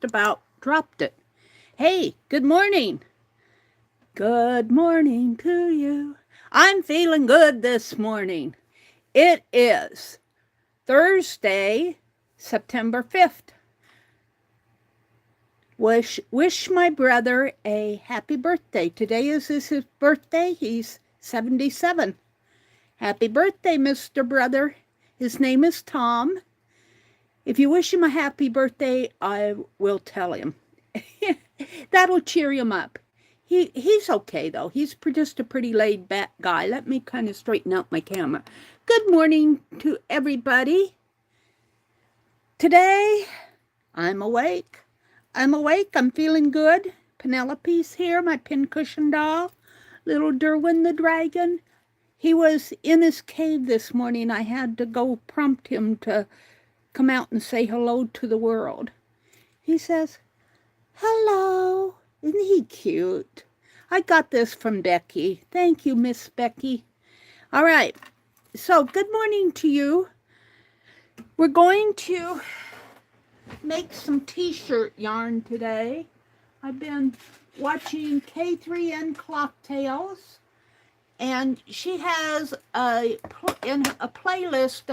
about dropped it. Hey, good morning. Good morning to you. I'm feeling good this morning. It is Thursday, September 5th. Wish my brother a happy birthday. Today is his birthday. He's 77. Happy birthday, Mr. Brother. His name is Tom. If you wish him a happy birthday, I will tell him. That'll cheer him up. He's okay, though. He's just a pretty laid-back guy. Let me kind of straighten out my camera. Good morning to everybody. Today, I'm awake. I'm feeling good. Penelope's here, my pincushion doll. Little Derwin the dragon. He was in his cave this morning. I had to go prompt him to come out and say hello to the world. He says, hello. Isn't he cute? I got this from Becky. Thank you, Miss Becky. All right. So, good morning to you. We're going to make some t-shirt yarn today. I've been watching K3N Cloth Tales, and she has a playlist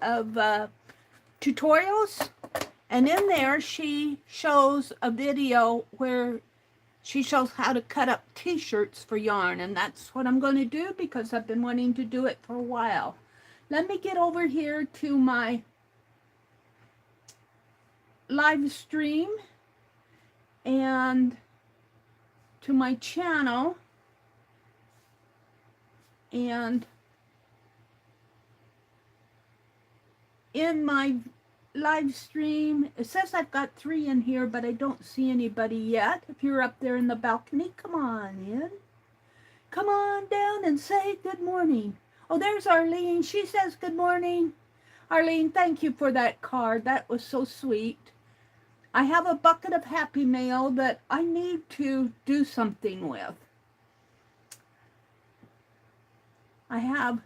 of tutorials, and in there she shows a video where she shows how to cut up t-shirts for yarn, and that's what I'm going to do because I've been wanting to do it for a while. Let me get over here to my live stream and to my channel, and in my live stream, it says I've got 3 in here, but I don't see anybody yet. If you're up there in the balcony, come on in. Come on down and say good morning. Oh, there's Arlene. She says good morning. Arlene, thank you for that card. That was so sweet. I have a bucket of Happy Mail that I need to do something with. I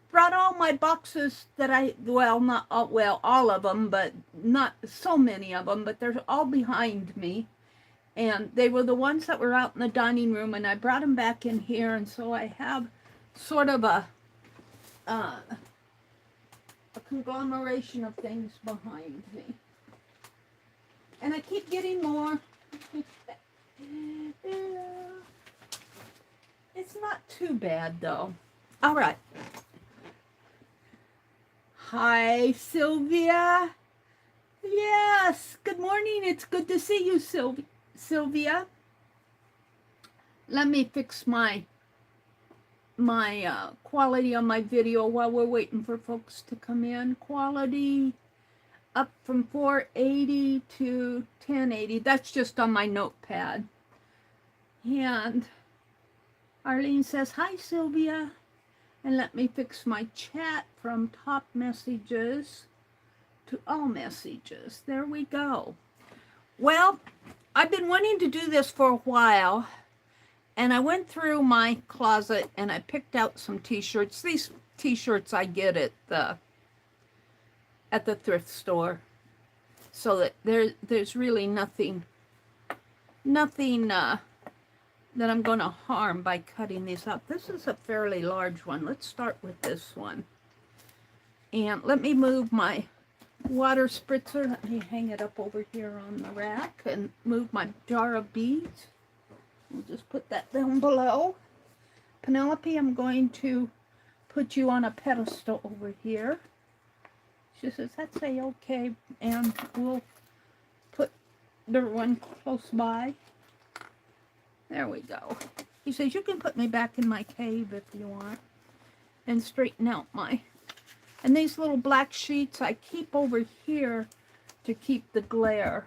brought all my boxes that not all of them, but not so many of them, but they're all behind me. And they were the ones that were out in the dining room, and I brought them back in here, and so I have sort of a conglomeration of things behind me. And I keep getting more. It's not too bad, though. All right. Hi, Sylvia. Yes, good morning. It's good to see you, Sylvia. Let me fix my quality on my video while we're waiting for folks to come in. Quality up from 480 to 1080. That's just on my notepad. And Arlene says, hi, Sylvia. And let me fix my chat from top messages to all messages. There we go. Well, I've been wanting to do this for a while, and I went through my closet and I picked out some t-shirts. These t-shirts I get at the thrift store, so that there's really nothing that I'm going to harm by cutting these up. This is a fairly large one. Let's start with this one. And let me move my water spritzer. Let me hang it up over here on the rack and move my jar of beads. We'll just put that down below. Penelope, I'm going to put you on a pedestal over here. She says, that's okay, and we'll put the one close by. There we go. He says, you can put me back in my cave if you want, and straighten out and these little black sheets I keep over here to keep the glare,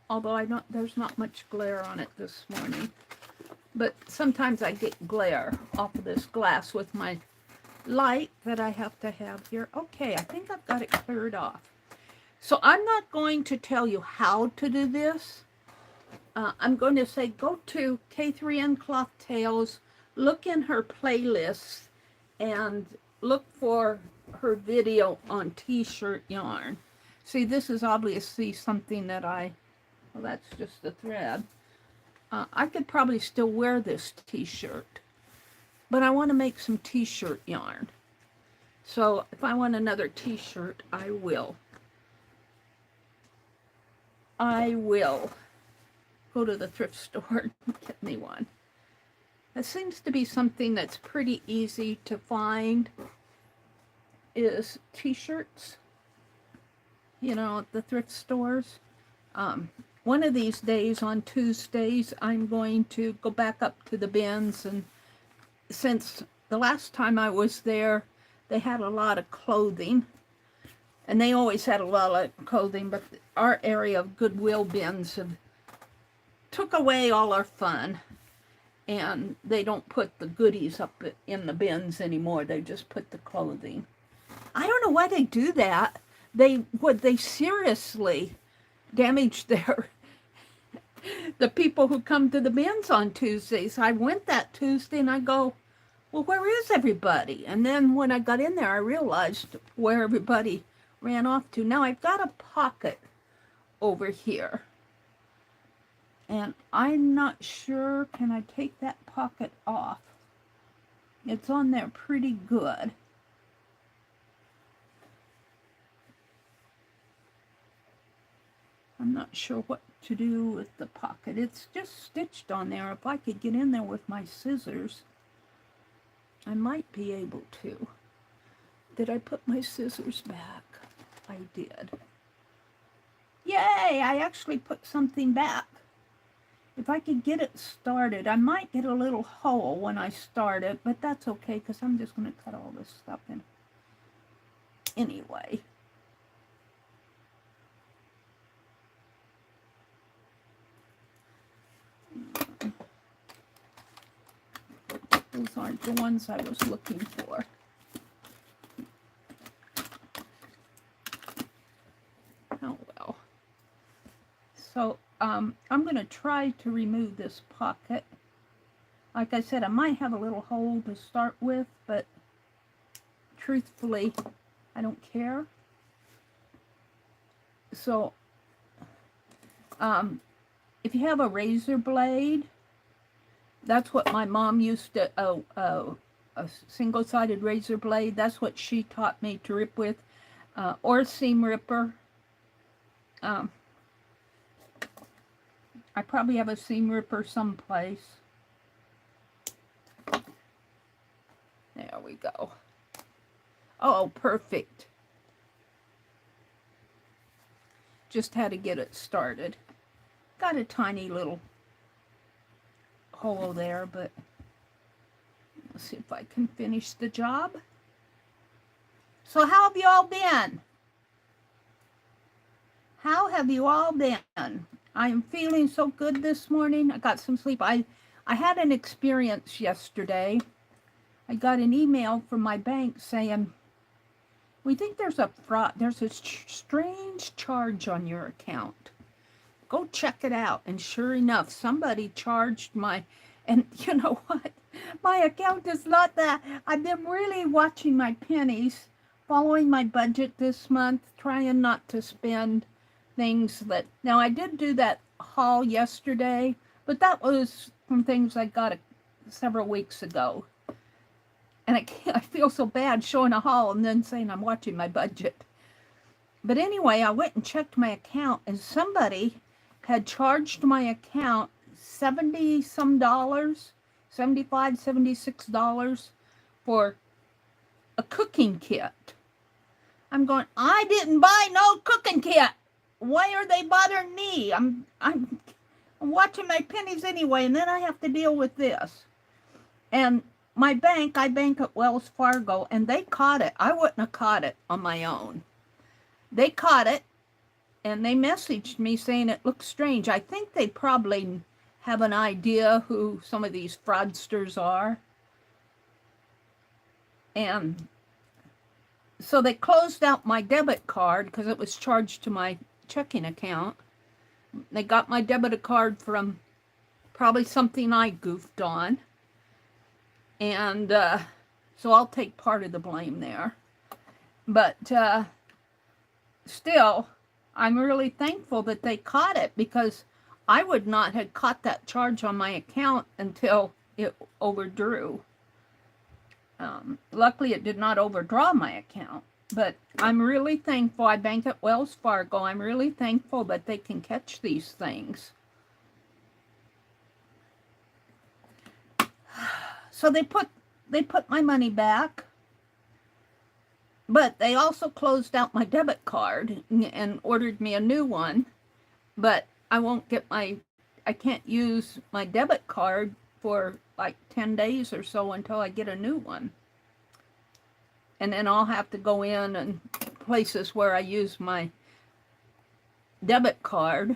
although there's not much glare on it this morning. But sometimes I get glare off of this glass with my light that I have to have here. Okay, I think I've got it cleared off. So I'm not going to tell you how to do this. I'm going to say go to K3N Cloth Tales, look in her playlists, and look for her video on t-shirt yarn. See, this is obviously something that I Well, that's just the thread. I could probably still wear this t-shirt, but I want to make some t-shirt yarn. So if I want another t-shirt, I will. I will go to the thrift store and get me one. That seems to be something that's pretty easy to find, is t-shirts, you know, at the thrift stores. One of these days, on Tuesdays, I'm going to go back up to the bins, and since the last time I was there, they had a lot of clothing, and they always had a lot of clothing, but our area of Goodwill bins have took away all our fun, and they don't put the goodies up in the bins anymore. They just put the clothing. I don't know why they do that. They seriously damage the people who come to the bins on Tuesdays. I went that Tuesday and I go, well, where is everybody? And then when I got in there, I realized where everybody ran off to. Now I've got a pocket over here, and I'm not sure, can I take that pocket off? It's on there pretty good. I'm not sure what to do with the pocket. It's just stitched on there. If I could get in there with my scissors, I might be able to. Did I put my scissors back? I did. Yay! I actually put something back. If I could get it started, I might get a little hole when I start it, but that's okay because I'm just going to cut all this stuff in anyway. Those aren't the ones I was looking for. Oh well. So I'm going to try to remove this pocket. Like I said, I might have a little hole to start with, but truthfully, I don't care. So if you have a razor blade, that's what my mom used to, a single-sided razor blade, that's what she taught me to rip with, or a seam ripper. I probably have a seam ripper someplace. There we go. Oh, perfect. Just had to get it started. Got a tiny little hole there, but let's see if I can finish the job. So how have you all been? How have you all been? I am feeling so good this morning. I got some sleep. I had an experience yesterday. I got an email from my bank saying, we think there's a fraud. There's a strange charge on your account. Go check it out. And sure enough, somebody charged and you know what? My account is not that. I've been really watching my pennies, following my budget this month, trying not to spend things that, now I did do that haul yesterday, but that was from things I got several weeks ago. And I feel so bad showing a haul and then saying I'm watching my budget. But anyway, I went and checked my account, and somebody had charged my account $70-some, $75, $76 for a cooking kit. I'm going, I didn't buy no cooking kit. Why are they bothering me? I'm watching my pennies anyway, and then I have to deal with this. And my bank, I bank at Wells Fargo, and they caught it. I wouldn't have caught it on my own. They caught it, and they messaged me saying it looks strange. I think they probably have an idea who some of these fraudsters are. And so they closed out my debit card because it was charged to my checking account. They got my debit card from probably something I goofed on. And so I'll take part of the blame there. But still, I'm really thankful that they caught it, because I would not have caught that charge on my account until it overdrew. Luckily, it did not overdraw my account, but I'm really thankful. I bank at Wells Fargo. I'm really thankful that they can catch these things. So they put my money back, but they also closed out my debit card and ordered me a new one. But I can't use my debit card for like 10 days or so until I get a new one. And then I'll have to go in and places where I use my debit card.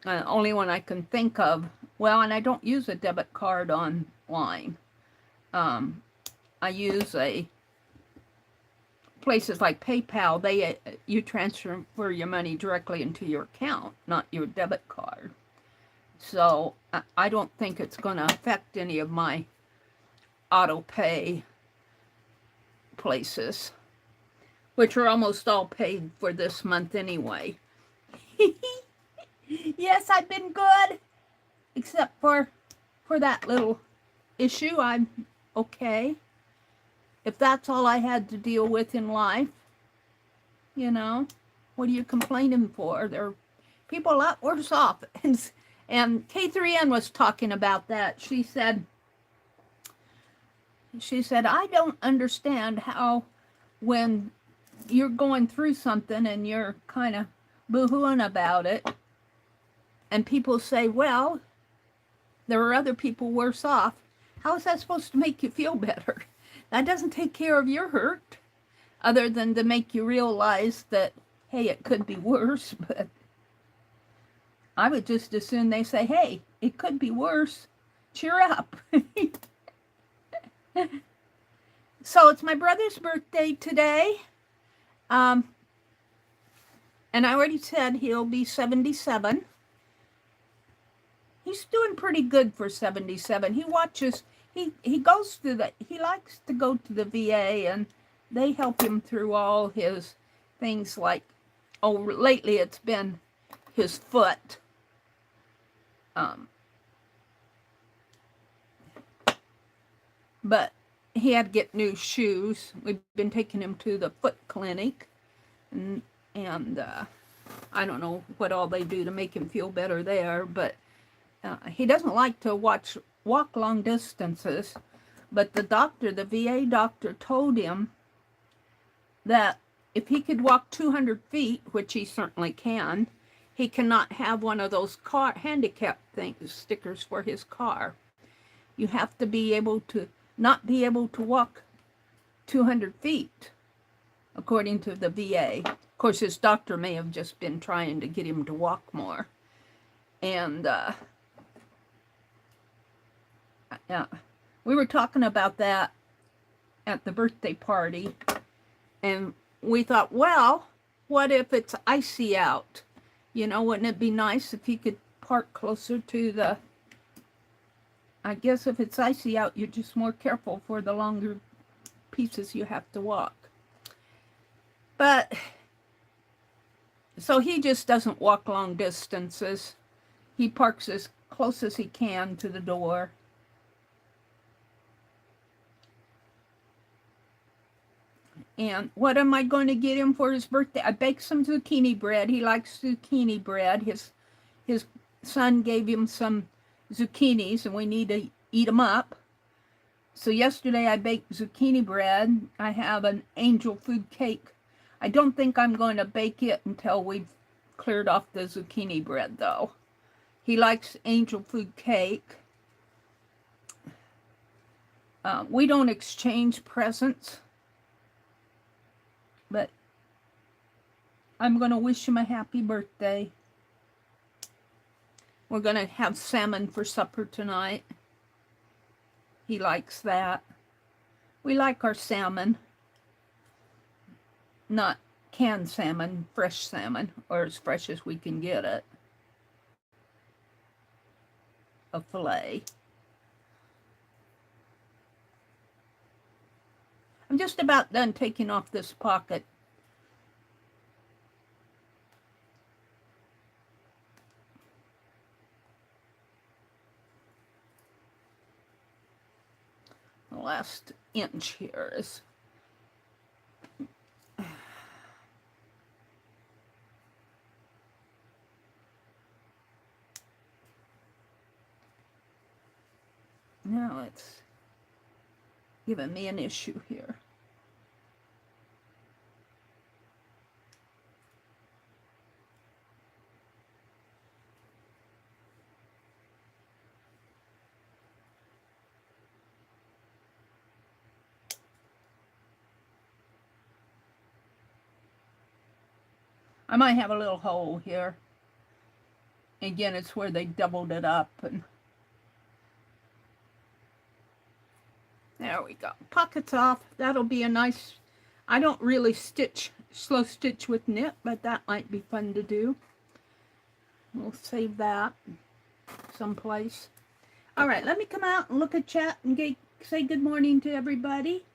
Only one I can think of. Well, and I don't use a debit card online. I use places like PayPal. You transfer your money directly into your account, not your debit card. So I don't think it's going to affect any of my auto pay places, which are almost all paid for this month anyway. Yes, I've been good, except for that little issue. I'm okay. If that's all I had to deal with in life, what are you complaining for? There are people a lot worse off. And K3N was talking about that. She said, I don't understand how when you're going through something and you're kind of boo-hooing about it, and people say, well, there are other people worse off. How is that supposed to make you feel better? That doesn't take care of your hurt, other than to make you realize that, hey, it could be worse. But I would just as soon they say, hey, it could be worse. Cheer up. So it's my brother's birthday today. And I already said he'll be 77. He's doing pretty good for 77. He watches, he goes to he likes to go to the VA, and they help him through all his things like, lately it's been his foot. But he had to get new shoes. We've been taking him to the foot clinic, and I don't know what all they do to make him feel better there, but he doesn't like to walk long distances. But the VA doctor told him that if he could walk 200 feet, which he certainly can, he cannot have one of those car handicap stickers for his car. You have to be able to not be able to walk 200 feet, according to the VA. Of course, his doctor may have just been trying to get him to walk more. And we were talking about that at the birthday party, and we thought, well, what if it's icy out? Wouldn't it be nice if he could park closer to I guess if it's icy out, you're just more careful for the longer pieces you have to walk. But, so he just doesn't walk long distances. He parks as close as he can to the door. And what am I going to get him for his birthday? I baked some zucchini bread. He likes zucchini bread. His son gave him some zucchinis, and we need to eat them up. So yesterday I baked zucchini bread. I have an angel food cake. I don't think I'm going to bake it until we've cleared off the zucchini bread, though. He likes angel food cake. We don't exchange presents, but I'm going to wish him a happy birthday. We're going to have salmon for supper tonight. He likes that. We like our salmon. Not canned salmon, fresh salmon, or as fresh as we can get it. A fillet. I'm just about done taking off this pocket. last inch here is now it's giving me an issue here. I might have a little hole here. Again, it's where they doubled it up, and there we go. Pockets off. That'll be a nice, I don't really slow stitch with knit, but that might be fun to do. We'll save that someplace. All right, let me come out and look at chat and say good morning to everybody.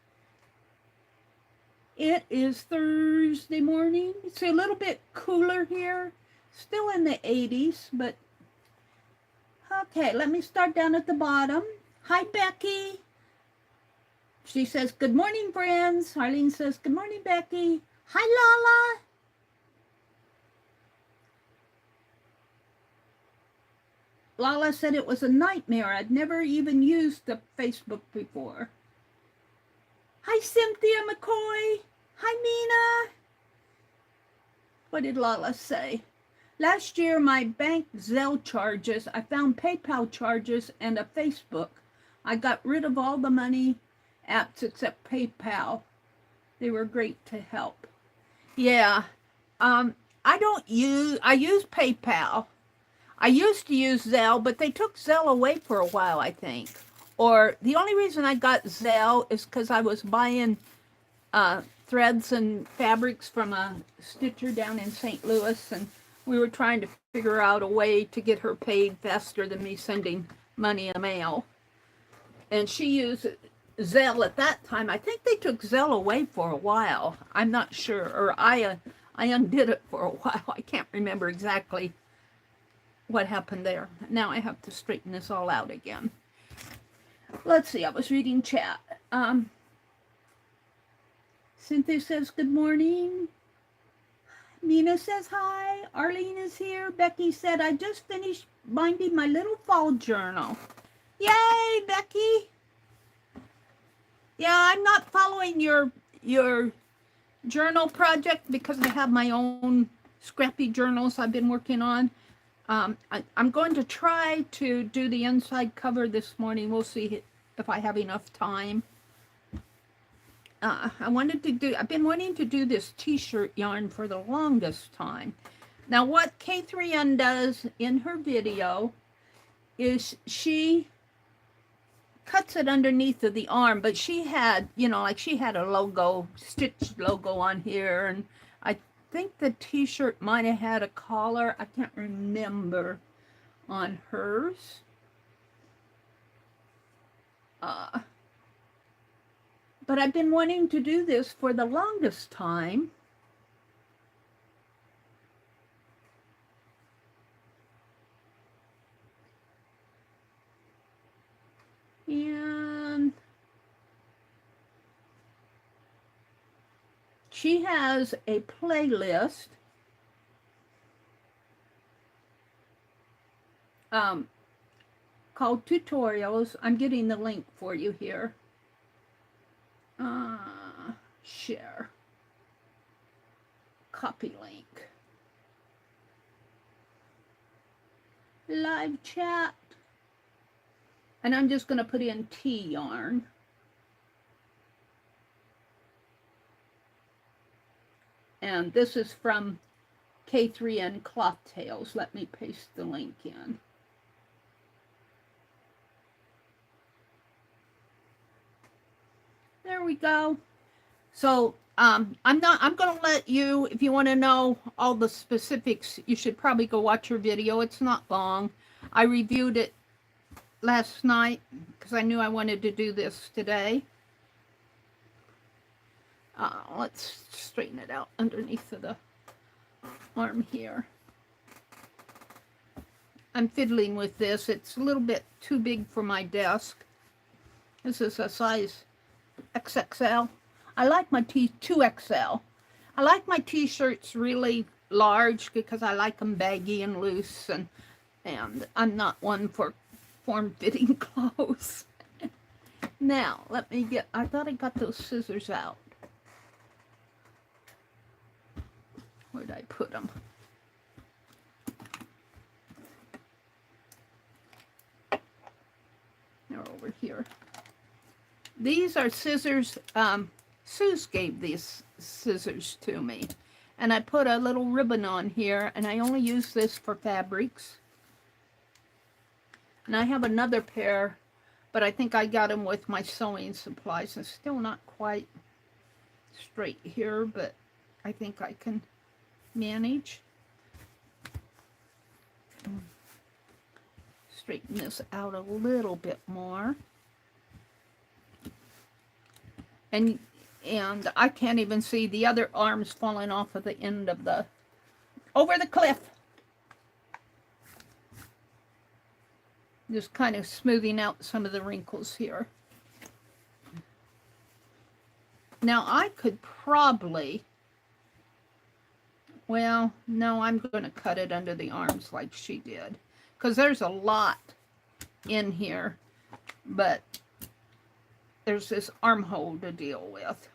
It is Thursday morning. It's a little bit cooler here. Still in the 80s, but okay, let me start down at the bottom. Hi, Becky. She says, good morning, friends. Arlene says, good morning, Becky. Hi, Lala. Lala said it was a nightmare. I'd never even used the Facebook before. Hi, Cynthia McCoy. Hi, Mina. What did Lala say? Last year, my bank Zelle charges, I found PayPal charges and a Facebook. I got rid of all the money apps except PayPal. They were great to help. Yeah, I use PayPal. I used to use Zelle, but they took Zelle away for a while, I think. Or the only reason I got Zelle is because I was buying threads and fabrics from a stitcher down in St. Louis, and we were trying to figure out a way to get her paid faster than me sending money in the mail. And she used Zelle at that time. I think they took Zelle away for a while. I'm not sure. Or I undid it for a while. I can't remember exactly what happened there. Now I have to straighten this all out again. Let's see. I was reading chat. Cynthia says good morning. Nina says hi. Arlene is here. Becky said, I just finished binding my little fall journal. Yay, Becky. Yeah, I'm not following your journal project because I have my own scrappy journals I've been working on. I'm going to try to do the inside cover this morning. We'll see if I have enough time. I've been wanting to do this t-shirt yarn for the longest time. Now what K3N does in her video is she cuts it underneath of the arm, but she had, like she had a logo, stitched logo on here, and I think the t-shirt might have had a collar. I can't remember on hers. But I've been wanting to do this for the longest time. And she has a playlist called Tutorials. I'm getting the link for you here. Share. Copy link. Live chat. And I'm just going to put in tea yarn. And this is from K3N Cloth Tales. Let me paste the link in. There we go. So I'm going to let you, if you want to know all the specifics, you should probably go watch her video. It's not long. I reviewed it last night because I knew I wanted to do this today. Let's straighten it out underneath of the arm here. I'm fiddling with this. It's a little bit too big for my desk. This is a size XXL. I like my 2XL. I like my t-shirts really large because I like them baggy and loose, and I'm not one for form-fitting clothes. Now, let me get, I thought I got those scissors out. Where did I put them? They're over here. These are scissors. Suze gave these scissors to me. And I put a little ribbon on here, and I only use this for fabrics. And I have another pair, but I think I got them with my sewing supplies. It's still not quite straight here, but I think I can manage. Straighten this out a little bit more. And I can't even see the other arms falling off of the end of the, over the cliff. Just kind of smoothing out some of the wrinkles here. Now I could probably, well, no, I'm going to cut it under the arms like she did, because there's a lot in here, but there's this armhole to deal with.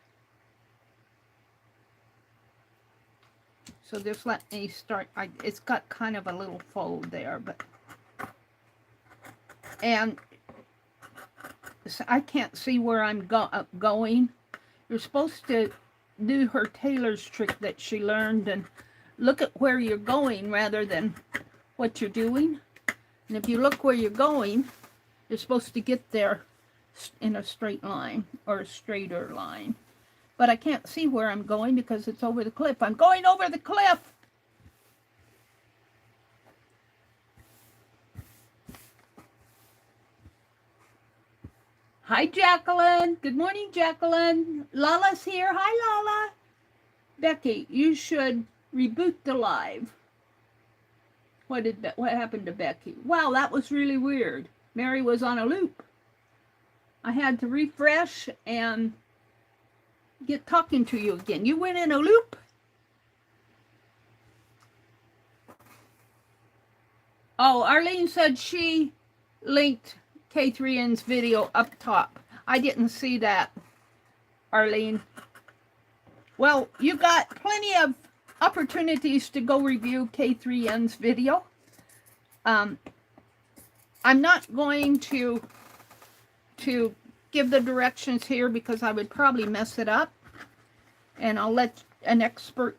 So just let me start. It's got kind of a little fold there, but, and I can't see where I'm going. You're supposed to do her tailor's trick that she learned and look at where you're going rather than what you're doing. And if you look where you're going, you're supposed to get there in a straight line, or a straighter line. But I can't see where I'm going because it's over the cliff. I'm going over the cliff! Hi, Jacqueline. Good morning, Jacqueline. Lala's here. Hi, Lala. Becky, you should reboot the live. What happened to Becky? Wow, that was really weird. Meri was on a loop. I had to refresh and get talking to you again. You went in a loop? Oh, Arlene said she linked K3N's video up top. I didn't see that, Arlene. Well, you got plenty of opportunities to go review K3N's video. I'm not going to give the directions here because I would probably mess it up, and I'll let an expert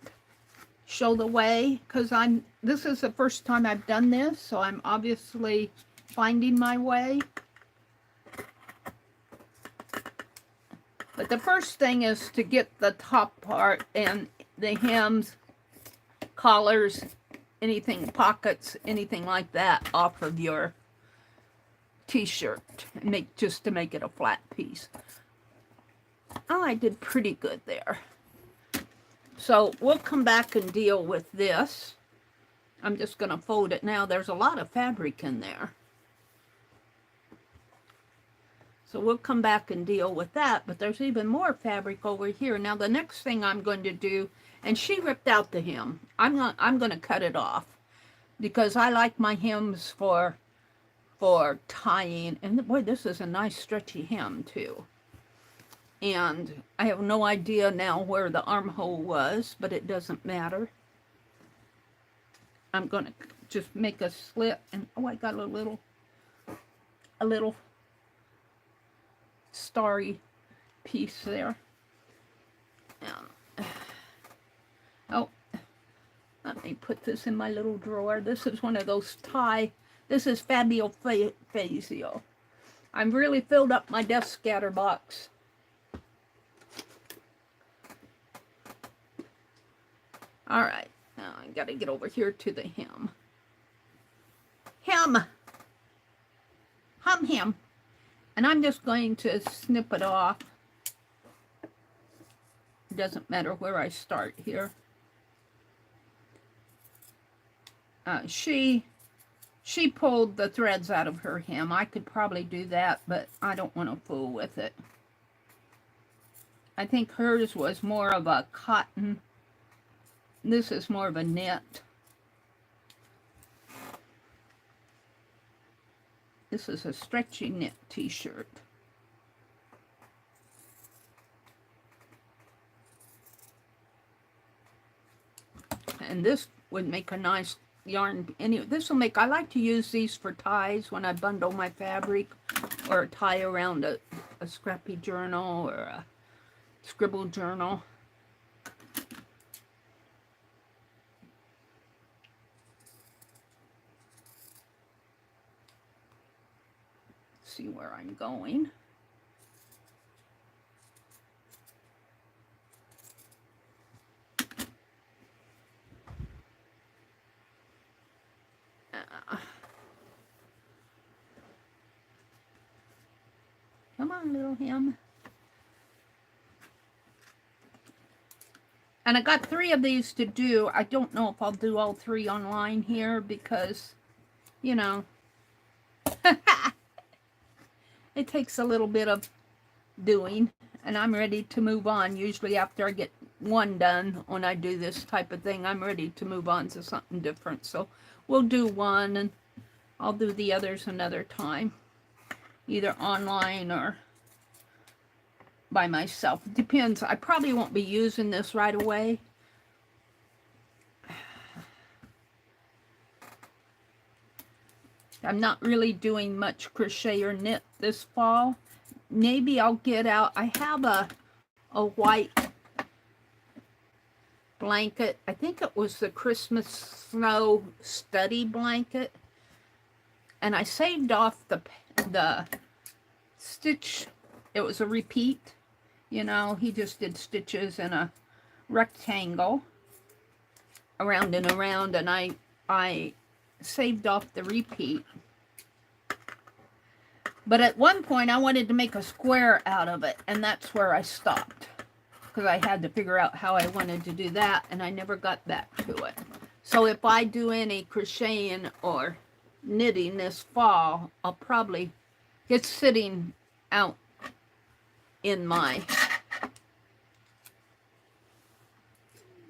show the way, because this is the first time I've done this, so I'm obviously finding my way. But the first thing is to get the top part and the hems, collars, anything, pockets, anything like that off of your t-shirt, just to make it a flat piece. Oh, I did pretty good there. So we'll come back and deal with this. I'm just going to fold it now. There's a lot of fabric in there. So we'll come back and deal with that, but there's even more fabric over here. Now the next thing I'm going to do, and she ripped out the hem. I'm going to cut it off because I like my hems for tying. And boy, this is a nice stretchy hem too. And I have no idea now where the armhole was, but it doesn't matter. I'm going to just make a slit, and oh, I got a little starry piece there. Oh, let me put this in my little drawer. This is one of those this is Fabio Fazio. I've really filled up my desk scatter box. All right, now I got to get over here to the hem. Hem. And I'm just going to snip it off. It doesn't matter where I start here. She She pulled the threads out of her hem. I could probably do that, but I don't want to fool with it. I think hers was more of a cotton. This is more of a knit. This is a stretchy knit t-shirt. And this would make a nice yarn. This will make, I like to use these for ties when I bundle my fabric, or tie around a scrappy journal or a scribble journal. See where I'm going. Come on, little hem. And I got 3 of these to do. I don't know if I'll do all 3 online here because, you know, it takes a little bit of doing, and I'm ready to move on. Usually after I get one done, when I do this type of thing, I'm ready to move on to something different. So we'll do one, and I'll do the others another time, either online or by myself. It depends. I probably won't be using this right away. I'm not really doing much crochet or knit this fall. Maybe I'll get out. I have a white blanket. I think it was the Christmas snow study blanket. And I saved off the stitch. It was a repeat. You know, he just did stitches in a rectangle around and around, and I saved off the repeat. But at one point I wanted to make a square out of it, and that's where I stopped, because I had to figure out how I wanted to do that, and I never got back to it. So if I do any crocheting or knitting this fall, I'll probably, it's sitting out in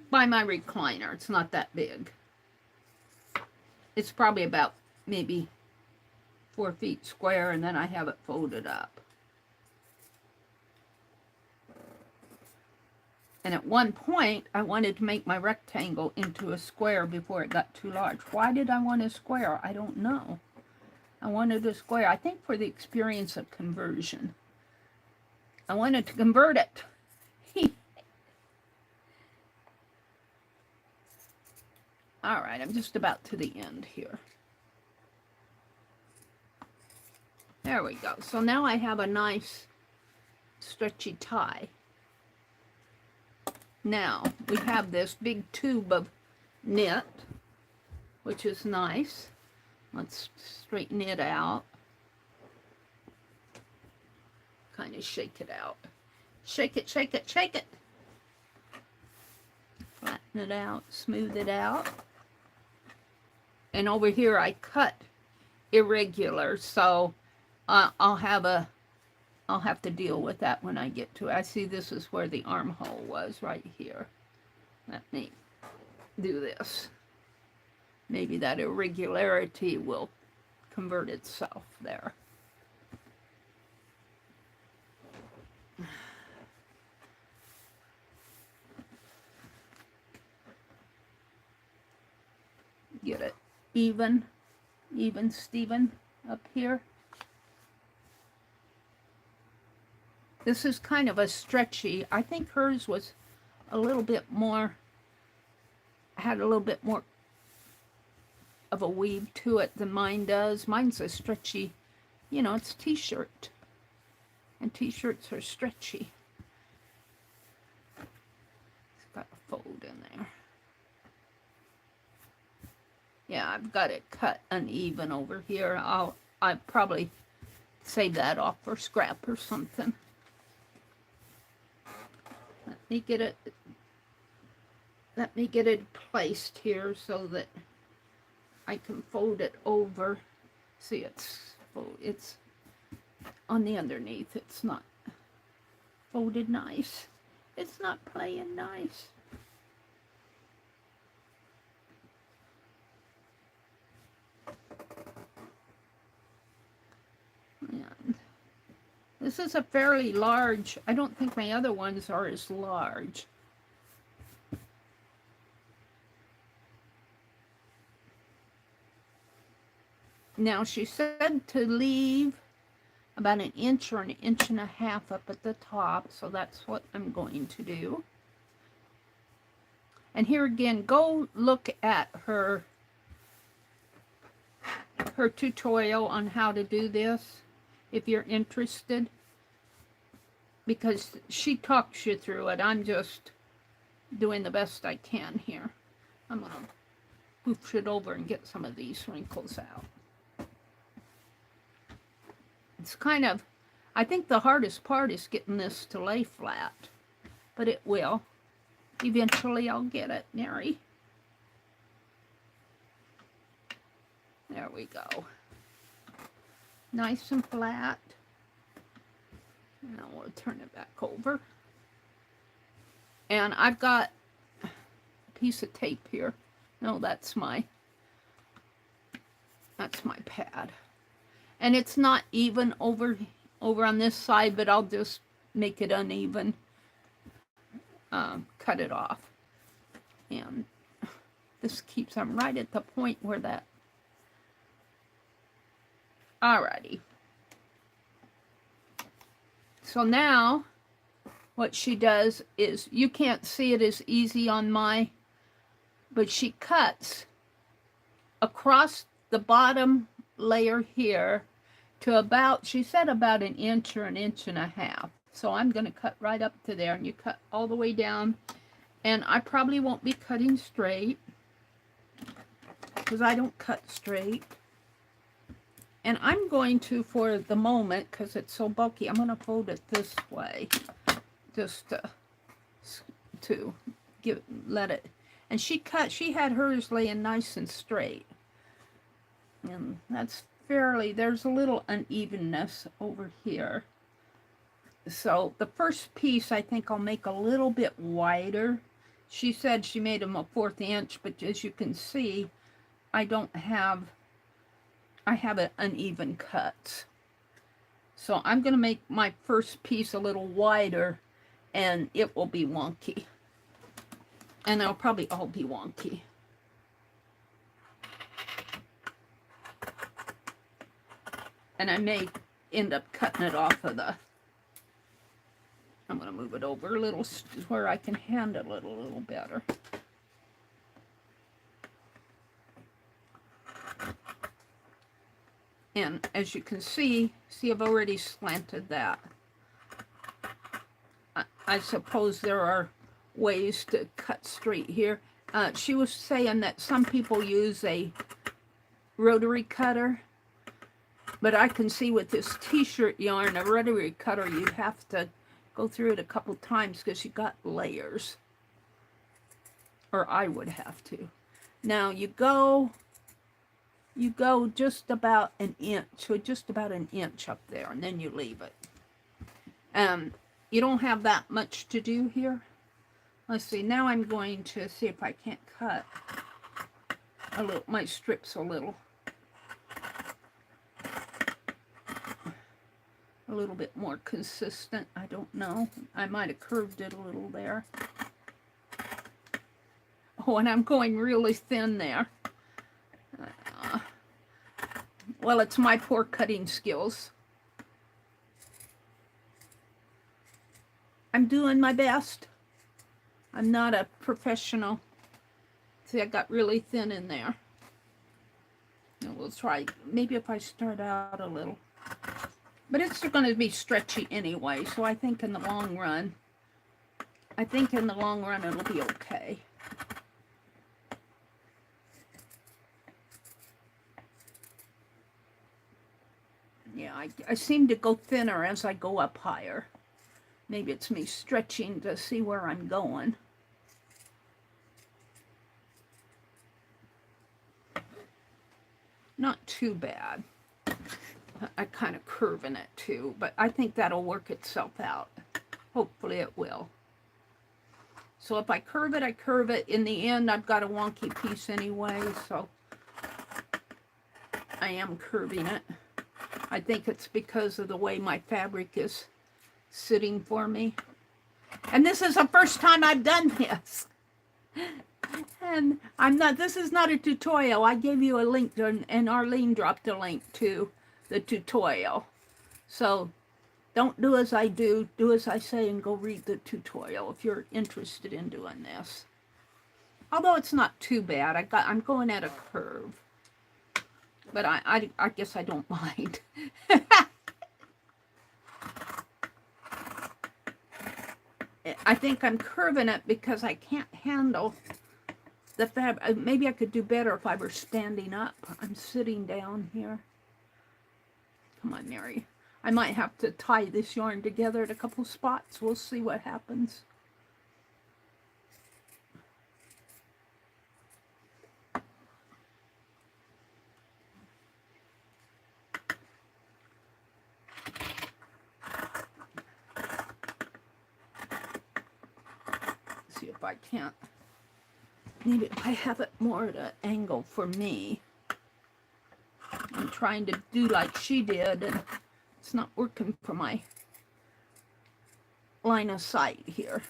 by my recliner. It's not that big. It's probably about maybe 4 feet square, and then I have it folded up. And at one point, I wanted to make my rectangle into a square before it got too large. Why did I want a square? I don't know. I wanted a square, I think, for the experience of conversion. I wanted to convert it. All right, I'm just about to the end here. There we go. So now I have a nice stretchy tie. Now we have this big tube of knit, which is nice. Let's straighten it out. Kind of shake it out. Shake it, shake it, shake it. Flatten it out, smooth it out. And over here I cut irregular, so I'll have to deal with that when I get to it. I see this is where the armhole was, right here. Let me do this. Maybe that irregularity will convert itself there. Get it even Steven up here. This is kind of a stretchy. I think hers was a little bit more, had a little bit more of a weave to it than mine does. Mine's a stretchy, you know, it's t-shirt. And t-shirts are stretchy. It's got a fold in there. Yeah, I've got it cut uneven over here. I'll probably save that off for scrap or something. Let me get it placed here so that I can fold it over. See, it's on the underneath. It's not folded nice. It's not playing nice. And this is a fairly large, I don't think my other ones are as large. Now she said to leave about an inch or an inch and a half up at the top, so that's what I'm going to do. And here again, go look at her tutorial on how to do this if you're interested, because she talks you through it. I'm just doing the best I can here. I'm gonna poof it over and get some of these wrinkles out. It's kind of, I think the hardest part is getting this to lay flat, but it will. Eventually I'll get it, Meri. There we go. Nice and flat. Now we'll turn it back over. And I've got a piece of tape here. No, that's my pad. And it's not even over on this side, but I'll just make it uneven. Cut it off. And this keeps them right at the point where that. Alrighty. So now what she does is, you can't see it as easy on my, but she cuts across the bottom layer here to about, she said about an inch or an inch and a half. So I'm going to cut right up to there, and you cut all the way down. And I probably won't be cutting straight because I don't cut straight. And I'm going to, for the moment, because it's so bulky, I'm going to fold it this way, just to let it. And she had hers laying nice and straight. And that's fairly, there's a little unevenness over here. So the first piece I think I'll make a little bit wider. She said she made them a 1/4 inch, but as you can see, I have an uneven cut. So I'm going to make my first piece a little wider, and it will be wonky. And they'll probably all be wonky. And I may end up cutting it off of the, I'm going to move it over a little where I can handle it a little better. And as you can see I've already slanted that. I suppose there are ways to cut straight here. She was saying that some people use a rotary cutter. But I can see with this t-shirt yarn, a rotary cutter, you have to go through it a couple times because you got layers. Or I would have to. Now you go just about an inch, so just about an inch up there, and then you leave it. You don't have that much to do here. Let's see, now I'm going to see if I can't cut my strips a little bit more consistent. I don't know. I might have curved it a little there. Oh, and I'm going really thin there. Well, it's my poor cutting skills. I'm doing my best. I'm not a professional. See, I got really thin in there. And we'll try, maybe if I start out a little. But it's going to be stretchy anyway, so I think in the long run, it'll be okay. Yeah, I seem to go thinner as I go up higher. Maybe it's me stretching to see where I'm going. too bad. I kind of curving it too, but I think that'll work itself out. Hopefully it will. So if I curve it, I curve it. In the end, I've got a wonky piece anyway, so I am curving it. I think it's because of the way my fabric is sitting for me. And this is the first time I've done this. And this is not a tutorial. I gave you a link to, and Arlene dropped a link to the tutorial. So don't do as I do as I say, and go read the tutorial if you're interested in doing this. Although it's not too bad. I'm going at a curve. But I guess I don't mind. I think I'm curving it because I can't handle the fabric. Maybe I could do better if I were standing up. I'm sitting down here. Come on, Meri. I might have to tie this yarn together at a couple spots. We'll see what happens. See if I can't. Maybe if I have it more at an angle for me. I'm trying to do like she did, and it's not working for my line of sight here.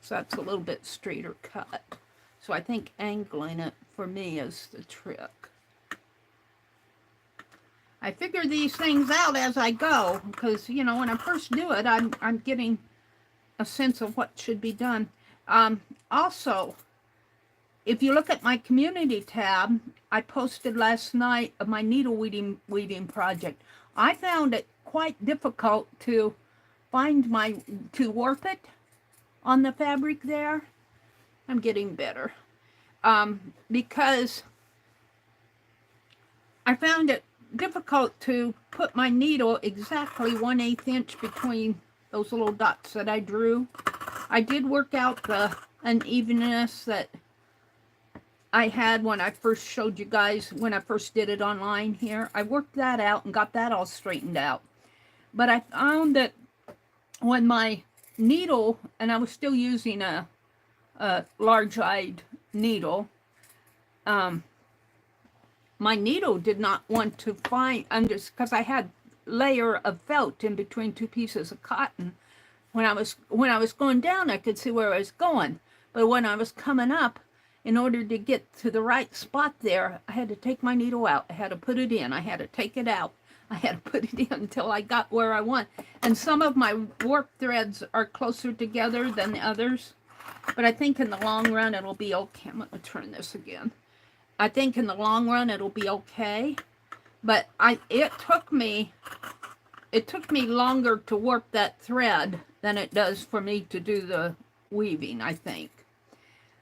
So that's a little bit straighter cut. So I think angling it for me is the trick. I figure these things out as I go, because, you know, when I first do it, I'm getting a sense of what should be done. Also, if you look at my community tab, I posted last night of my needle weaving project. I found it quite difficult to find to warp it on the fabric there. I'm getting better. Because I found it difficult to put my needle exactly 1/8 inch between those little dots that I drew. I did work out the unevenness that I had when I first showed you guys, when I first did it online here. I worked that out and got that all straightened out. But I found that when my needle, and I was still using a large-eyed needle, my needle did not want to find, because I had layer of felt in between two pieces of cotton. When I was going down, I could see where I was going. But when I was coming up, in order to get to the right spot there, I had to take my needle out. I had to put it in. I had to take it out. I had to put it in until I got where I want. And some of my warp threads are closer together than the others. But I think in the long run, it'll be okay. I'm going to turn this again. I think in the long run, it'll be okay. But it took me longer to warp that thread than it does for me to do the weaving, I think.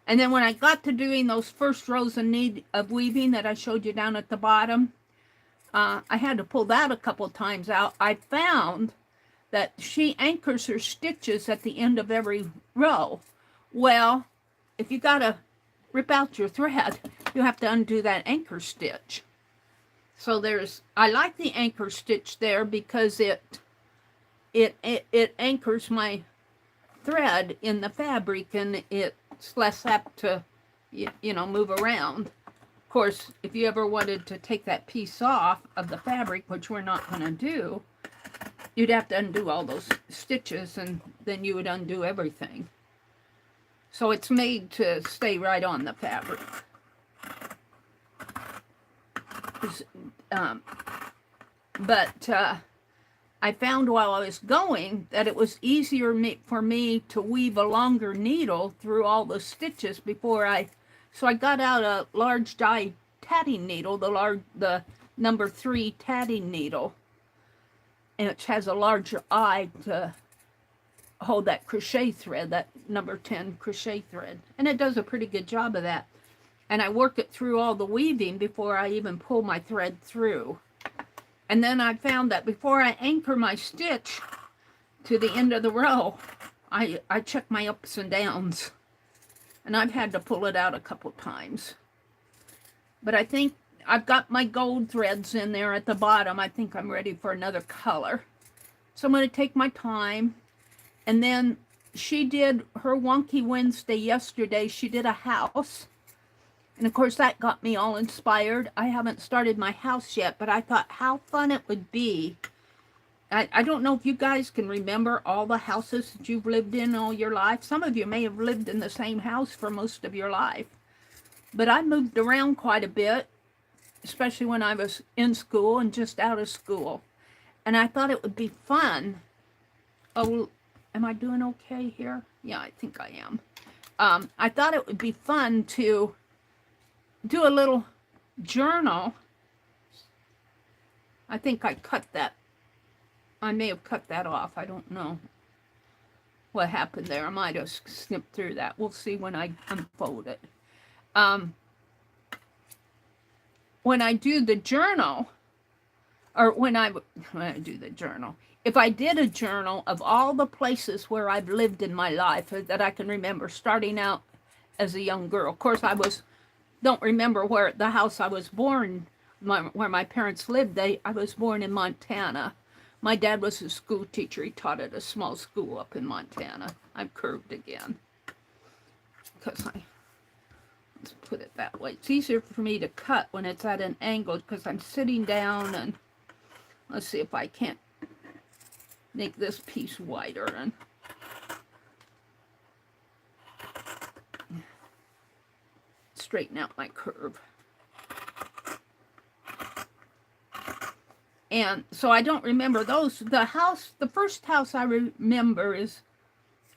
And then when I got to doing those first rows of weaving that I showed you down at the bottom, I had to pull that a couple times out. I found that she anchors her stitches at the end of every row. Well, if you got to rip out your thread, you have to undo that anchor stitch. So I like the anchor stitch there because it anchors my thread in the fabric, and it's less apt to, you know, move around. Of course, if you ever wanted to take that piece off of the fabric, which we're not going to do, you'd have to undo all those stitches, and then you would undo everything. So it's made to stay right on the fabric. I found while I was going that it was easier for me to weave a longer needle through all the stitches so I got out a large die tatting needle, the number 3 tatting needle, and it has a larger eye to hold that crochet thread, that number 10 crochet thread, and it does a pretty good job of that. And I work it through all the weaving before I even pull my thread through. And then I found that before I anchor my stitch to the end of the row, I check my ups and downs. And I've had to pull it out a couple times. But I think I've got my gold threads in there at the bottom. I think I'm ready for another color. So I'm going to take my time. And then she did her Wonky Wednesday yesterday. She did a house. And of course that got me all inspired. I haven't started my house yet, but I thought how fun it would be. I don't know if you guys can remember all the houses that you've lived in all your life. Some of you may have lived in the same house for most of your life. But I moved around quite a bit, especially when I was in school and just out of school. And I thought it would be fun. Oh, am I doing okay here? Yeah, I think I am. I thought it would be fun to do a little journal. I think I cut that. I may have cut that off. I don't know what happened there. I might have snipped through that. We'll see when I unfold it. When I do the journal, or when I do the journal, if I did a journal of all the places where I've lived in my life that I can remember starting out as a young girl. Of course, don't remember where the house I was born, where my parents lived. I was born in Montana. My dad was a school teacher. He taught at a small school up in Montana. I'm curved again. Let's put it that way. It's easier for me to cut when it's at an angle because I'm sitting down, and let's see if I can't make this piece wider and straighten out my curve. And so I don't remember those. The first house I remember is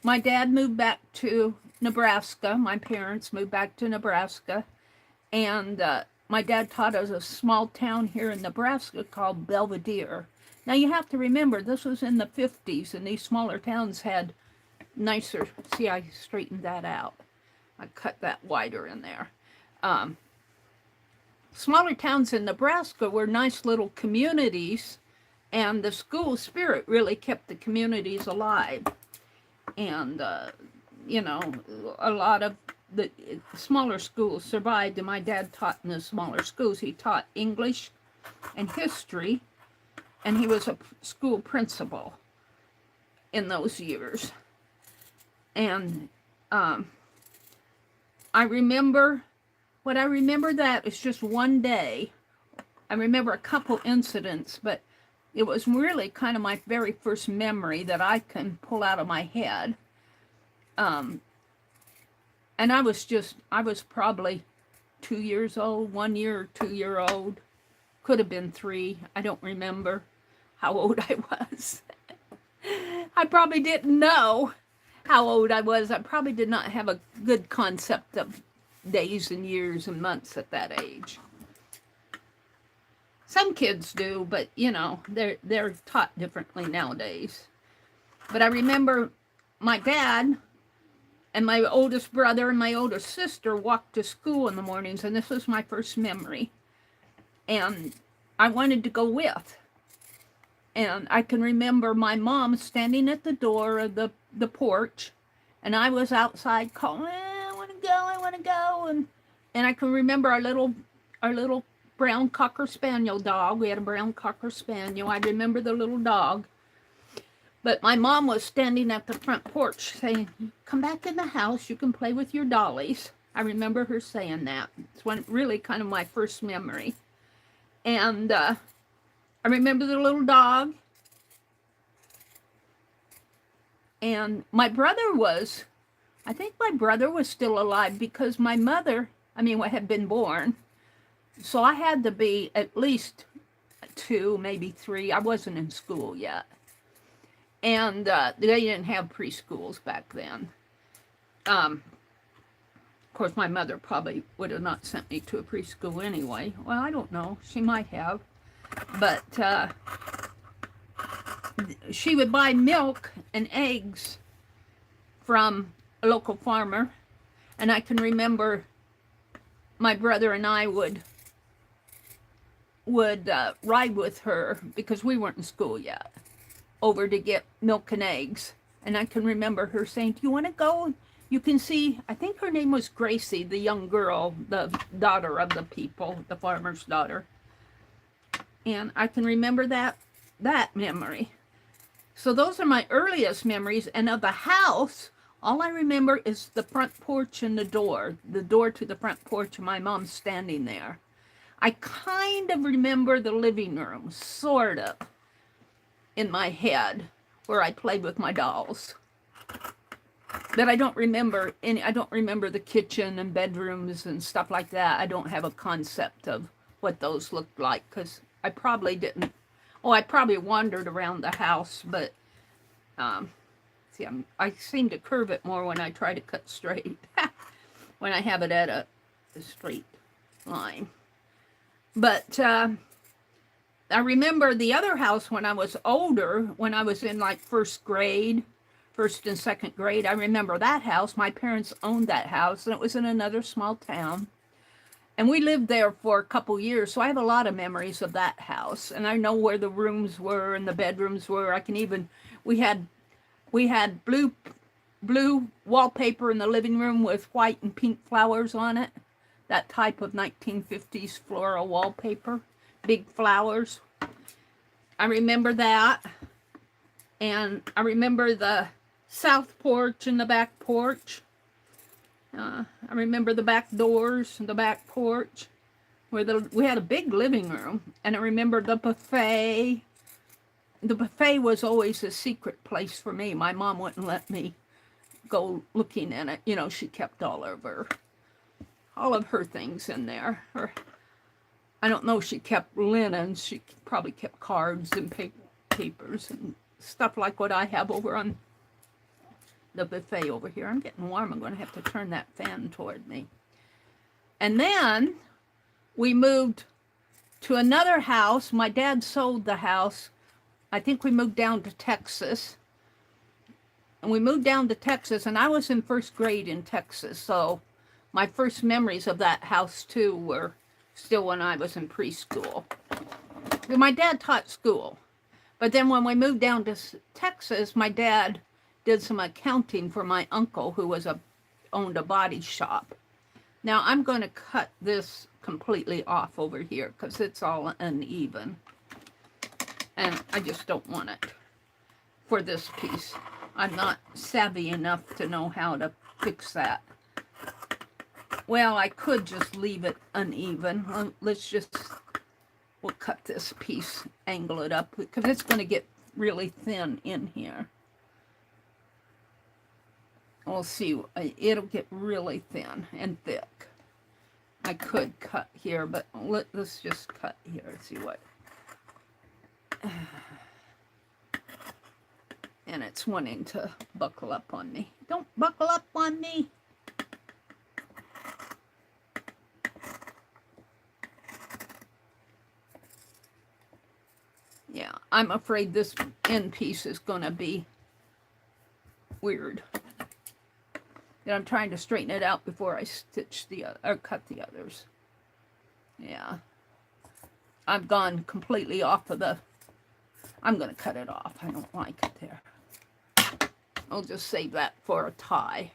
my dad moved back to Nebraska. My parents moved back to Nebraska. And my dad taught us a small town here in Nebraska called Belvedere. Now you have to remember, this was in the 50s, and these smaller towns had nicer, see, I straightened that out. I cut that wider in there. Smaller towns in Nebraska were nice little communities, and the school spirit really kept the communities alive. And, you know, a lot of the smaller schools survived, and my dad taught in the smaller schools. He taught English and history, and he was a school principal in those years. And what I remember that is just one day. I remember a couple incidents, but it was really kind of my very first memory that I can pull out of my head. And I was probably 2 years old, 1 year or 2 year old. Could have been 3. I don't remember how old I was. I probably didn't know how old I was. I probably did not have a good concept of days and years and months at that age. Some kids do, but you know, they're taught differently nowadays. But I remember my dad and my oldest brother and my oldest sister walked to school in the mornings, and this was my first memory. And I wanted to go with. And I can remember my mom standing at the door of the porch, and I was outside calling, I want to go. And I can remember our little brown Cocker Spaniel dog. We had a brown Cocker Spaniel. I remember the little dog. But my mom was standing at the front porch saying, come back in the house, you can play with your dollies. I remember her saying that. It's really kind of my first memory. And I remember the little dog. And I think my brother was still alive because my mother, had been born. So I had to be at least 2, maybe 3. I wasn't in school yet. And they didn't have preschools back then. Of course, my mother probably would have not sent me to a preschool anyway. Well, I don't know. She might have. But she would buy milk and eggs from a local farmer. And I can remember my brother and I would ride with her, because we weren't in school yet, over to get milk and eggs. And I can remember her saying, do you want to go You can see, I think her name was Gracie, the young girl, the daughter of the people, the farmer's daughter. And I can remember that memory. So those are my earliest memories. And of the house, all I remember is the front porch and the door to the front porch, and my mom standing there. I kind of remember the living room, sort of, in my head, where I played with my dolls. But I don't remember the kitchen and bedrooms and stuff like that. I don't have a concept of what those looked like, because I probably didn't. Oh, I probably wandered around the house, but see, I seem to curve it more when I try to cut straight, when I have it at a straight line. But I remember the other house when I was older, when I was in like first and second grade. I remember that house. My parents owned that house, and it was in another small town. And we lived there for a couple years, so I have a lot of memories of that house. And I know where the rooms were and the bedrooms were. I can even, we had blue wallpaper in the living room with white and pink flowers on it. That type of 1950s floral wallpaper, big flowers. I remember that. And I remember the south porch and the back porch. I remember the back doors and the back porch, where we had a big living room. And I remember the buffet. The buffet was always a secret place for me. My mom wouldn't let me go looking in it. You know, she kept all of her things in there. I don't know, she kept linens. She probably kept cards and papers and stuff like what I have over on the buffet over here. I'm getting warm. I'm going to have to turn that fan toward me. And then we moved to another house. My dad sold the house. I think we moved down to Texas. And we moved down to Texas, and I was in first grade in Texas. So my first memories of that house, too, were still when I was in preschool. My dad taught school. But then when we moved down to Texas, my dad did some accounting for my uncle, who owned a body shop. Now I'm going to cut this completely off over here because it's all uneven. And I just don't want it for this piece. I'm not savvy enough to know how to fix that. Well, I could just leave it uneven. We'll cut this piece, angle it up, because it's going to get really thin in here. We'll see, it'll get really thin and thick. I could cut here, but let's just cut here, see what. And it's wanting to buckle up on me. Don't buckle up on me. Yeah, I'm afraid this end piece is going to be weird. And I'm trying to straighten it out before I stitch or cut the others. Yeah. I've gone completely off of I'm going to cut it off. I don't like it there. I'll just save that for a tie.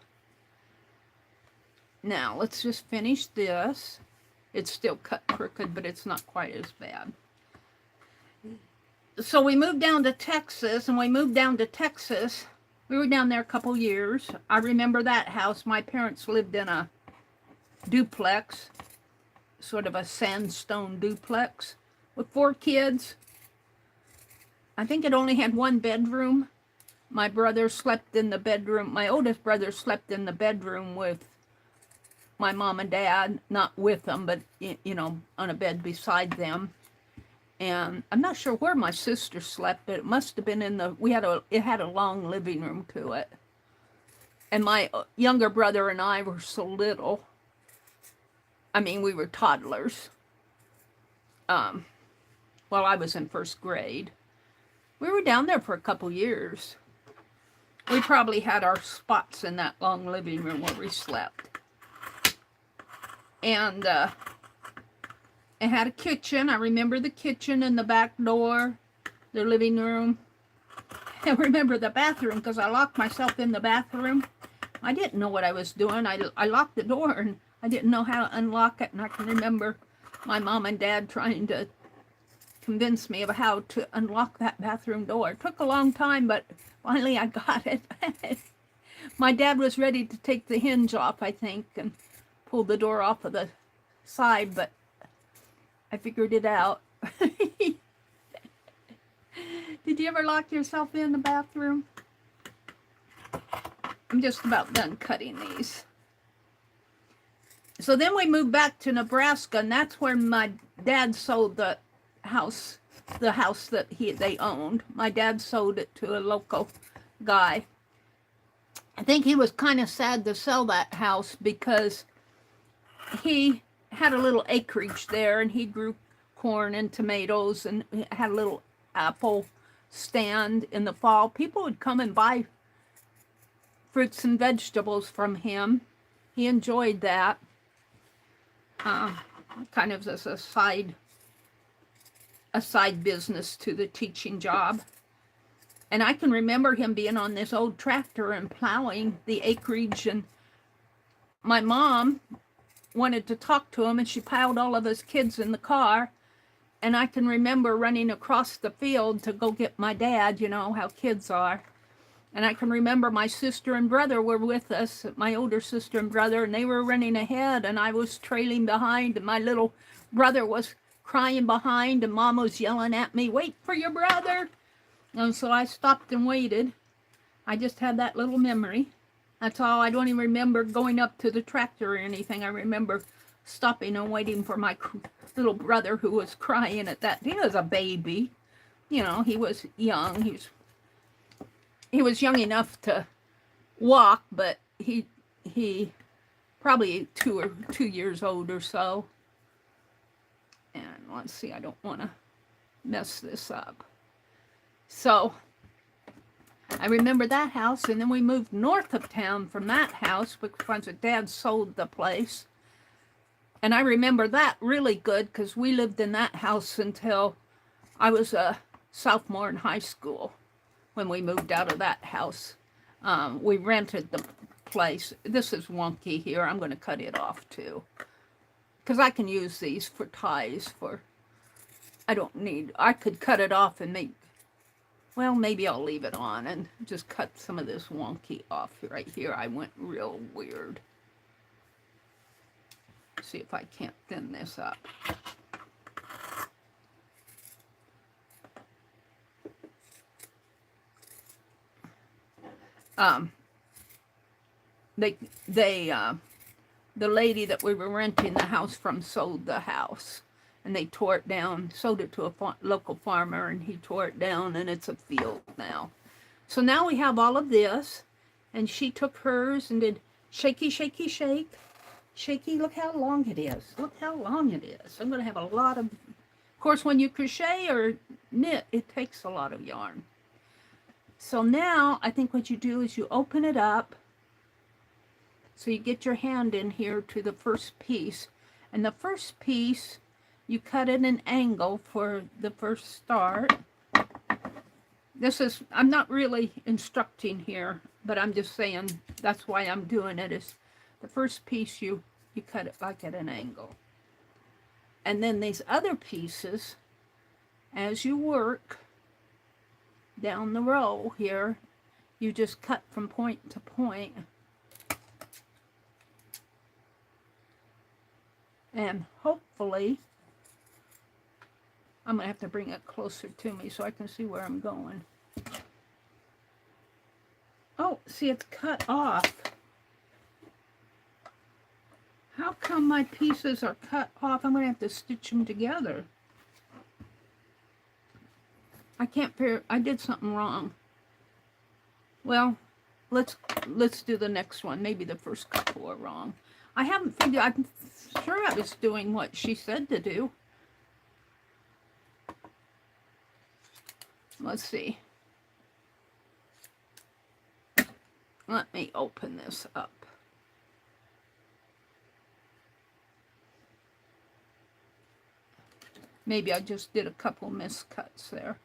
Now, let's just finish this. It's still cut crooked, but it's not quite as bad. So we moved down to Texas, and we were down there a couple years. I remember that house. My parents lived in a duplex, sort of a sandstone duplex, with 4 kids. I think it only had 1 bedroom. My brother slept in the bedroom. My oldest brother slept in the bedroom with my mom and dad, not with them, but, you know, on a bed beside them. And I'm not sure where my sister slept, but it must have been it had a long living room to it. And my younger brother and I were so little. I mean, we were toddlers. While I was in first grade. We were down there for a couple years. We probably had our spots in that long living room where we slept. And it had a kitchen. I remember the kitchen and the back door, the living room. I remember the bathroom because I locked myself in the bathroom. I didn't know what I was doing. I locked the door and I didn't know how to unlock it. And I can remember my mom and dad trying to convince me of how to unlock that bathroom door. It took a long time, but finally I got it. My dad was ready to take the hinge off, I think, and pull the door off of the side, but I figured it out. Did you ever lock yourself in the bathroom? I'm just about done cutting these. So then we moved back to Nebraska, and that's where my dad sold the house that they owned. My dad sold it to a local guy. I think he was kind of sad to sell that house because he had a little acreage there, and he grew corn and tomatoes and had a little apple stand in the fall. People would come and buy fruits and vegetables from him. He enjoyed that. Kind of as a side business to the teaching job. And I can remember him being on this old tractor and plowing the acreage, and my mom wanted to talk to him, and she piled all of his kids in the car. And I can remember running across the field to go get my dad, you know how kids are. And I can remember my sister and brother were with us, my older sister and brother, and they were running ahead, and I was trailing behind, and my little brother was crying behind, and Mom was yelling at me, "Wait for your brother." And so I stopped and waited. I just had that little memory. That's all. I don't even remember going up to the tractor or anything. I remember stopping and waiting for my little brother who was crying at that. He was a baby. You know, he was young. He was young enough to walk, but he probably 2 years old or so. And let's see, I don't want to mess this up. So I remember that house, and then we moved north of town from that house because Dad sold the place. And I remember that really good because we lived in that house until I was a sophomore in high school. When we moved out of that house, we rented the place. This is wonky here. I'm going to cut it off too, because I can use these for ties. I could cut it off and well, maybe I'll leave it on and just cut some of this wonky off right here. I went real weird. See if I can't thin this up. The lady that we were renting the house from sold the house, and they tore it down, sold it to a local farmer, and he tore it down, and it's a field now. So now we have all of this, and she took hers and did shaky, shaky, shake. Shaky, look how long it is. Look how long it is. I'm going to have a lot of course, when you crochet or knit, it takes a lot of yarn. So now I think what you do is you open it up. So you get your hand in here to the first piece. And the first piece, you cut at an angle for the first start. This is, I'm not really instructing here, but I'm just saying that's why I'm doing it, is the first piece you cut it like at an angle. And then these other pieces, as you work down the row here, you just cut from point to point. And hopefully, I'm going to have to bring it closer to me so I can see where I'm going. Oh, see, it's cut off. How come my pieces are cut off? I'm going to have to stitch them together. I can't figure, I did something wrong. Well, let's do the next one. Maybe the first couple are wrong. I haven't figured, I'm sure I was doing what she said to do. Let's see. Let me open this up. Maybe I just did a couple miscuts there.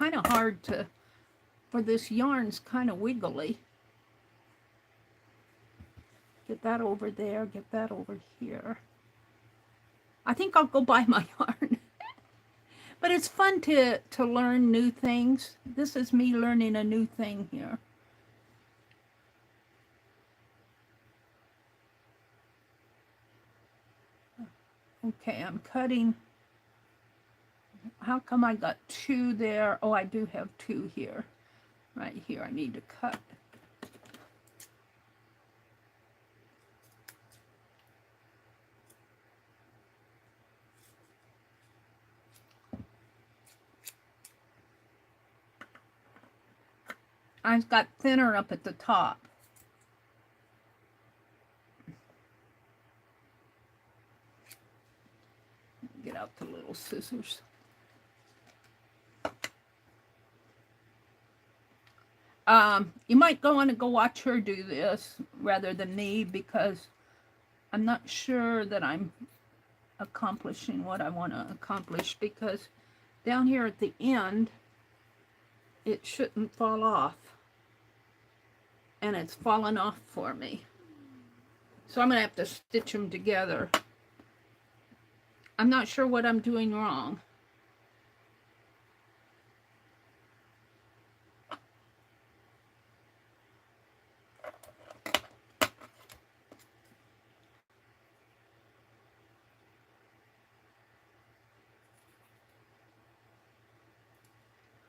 kind of hard to, for this yarn's kind of wiggly. Get that over there, get that over here. I think I'll go buy my yarn. But it's fun to learn new things. This is me learning a new thing here. Okay, I'm cutting. How come I got 2 there? Oh, I do have 2 here. Right here, I need to cut. I've got thinner up at the top. Get out the little scissors. You might want to go watch her do this rather than me, because I'm not sure that I'm accomplishing what I want to accomplish, because down here at the end, it shouldn't fall off. And it's fallen off for me. So I'm going to have to stitch them together. I'm not sure what I'm doing wrong.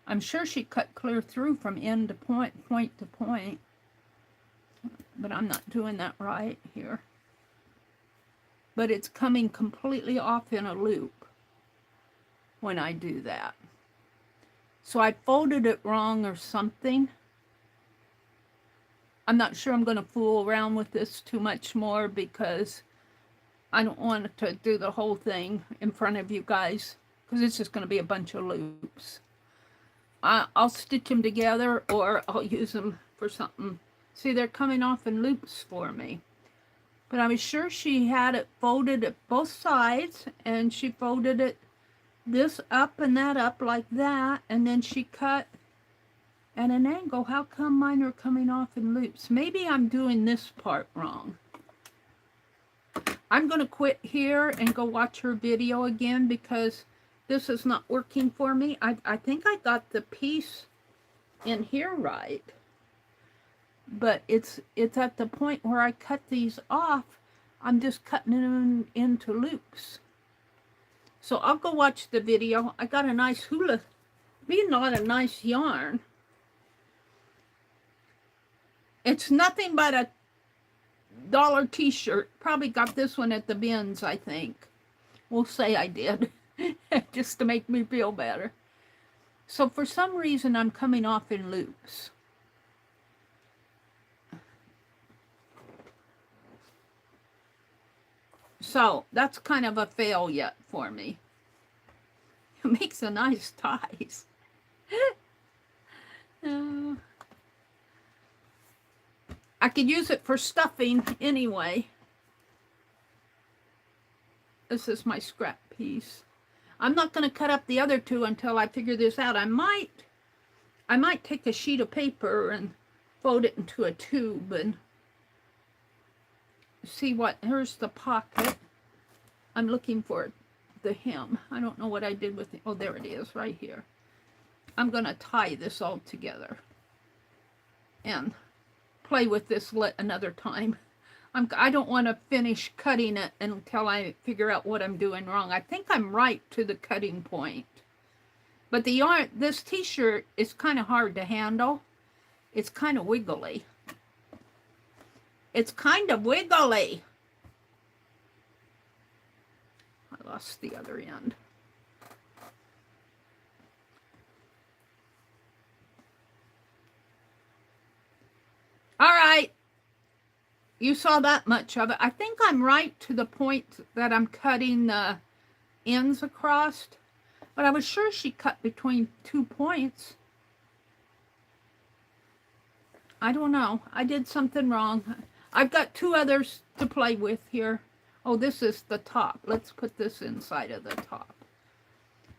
I'm sure she cut clear through from end to point to point. But I'm not doing that right here. But it's coming completely off in a loop when I do that. So I folded it wrong or something. I'm not sure I'm going to fool around with this too much more, because I don't want to do the whole thing in front of you guys, because it's just going to be a bunch of loops. I'll stitch them together, or I'll use them for something. See, they're coming off in loops for me. But I was sure she had it folded at both sides, and she folded it this up and that up like that, and then she cut at an angle. How come mine are coming off in loops? Maybe I'm doing this part wrong. I'm going to quit here and go watch her video again, because this is not working for me. I think I got the piece in here right. But it's at the point where I cut these off, I'm just cutting them into loops. So I'll go watch the video. I got a nice hula, not a nice yarn. It's nothing but a $1 t-shirt. Probably got this one at the bins, I think. We'll say I did, just to make me feel better. So for some reason, I'm coming off in loops. So that's kind of a fail yet for me. It makes a nice ties. I could use it for stuffing anyway. This is my scrap piece. I'm not going to cut up the other 2 until I figure this out. I might take a sheet of paper and fold it into a tube and see what. Here's the pocket. I'm looking for the hem. I don't know what I did with it. Oh, there it is, right here. I'm going to tie this all together and play with this another time. I don't want to finish cutting it until I figure out what I'm doing wrong. I think I'm right to the cutting point. But the yarn, this t-shirt is kind of hard to handle. It's kind of wiggly. It's kind of wiggly. I lost the other end. All right. You saw that much of it. I think I'm right to the point that I'm cutting the ends across. But I was sure she cut between 2 points. I don't know. I did something wrong. I've got 2 others to play with here. Oh, this is the top. Let's put this inside of the top.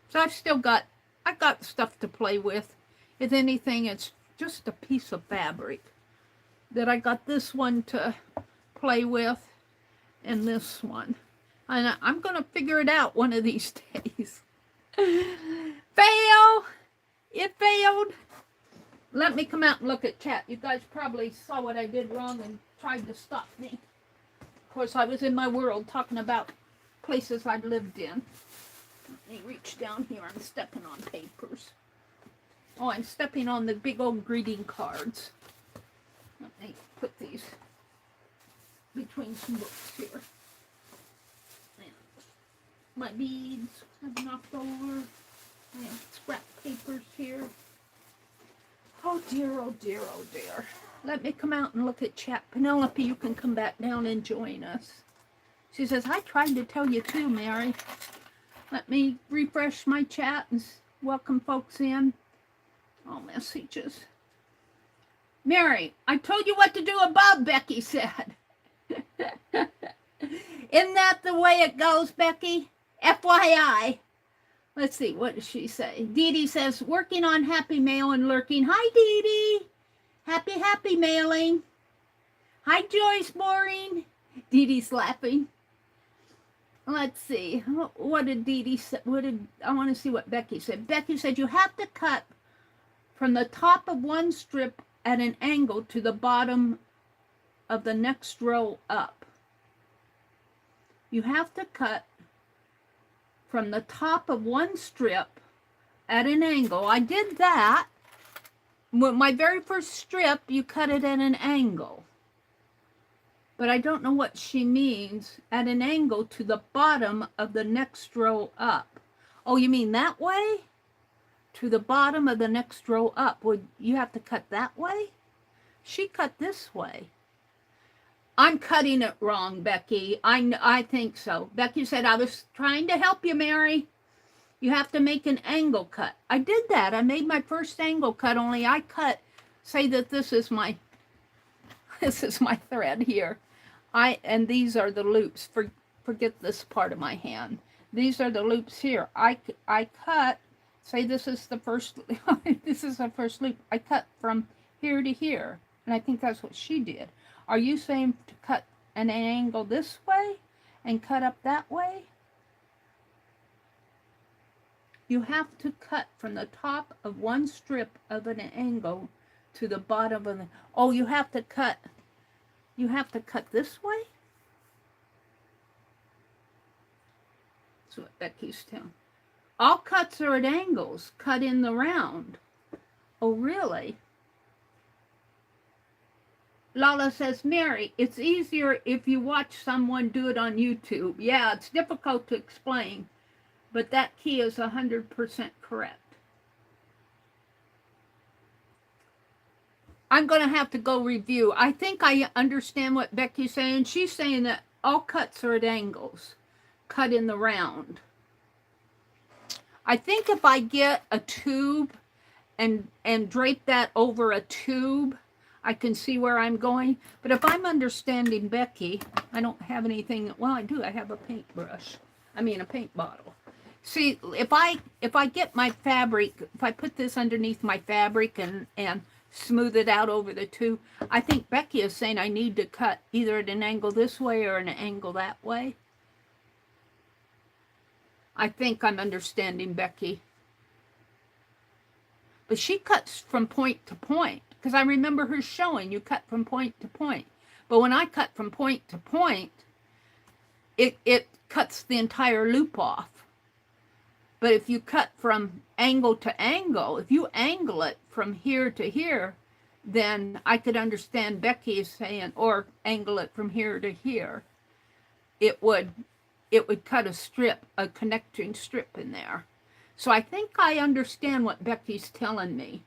So I've still got I got stuff to play with. If anything, it's just a piece of fabric that I got this one to play with and this one. And I'm going to figure it out one of these days. Fail! It failed. Let me come out and look at chat. You guys probably saw what I did wrong and tried to stop me. Of course, I was in my world talking about places I'd lived in. Let me reach down here. I'm stepping on papers. Oh, I'm stepping on the big old greeting cards. Let me put these between some books here. And my beads have knocked over. I have scrap papers here. Oh dear, oh dear, oh dear. Let me come out and look at chat. Penelope, you can come back down and join us. She says, I tried to tell you too, Mary. Let me refresh my chat and welcome folks in. All messages. Mary, I told you what to do above, Becky said. Isn't that the way it goes, Becky? FYI. Let's see, what does she say? Dee Dee says, working on happy mail and lurking. Hi, Dee Dee. Happy mailing. Hi, Joyce Maureen. Dee Dee's laughing. Let's see. What did Dee Dee say? I want to see what Becky said. Becky said, you have to cut from the top of one strip at an angle to the bottom of the next row up. You have to cut from the top of one strip at an angle. I did that. My very first strip, you cut it at an angle. But I don't know what she means. At an angle to the bottom of the next row up. Oh, you mean that way? To the bottom of the next row up. Would you have to cut that way? She cut this way. I'm cutting it wrong, Becky. I think so. Becky said, I was trying to help you, Mary. You have to make an angle cut. I did that. I made my first angle cut, only I cut, say that this is my thread here. And these are the loops. Forget this part of my hand. These are the loops here. I cut, say this is the first, this is the first loop. I cut from here to here. And I think that's what she did. Are you saying to cut an angle this way and cut up that way? You have to cut from the top of one strip of an angle to the bottom of the, oh, you have to cut this way? That's what Becky's telling. All cuts are at angles, cut in the round. Oh, really? Lala says, Mary, it's easier if you watch someone do it on YouTube. Yeah, it's difficult to explain, but that key is 100% correct. I'm going to have to go review. I think I understand what Becky's saying. She's saying that all cuts are at angles, cut in the round. I think if I get a tube and drape that over a tube, I can see where I'm going. But if I'm understanding Becky, I don't have anything. Well, I do. I have a paintbrush. I mean, a paint bottle. See, if I get my fabric, if I put this underneath my fabric and smooth it out over the tube, I think Becky is saying I need to cut either at an angle this way or an angle that way. I think I'm understanding Becky. But she cuts from point to point. Because I remember her showing you cut from point to point. But when I cut from point to point, it cuts the entire loop off. But if you cut from angle to angle, if you angle it from here to here, then I could understand Becky is saying, or angle it from here to here. It would cut a strip, a connecting strip in there. So I think I understand what Becky's telling me.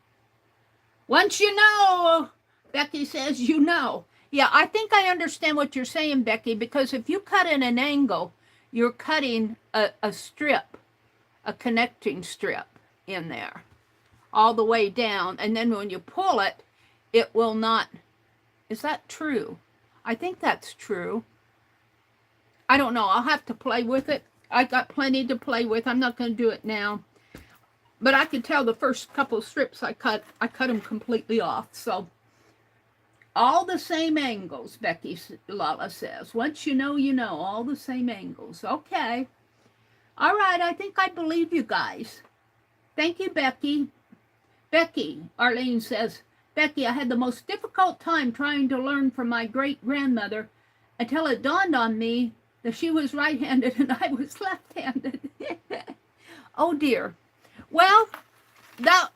Once you know, Becky says, you know. Yeah, I think I understand what you're saying, Becky, because if you cut in an angle, you're cutting a strip, a connecting strip in there, all the way down. And then when you pull it, it will not. Is that true? I think that's true. I don't know. I'll have to play with it. I got plenty to play with. I'm not going to do it now. But I could tell the first couple strips I cut them completely off. So all the same angles, Becky Lala says. Once you know, all the same angles. Okay. All right, I think I believe you guys. Thank you, Becky. Becky, Arlene says, Becky, I had the most difficult time trying to learn from my great-grandmother until it dawned on me that she was right-handed and I was left-handed. Oh, dear. Well,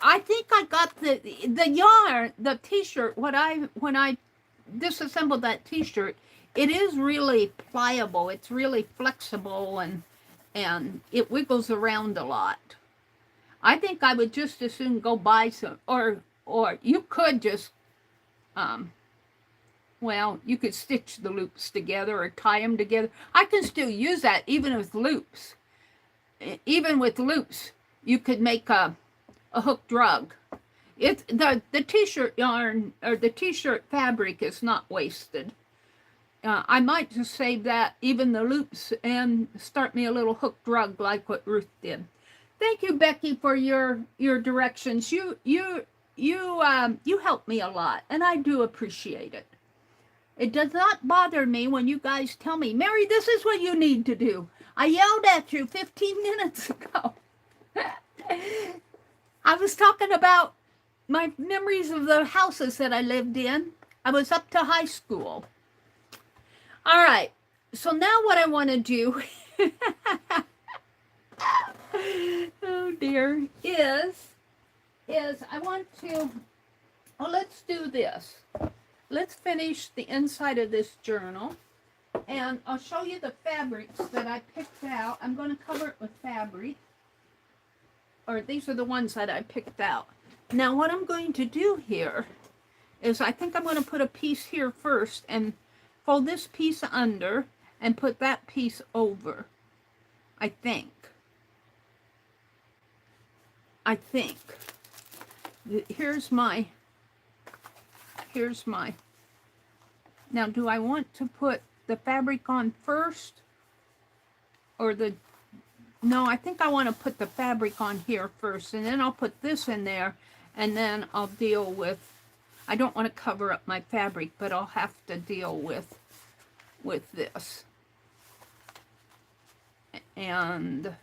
I think I got the yarn, the T-shirt, when I disassembled that T-shirt, it is really pliable. It's really flexible, and it wiggles around a lot. I think I would just as soon go buy some, or you could just, well, you could stitch the loops together or tie them together. I can still use that even with loops. Even with loops, you could make a hooked rug. It's the T-shirt yarn or the T-shirt fabric is not wasted. I might just save that, even the loops, and start me a little hooked rug like what Ruth did. Thank you, Becky, for your directions. You help me a lot, and I do appreciate it. It does not bother me when you guys tell me, Meri, this is what you need to do. I yelled at you 15 minutes ago. I was talking about my memories of the houses that I lived in. I was up to high school. All right, so now what I want to do oh dear, is I want to, let's do this. Let's finish the inside of this journal, and I'll show you the fabrics that I picked out. I'm going to cover it with fabric, or these are the ones that I picked out. Now what I'm going to do here is I think I'm going to put a piece here first and fold this piece under and put that piece over. I think. Here's my, now do I want to put the fabric on first or no, I think I want to put the fabric on here first, and then I'll put this in there, and then I'll deal with, I don't want to cover up my fabric, but I'll have to deal with this. And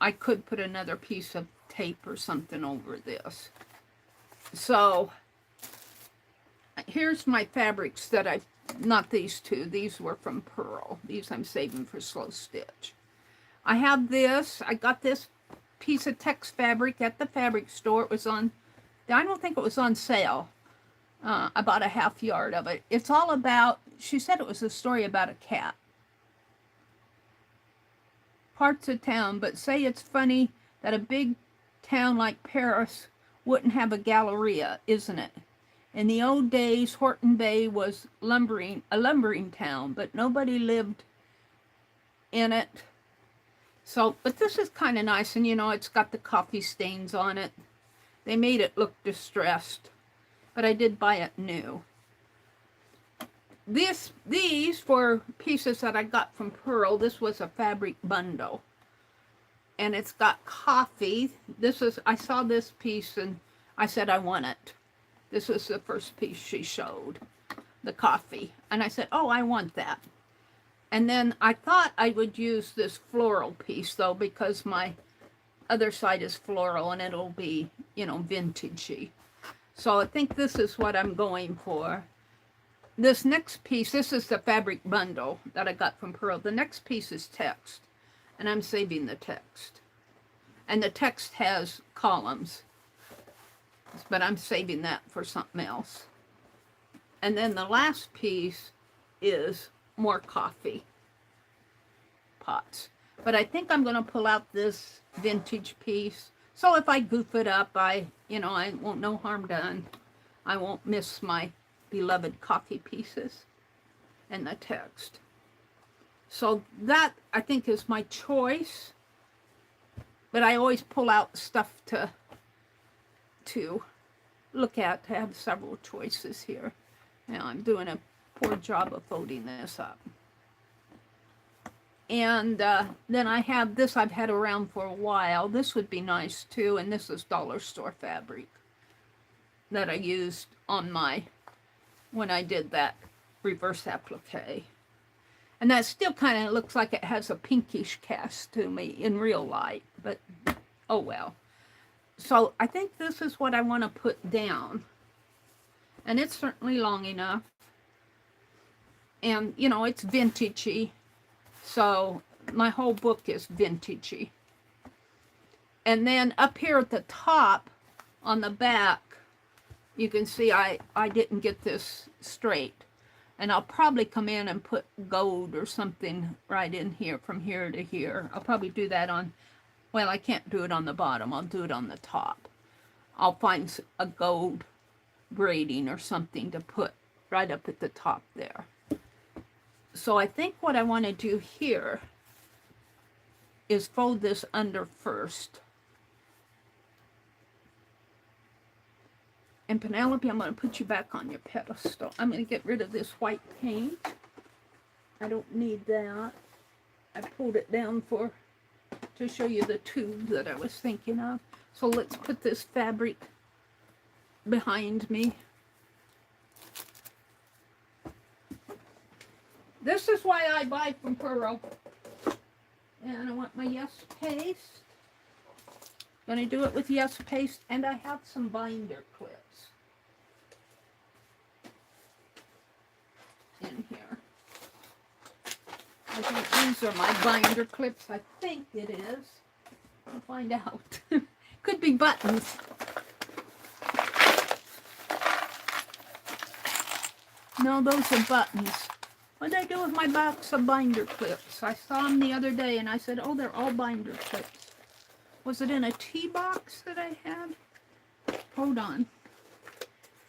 I could put another piece of tape or something over this. So here's my fabrics that not these two, these were from Pearl. These I'm saving for slow stitch. I have this, I got this piece of text fabric at the fabric store. It was on, I don't think it was on sale. I bought a half yard of it. It's all about, she said it was a story about a cat. Parts of town, but say it's funny that a big town like Paris wouldn't have a galleria, isn't it? In the old days, Horton Bay was a lumbering town, but nobody lived in it. So, but this is kind of nice, and it's got the coffee stains on it. They made it look distressed, but I did buy it new. These were pieces that I got from Pearl. This was a fabric bundle, and it's got coffee. I saw this piece and I said I want it. This was the first piece she showed, the coffee, and I said, oh, I want that. And then I thought I would use this floral piece though, because my other side is floral and it'll be, vintagey. So I think this is what I'm going for. This next piece, this is the fabric bundle that I got from Pearl. The next piece is text, and I'm saving the text. And the text has columns, but I'm saving that for something else. And then the last piece is more coffee pots. But I think I'm going to pull out this vintage piece. So if I goof it up, I won't, no harm done. I won't miss my beloved coffee pieces and the text. So that I think is my choice, but I always pull out stuff to look at, to have several choices here. Now I'm doing a poor job of folding this up. And then I have this I've had around for a while. This would be nice too. And this is dollar store fabric that I used on my, when I did that reverse applique. And that still kind of looks like it has a pinkish cast to me in real light, but oh well. So I think this is what I want to put down. And it's certainly long enough. And, you know, it's vintagey. So my whole book is vintagey. And then up here at the top, on the back, you can see I didn't get this straight. And I'll probably come in and put gold or something right in here, from here to here. I'll probably do that on, well, I can't do it on the bottom. I'll do it on the top. I'll find a gold braiding or something to put right up at the top there. So I think what I want to do here is fold this under first. And Penelope, I'm going to put you back on your pedestal. I'm going to get rid of this white paint. I don't need that. I pulled it down to show you the tube that I was thinking of. So let's put this fabric behind me. This is why I buy from Puro. And I want my Yes paste. Going to do it with Yes paste, and I have some binder clips in here. I think these are my binder clips. I think it is. I'll find out. Could be buttons. No, those are buttons. What did I do with my box of binder clips? I saw them the other day and I said, oh, they're all binder clips. Was it in a tea box that I had? Hold on.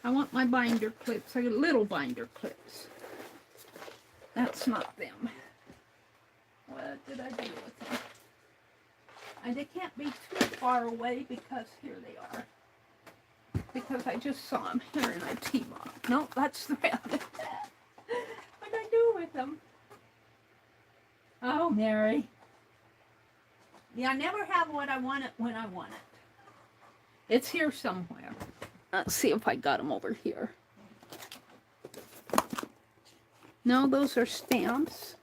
I want my binder clips. I got little binder clips. That's not them. What did I do with them? They can't be too far away because here they are. Because I just saw them here in a tea box. No, that's thread. What did I do with them? Oh, Mary. Yeah, I never have what I want it when I want it. It's here somewhere. Let's see if I got them over here. No, those are stamps.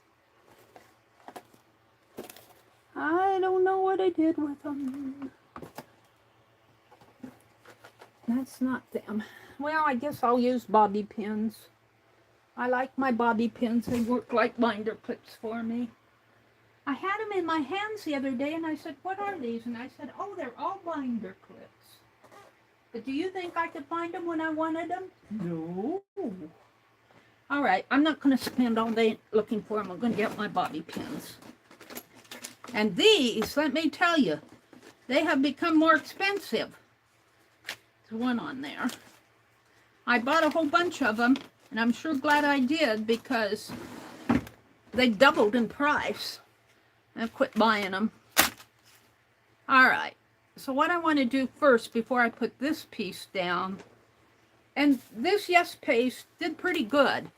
I don't know what I did with them. That's not them. Well, I guess I'll use bobby pins. I like my bobby pins. They work like binder clips for me. I had them in my hands the other day and I said, what are these? And I said, oh, they're all binder clips. But do you think I could find them when I wanted them? No. All right, I'm not going to spend all day looking for them. I'm going to get my bobby pins. And these, let me tell you, they have become more expensive. There's one on there. I bought a whole bunch of them, and I'm sure glad I did because they doubled in price. I quit buying them. All right, so what I want to do first before I put this piece down, and this Yes paste did pretty good.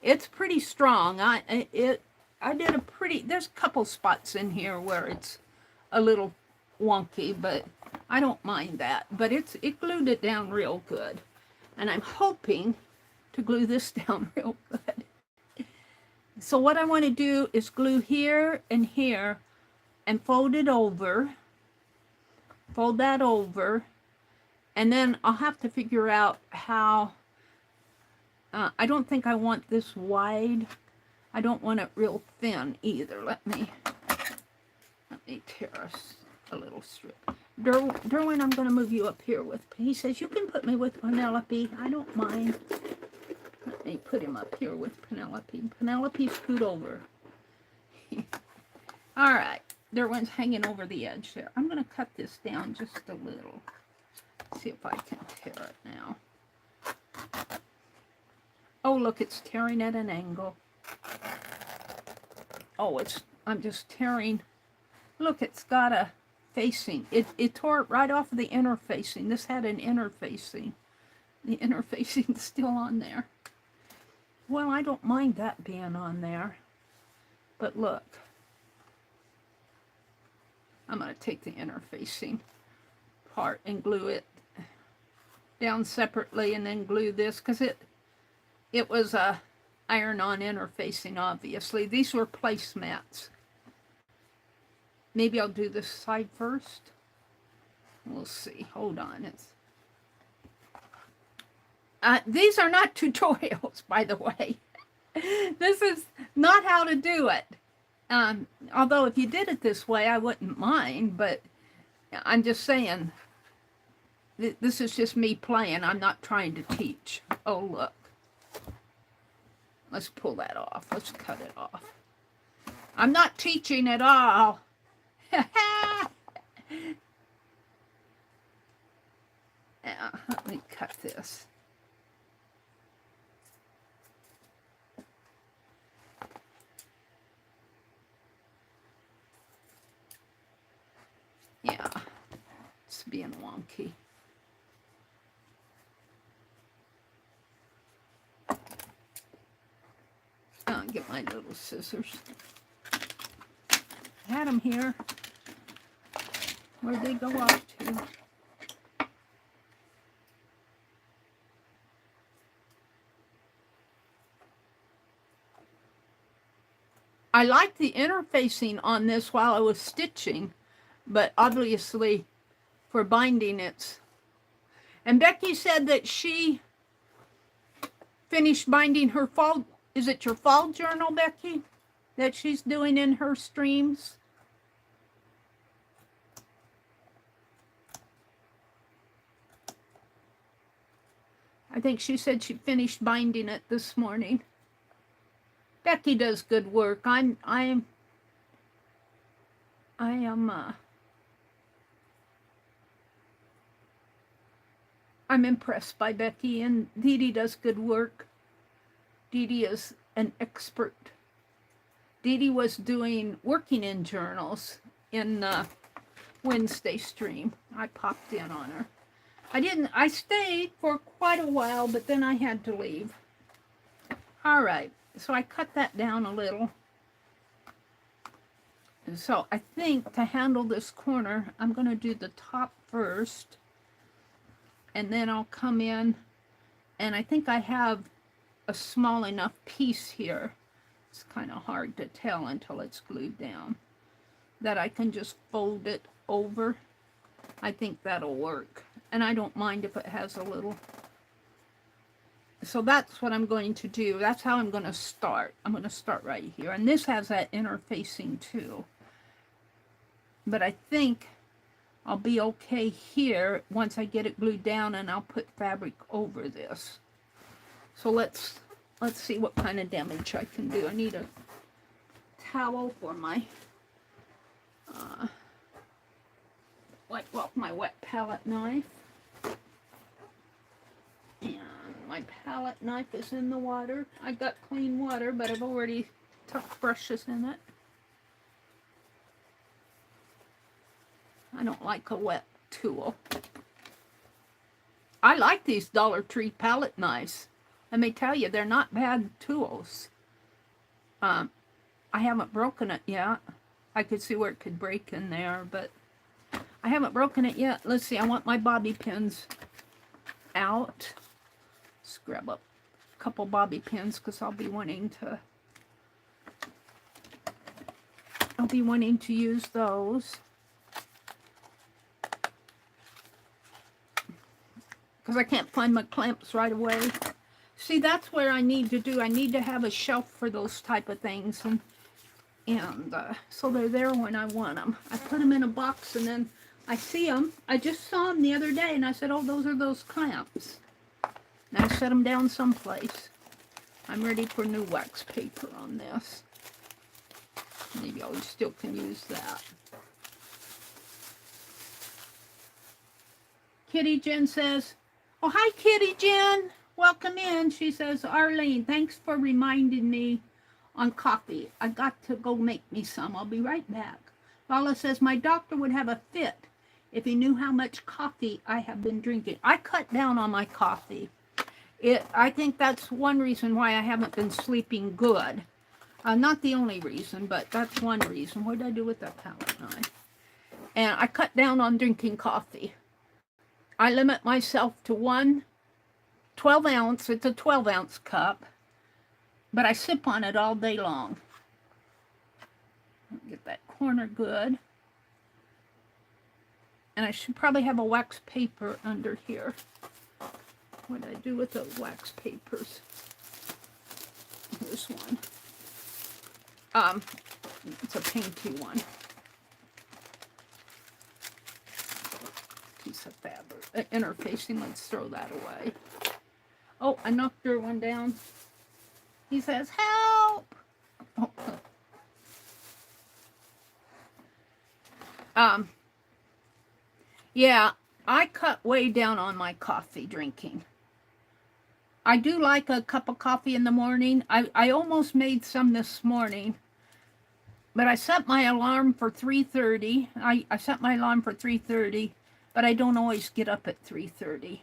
It's pretty strong. I did a pretty, there's a couple spots in here where it's a little wonky, but I don't mind that. But it glued it down real good. And I'm hoping to glue this down real good. So what I want to do is glue here and here and fold it over. Fold that over. And then I'll have to figure out how, I don't think I want this wide. I don't want it real thin either. Let me tear us a little strip. Derwin, I'm going to move you up here with, he says, you can put me with Penelope. I don't mind. Let me put him up here with Penelope. Penelope, scoot over. All right. Derwin's hanging over the edge there. I'm going to cut this down just a little. See if I can tear it now. Oh, look, it's tearing at an angle. Oh, I'm just tearing. Look, it's got a facing. It tore it right off of the inner facing. This had an inner facing. The inner facing's still on there. Well, I don't mind that being on there. But look. I'm going to take the interfacing part and glue it down separately, and then glue this, because it was a iron-on interfacing, obviously. These were placemats. Maybe I'll do this side first. We'll see. Hold on. These are not tutorials, by the way. This is not how to do it. Although if you did it this way, I wouldn't mind, but I'm just saying, this is just me playing. I'm not trying to teach. Oh, look. Let's pull that off. Let's cut it off. I'm not teaching at all. Let me cut this. Yeah, it's being wonky. I'll get my little scissors. I had them here. Where'd they go off to? I liked the interfacing on this while I was stitching, but obviously for binding it's... And Becky said that she finished binding her fall... Is it your fall journal, Becky, that she's doing in her streams? I think she said she finished binding it this morning. Becky does good work. I'm impressed by Becky, and Dee Dee does good work. Dee Dee is an expert. Dee Dee was working in journals in Wednesday stream. I popped in on her. I stayed for quite a while, but then I had to leave. All right. So I cut that down a little. So I think to handle this corner, I'm going to do the top first. And then I'll come in. And I think I have a small enough piece here. It's kind of hard to tell until it's glued down. That I can just fold it over. I think that'll work. And I don't mind if it has a little... So that's what I'm going to do. That's how I'm going to start. I'm going to start right here. And this has that interfacing too. But I think I'll be okay here once I get it glued down, and I'll put fabric over this. So let's see what kind of damage I can do. I need a towel for my wipe off my wet palette knife. And my palette knife is in the water. I got clean water, but I've already tucked brushes in it. I don't like a wet tool. I like these Dollar Tree palette knives. Let me tell you, they're not bad tools. I haven't broken it yet. I could see where it could break in there, but I haven't broken it yet. Let's see, I want my bobby pins out. Let's grab up a couple bobby pins because I'll be wanting to use those. Because I can't find my clamps right away. See, that's where I need to do. I need to have a shelf for those type of things. And so they're there when I want them. I put them in a box and then I see them. I just saw them the other day and I said, oh, those are those clamps. And I set them down someplace. I'm ready for new wax paper on this. Maybe I still can use that. Kitty Jen says, oh, hi, Kitty Jen. Welcome in. She says, Arlene, thanks for reminding me on coffee. I got to go make me some. I'll be right back. Lala says, my doctor would have a fit if he knew how much coffee I have been drinking. I cut down on my coffee. I think that's one reason why I haven't been sleeping good. Not the only reason, but that's one reason. What did I do with that palette knife? And I cut down on drinking coffee. I limit myself to one 12 ounce, it's a 12-ounce cup, but I sip on it all day long. Get that corner good. And I should probably have a wax paper under here. What did I do with the wax papers? Here's one. It's a painty one. Piece of fabric. Interfacing, let's throw that away. Oh, I knocked her one down. He says, help! Oh. Yeah, I cut way down on my coffee drinking. I do like a cup of coffee in the morning. I almost made some this morning, but I set my alarm for 3:30. I set my alarm for 3:30, but I don't always get up at 3:30.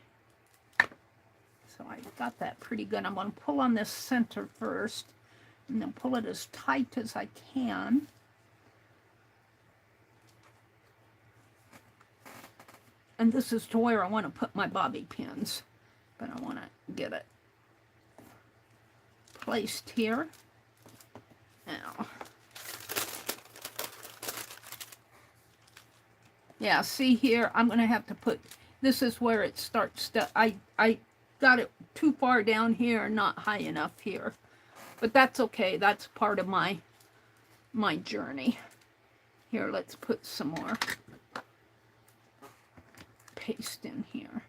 So I got that pretty good. I'm going to pull on this center first, and then pull it as tight as I can. And this is to where I want to put my bobby pins, but I want to get it placed here. Now, yeah, see here, I'm going to have to put, this is where it starts to, I got it too far down here and not high enough here. But that's okay, that's part of my journey. Here, let's put some more paste in here.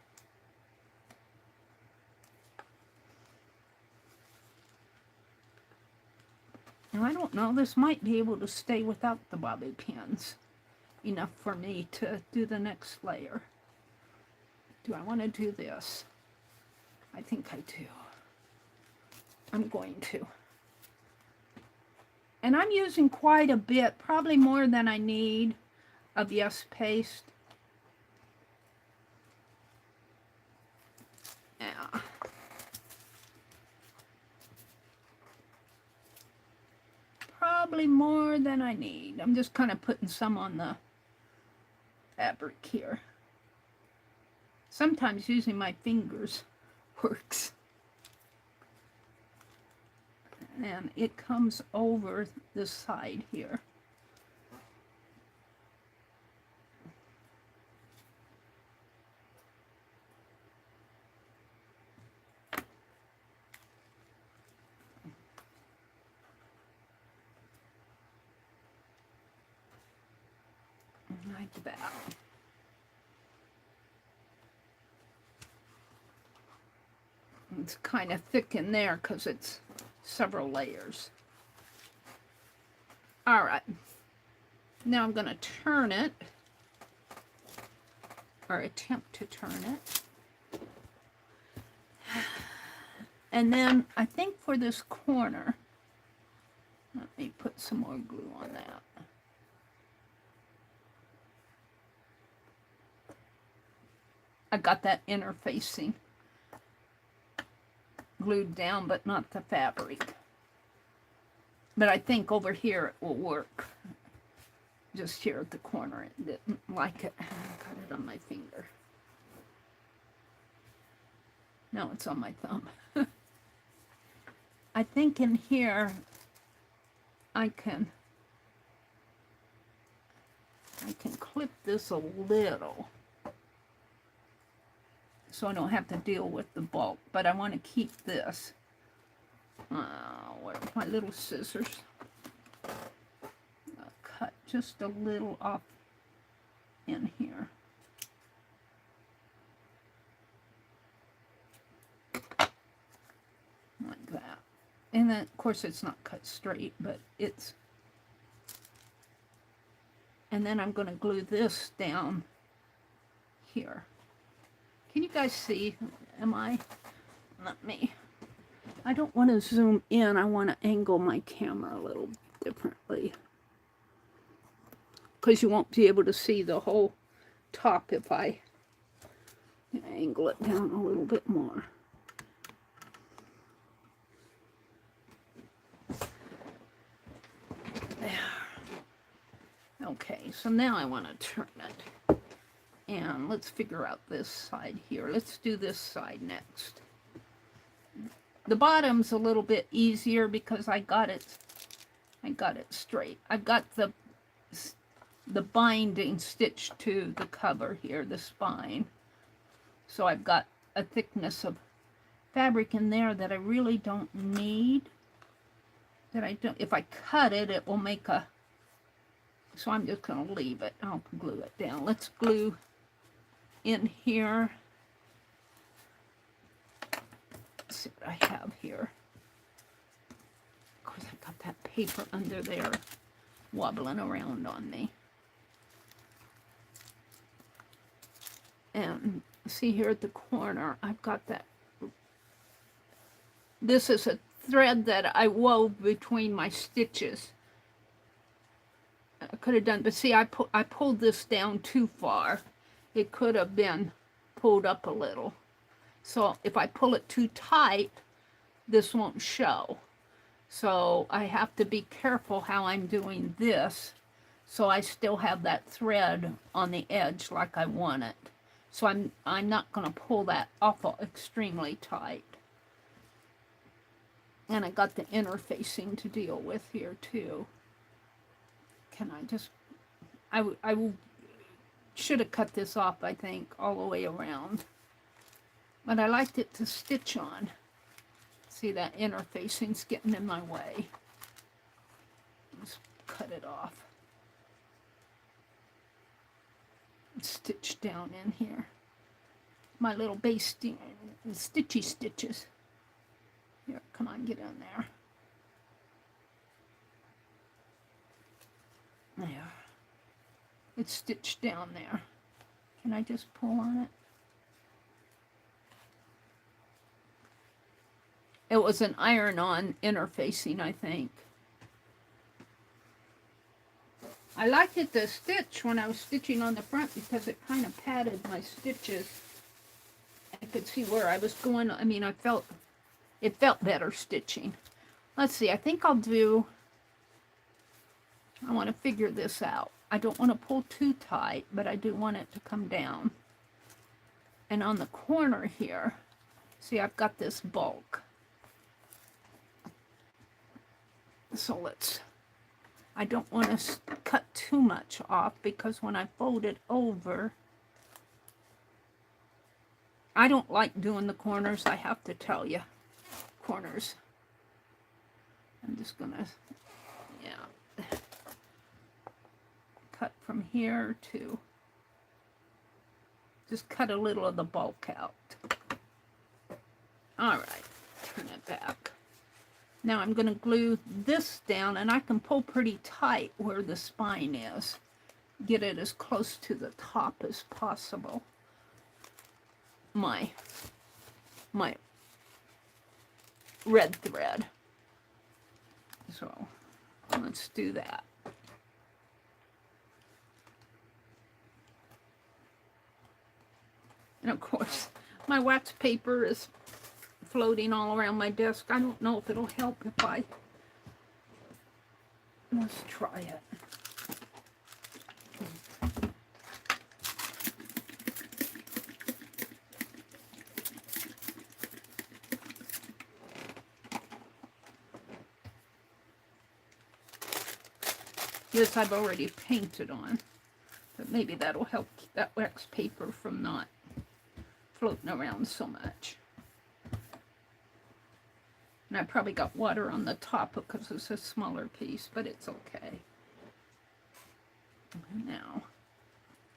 Now, I don't know, this might be able to stay without the bobby pins enough for me to do the next layer. Do I want to do this? I think I do. I'm going to. And I'm using quite a bit, probably more than I need, of Yes paste. Yeah. Probably more than I need. I'm just kind of putting some on the fabric here. Sometimes using my fingers works. And it comes over the side here. Like that. It's kind of thick in there because it's several layers. All right. Now I'm going to turn it, or attempt to turn it. And then I think for this corner, let me put some more glue on that. I got that interfacing glued down, but not the fabric. But I think over here it will work. Just here at the corner, it didn't like it. I got it on my finger. No, it's on my thumb. I think in here I can clip this a little, so I don't have to deal with the bulk, but I want to keep this. Where's my little scissors? I'll cut just a little off in here. Like that. And then, of course, it's not cut straight, but it's... And then I'm going to glue this down here. Can you guys see? Am I? Let me. I don't want to zoom in. I want to angle my camera a little differently, because you won't be able to see the whole top if I angle it down a little bit more. There. Okay, So now I want to turn it. And let's figure out this side here. Let's do this side next. The bottom's a little bit easier because I got it straight. I've got the binding stitched to the cover here, the spine. So I've got a thickness of fabric in there that I really don't need. That I don't, if I cut it, it will make a, so I'm just going to leave it. I'll glue it down. Let's glue in here. Let's see what I have here. Of course, I've got that paper under there wobbling around on me. And see here at the corner, I've got that. This is a thread that I wove between my stitches. I could have done, but see, I pulled this down too far. It could have been pulled up a little. So if I pull it too tight, this won't show. So I have to be careful how I'm doing this, so I still have that thread on the edge like I want it. So I'm not going to pull that awful extremely tight. And I got the interfacing to deal with here too. Can I just, I should have cut this off, I think, all the way around. But I liked it to stitch on. See, that interfacing's getting in my way. Just cut it off. Stitch down in here. My little base stitchy stitches. Here, come on, get in there. There. It's stitched down there. Can I just pull on it? It was an iron-on interfacing, I think. I liked it to stitch when I was stitching on the front because it kind of padded my stitches. I could see where I was going. I mean, it felt better stitching. Let's see, I think I'll do, I want to figure this out. I don't want to pull too tight, but I do want it to come down. And on the corner here, see, I've got this bulk. So I don't want to cut too much off because when I fold it over, I don't like doing the corners, I have to tell you. Corners. I'm just gonna, yeah, cut from here to, just cut a little of the bulk out. All right, turn it back. Now I'm going to glue this down, and I can pull pretty tight where the spine is. Get it as close to the top as possible. My red thread. So let's do that. And of course, my wax paper is floating all around my desk. I don't know if it'll help if I, let's try it. This I've already painted on, but maybe that'll help keep that wax paper from not floating around so much. And I probably got water on the top because it's a smaller piece, but it's okay. And now,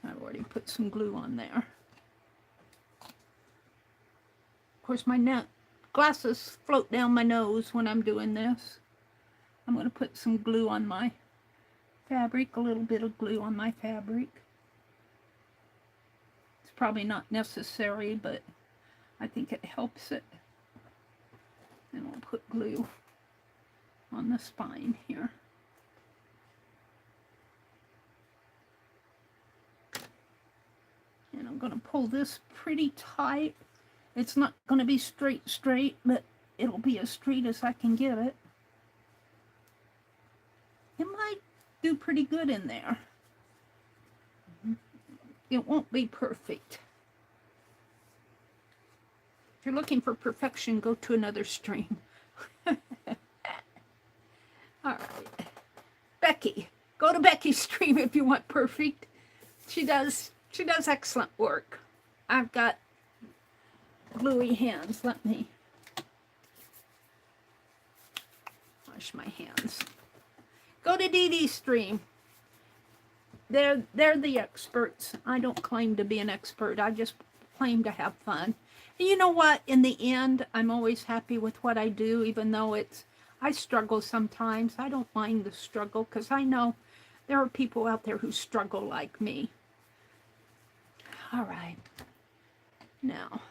I've already put some glue on there. Of course, my glasses float down my nose when I'm doing this. I'm going to put some glue on my fabric, a little bit of glue on my fabric. It's probably not necessary, but I think it helps it. And we'll put glue on the spine here. And I'm going to pull this pretty tight. It's not going to be straight, but it'll be as straight as I can get it. It might do pretty good in there. it won't be perfect. If you're looking for perfection, go to another stream. All right. Becky. Go to Becky's stream if you want perfect. She does excellent work. I've got gluey hands. Let me wash my hands. Go to Dee Dee's stream. They're the experts. I don't claim to be an expert. I just claim to have fun. And you know what? In the end, I'm always happy with what I do, even though I struggle sometimes. I don't mind the struggle because I know there are people out there who struggle like me. All right. Now,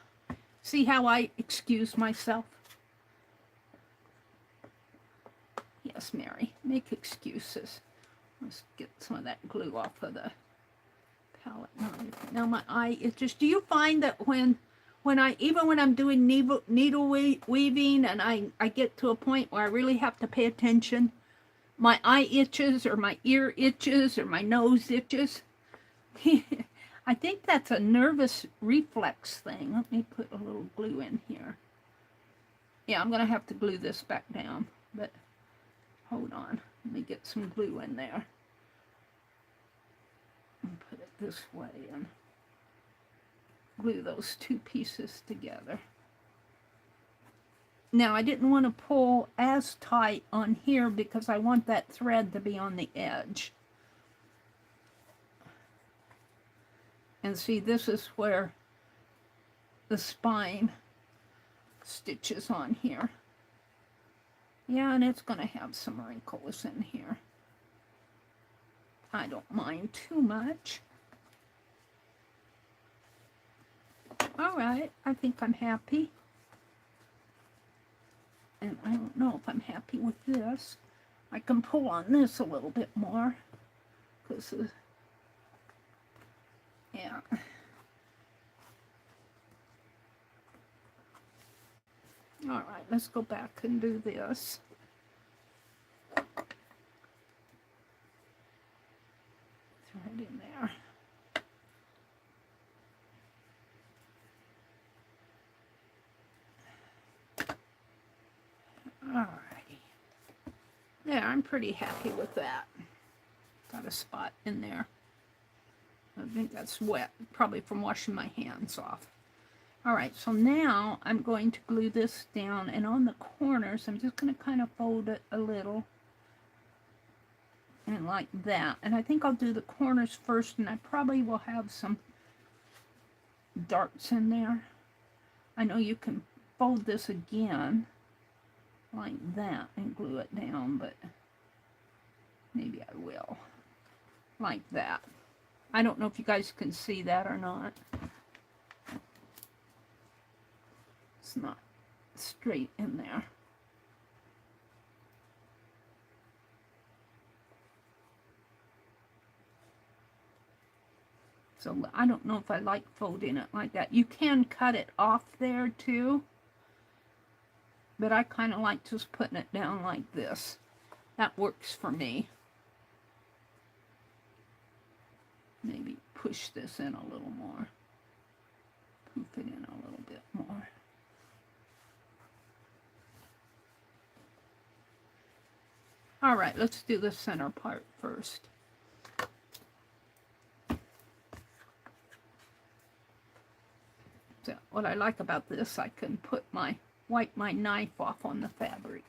see how I excuse myself? Yes, Mary, make excuses. Let's get some of that glue off of the palette knife. Now my eye itches. Do you find that when I'm doing needle weaving and I get to a point where I really have to pay attention, my eye itches or my ear itches or my nose itches? I think that's a nervous reflex thing. Let me put a little glue in here. Yeah, I'm going to have to glue this back down, but hold on. Let me get some glue in there. And put it this way and glue those two pieces together. Now, I didn't want to pull as tight on here because I want that thread to be on the edge. And see, this is where the spine stitches on here. Yeah, and it's going to have some wrinkles in here. I don't mind too much. All right, I think I'm happy. And I don't know if I'm happy with this. I can pull on this a little bit more. Because yeah. All right, let's go back and do this. Thread in there. All righty. There, I'm pretty happy with that. Got a spot in there. I think that's wet, probably from washing my hands off. All right, so now I'm going to glue this down, and on the corners, I'm just going to kind of fold it a little. And like that. And I think I'll do the corners first, and I probably will have some darts in there. I know you can fold this again, like that, and glue it down, but maybe I will. Like that. I don't know if you guys can see that or not. It's not straight in there. So I don't know if I like folding it like that. You can cut it off there too. But I kind of like just putting it down like this. That works for me. Maybe push this in a little more. Poof it in a little bit more. All right, let's do the center part first. So what I like about this, I can wipe my knife off on the fabric.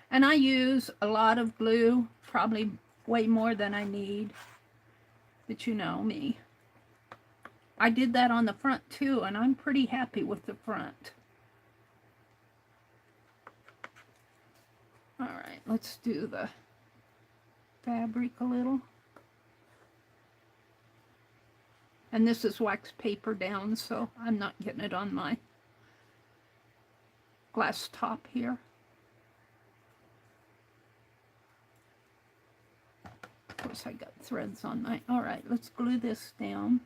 And I use a lot of glue, probably way more than I need. But you know me. I did that on the front too, and I'm pretty happy with the front. All right, let's do the fabric a little. And this is wax paper down, so I'm not getting it on my glass top here. Of course, I got threads on my... All right, let's glue this down.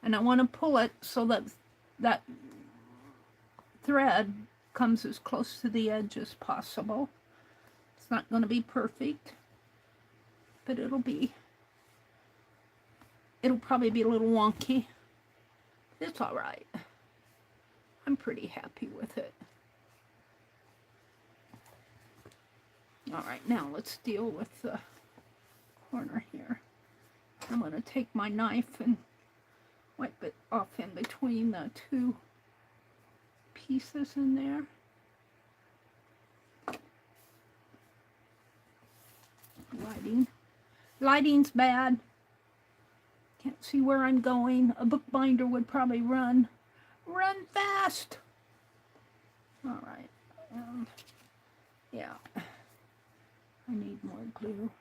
And I want to pull it so that that thread comes as close to the edge as possible. It's not going to be perfect, but it'll be It'll probably be a little wonky. It's all right. I'm pretty happy with it. All right, now let's deal with the corner here. I'm going to take my knife and wipe it off in between the two pieces in there. Lighting's bad. Can't see where I'm going. A bookbinder would probably run fast. All right. Yeah. I need more glue.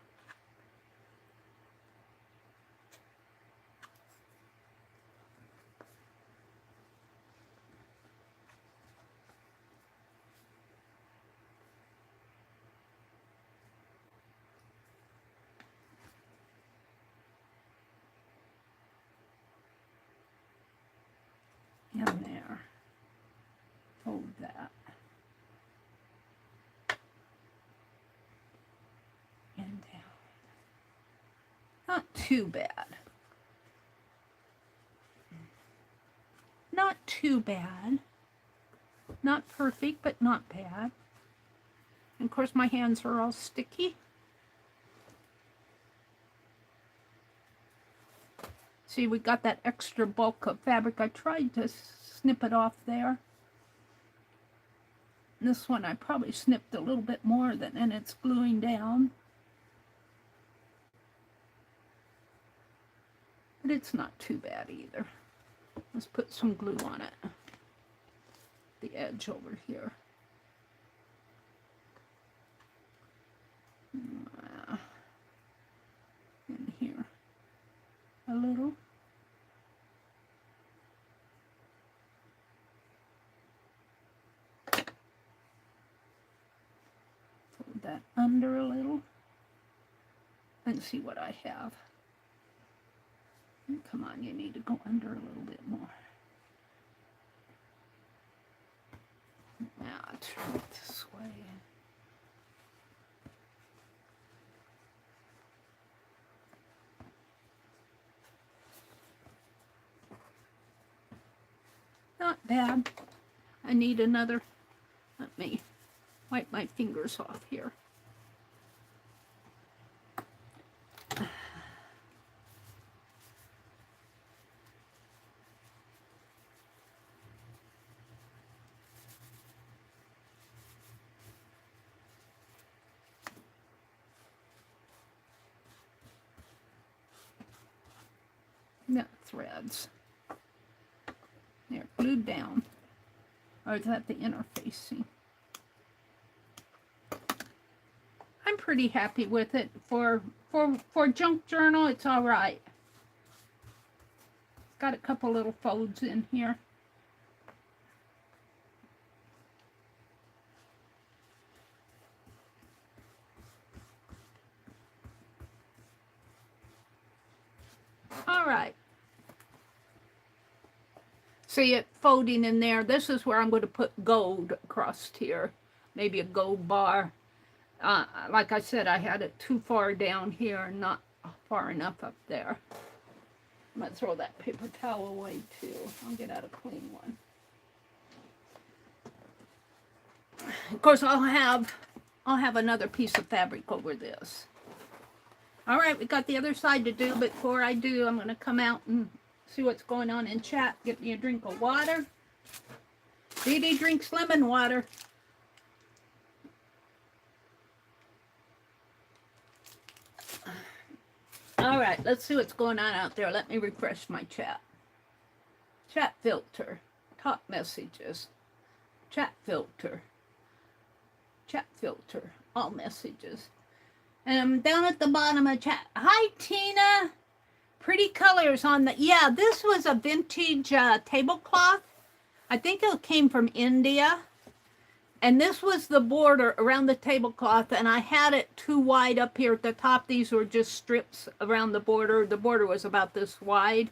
In there. Fold that. And down. Not too bad. Not too bad. Not perfect, but not bad. And of course my hands are all sticky. See, we got that extra bulk of fabric. I tried to snip it off there. And this one I probably snipped a little bit more than, and it's gluing down. But it's not too bad either. Let's put some glue on it. The edge over here. In here. A little. Fold that under a little. And see what I have. Come on, you need to go under a little bit more. Now, turn it this way. Not bad. I need another. Let me wipe my fingers off here. Got threads. They're glued down. Or is that the interfacing? I'm pretty happy with it. For junk journal, it's all right. It's got a couple little folds in here. All right. See it folding in there. This is where I'm going to put gold across here. Maybe a gold bar. Like I said, I had it too far down here and not far enough up there. I'm going to throw that paper towel away too. I'll get out a clean one. Of course, I'll have another piece of fabric over this. All right, we got the other side to do, but before I do, I'm going to come out and see what's going on in chat. Get me a drink of water. Dee Dee drinks lemon water. All right, let's see what's going on out there. Let me refresh my chat. Chat filter. Top messages. Chat filter. Chat filter. All messages. And I'm down at the bottom of chat. Hi, Tina. Pretty colors on the... Yeah, this was a vintage tablecloth. I think it came from India. And this was the border around the tablecloth. And I had it too wide up here at the top. These were just strips around the border. The border was about this wide.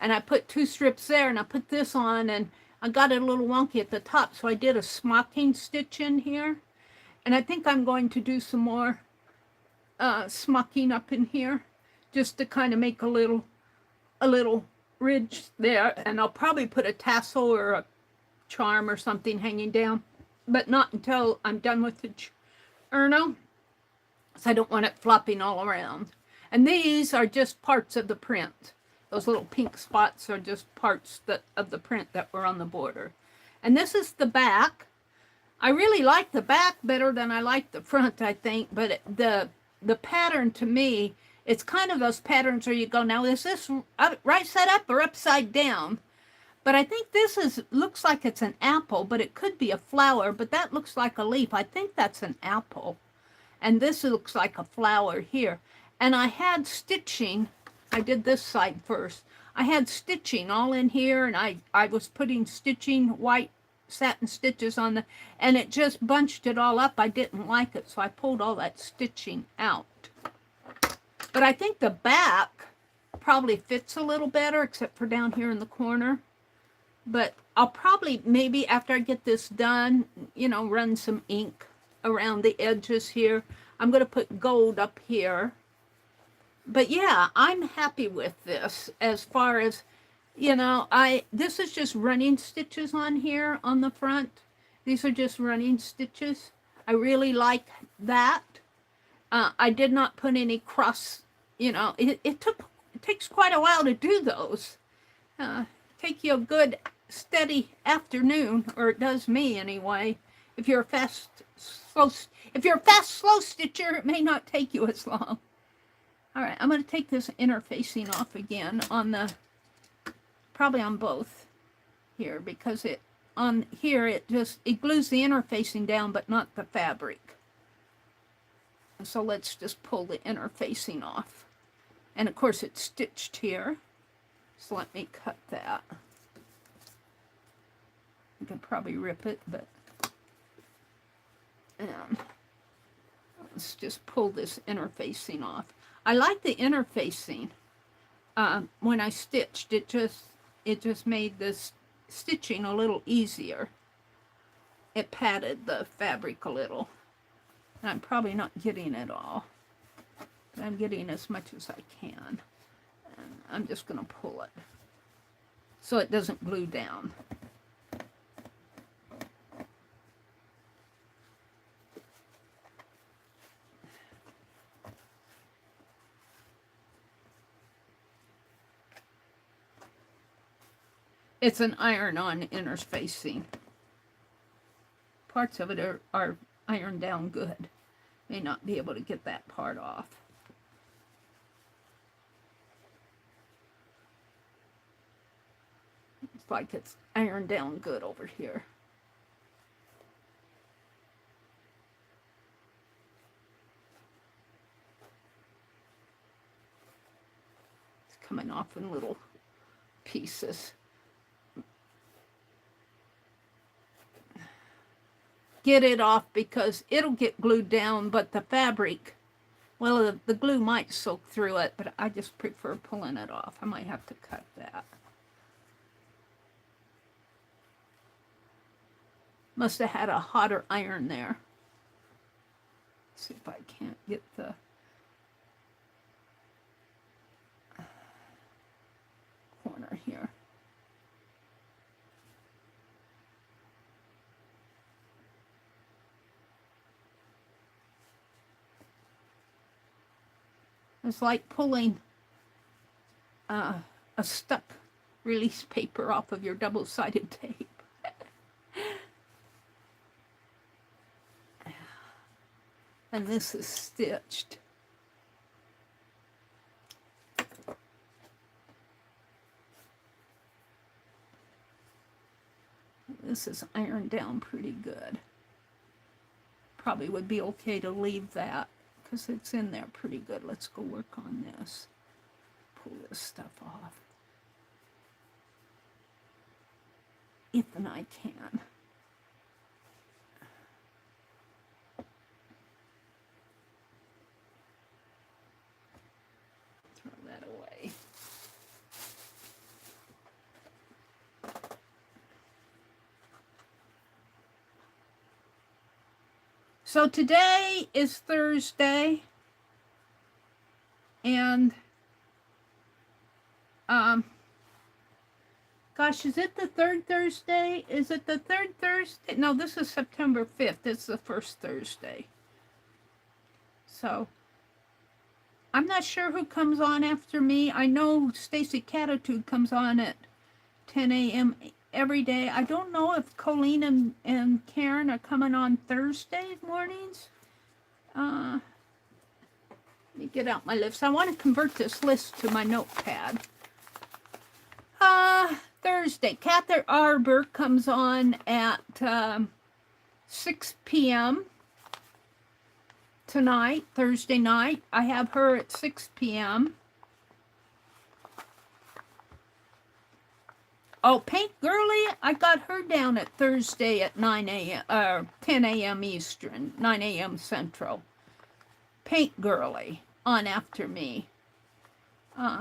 And I put 2 strips there. And I put this on. And I got it a little wonky at the top. So I did a smocking stitch in here. And I think I'm going to do some more smocking up in here. Just to kind of make a little a little ridge there, and I'll probably put a tassel or a charm or something hanging down, but not until I'm done with the journal, so I don't want it flopping all around. And these are just parts of the print. Those little pink spots are just parts of the print that were on the border. And this is the back. I really like the back better than I like the front, I think, but the pattern to me, it's kind of those patterns where you go, now is this right side up or upside down? But I think this looks like it's an apple, but it could be a flower, but that looks like a leaf. I think that's an apple. And this looks like a flower here. And I had stitching. I did this side first. I had stitching all in here, and I was putting stitching, white satin stitches on the, and it just bunched it all up. I didn't like it, so I pulled all that stitching out. But I think the back probably fits a little better, except for down here in the corner. But I'll probably, maybe after I get this done, you know, run some ink around the edges here. I'm going to put gold up here. But yeah, I'm happy with this as far as, you know, this is just running stitches on here on the front. These are just running stitches. I really like that. I did not put any cross, you know, it takes quite a while to do those. Take you a good steady afternoon, or it does me anyway. If you're a slow stitcher, it may not take you as long. All right, I'm going to take this interfacing off again on the, probably on both here, because on here it glues the interfacing down, but not the fabric. So let's just pull the interfacing off. And of course it's stitched here. So let me cut that. I could probably rip it, but let's just pull this interfacing off. I like the interfacing. When I stitched, it just made this stitching a little easier. It padded the fabric a little. And I'm probably not getting it all, but I'm getting as much as I can. And I'm just going to pull it so it doesn't glue down. It's an iron-on interfacing. Parts of it are ironed down good. May not be able to get that part off. It's like it's ironed down good over here. It's coming off in little pieces. Get it off because it'll get glued down, but the fabric, well, the glue might soak through it, but I just prefer pulling it off. I might have to cut that. Must have had a hotter iron there. Let's see if I can't get the corner here. It's like pulling a stuck release paper off of your double-sided tape. And this is stitched. This is ironed down pretty good. Probably would be okay to leave that because it's in there pretty good. Let's go work on this. Pull this stuff off. If and I can. Throw that away. So today is Thursday, and Gosh, is it the third Thursday? Is it the third Thursday? No, this is September 5th. It's the first Thursday. So, I'm not sure who comes on after me. I know Stacy Catitude comes on at 10 a.m. every day. I don't know if Colleen and Karen are coming on Thursday mornings. Let me get out my list. I want to convert this list to my notepad. Thursday, Catherine Arbor comes on at 6 p.m. tonight, Thursday night. I have her at 6 p.m. Oh, Paint Girly, I got her down at Thursday at 9 a.m. 10 a.m. Eastern, 9 a.m. Central. Paint Girly on after me.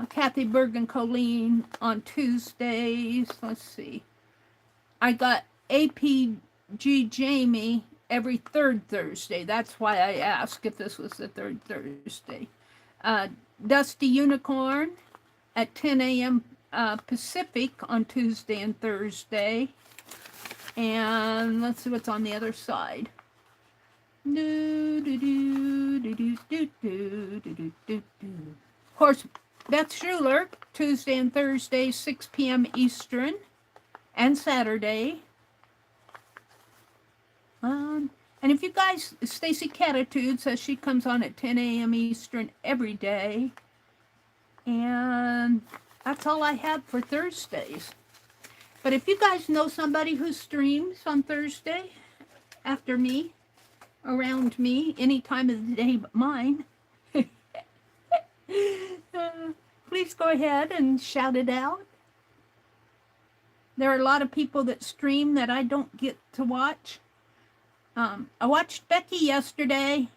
Kathy Berg and Colleen on Tuesdays. Let's see. I got APG Jamie every third Thursday. That's why I asked if this was the third Thursday. Dusty Unicorn at 10 a.m. Pacific on Tuesday and Thursday. And let's see what's on the other side. Of course, Beth Schuler, Tuesday and Thursday, 6 p.m. Eastern, and Saturday. And if you guys, Stacy Catitude says she comes on at 10 a.m. Eastern every day. And that's all I have for Thursdays. But if you guys know somebody who streams on Thursday after me, around me, any time of the day but mine, please go ahead and shout it out. There are a lot of people that stream that I don't get to watch. I watched Becky yesterday.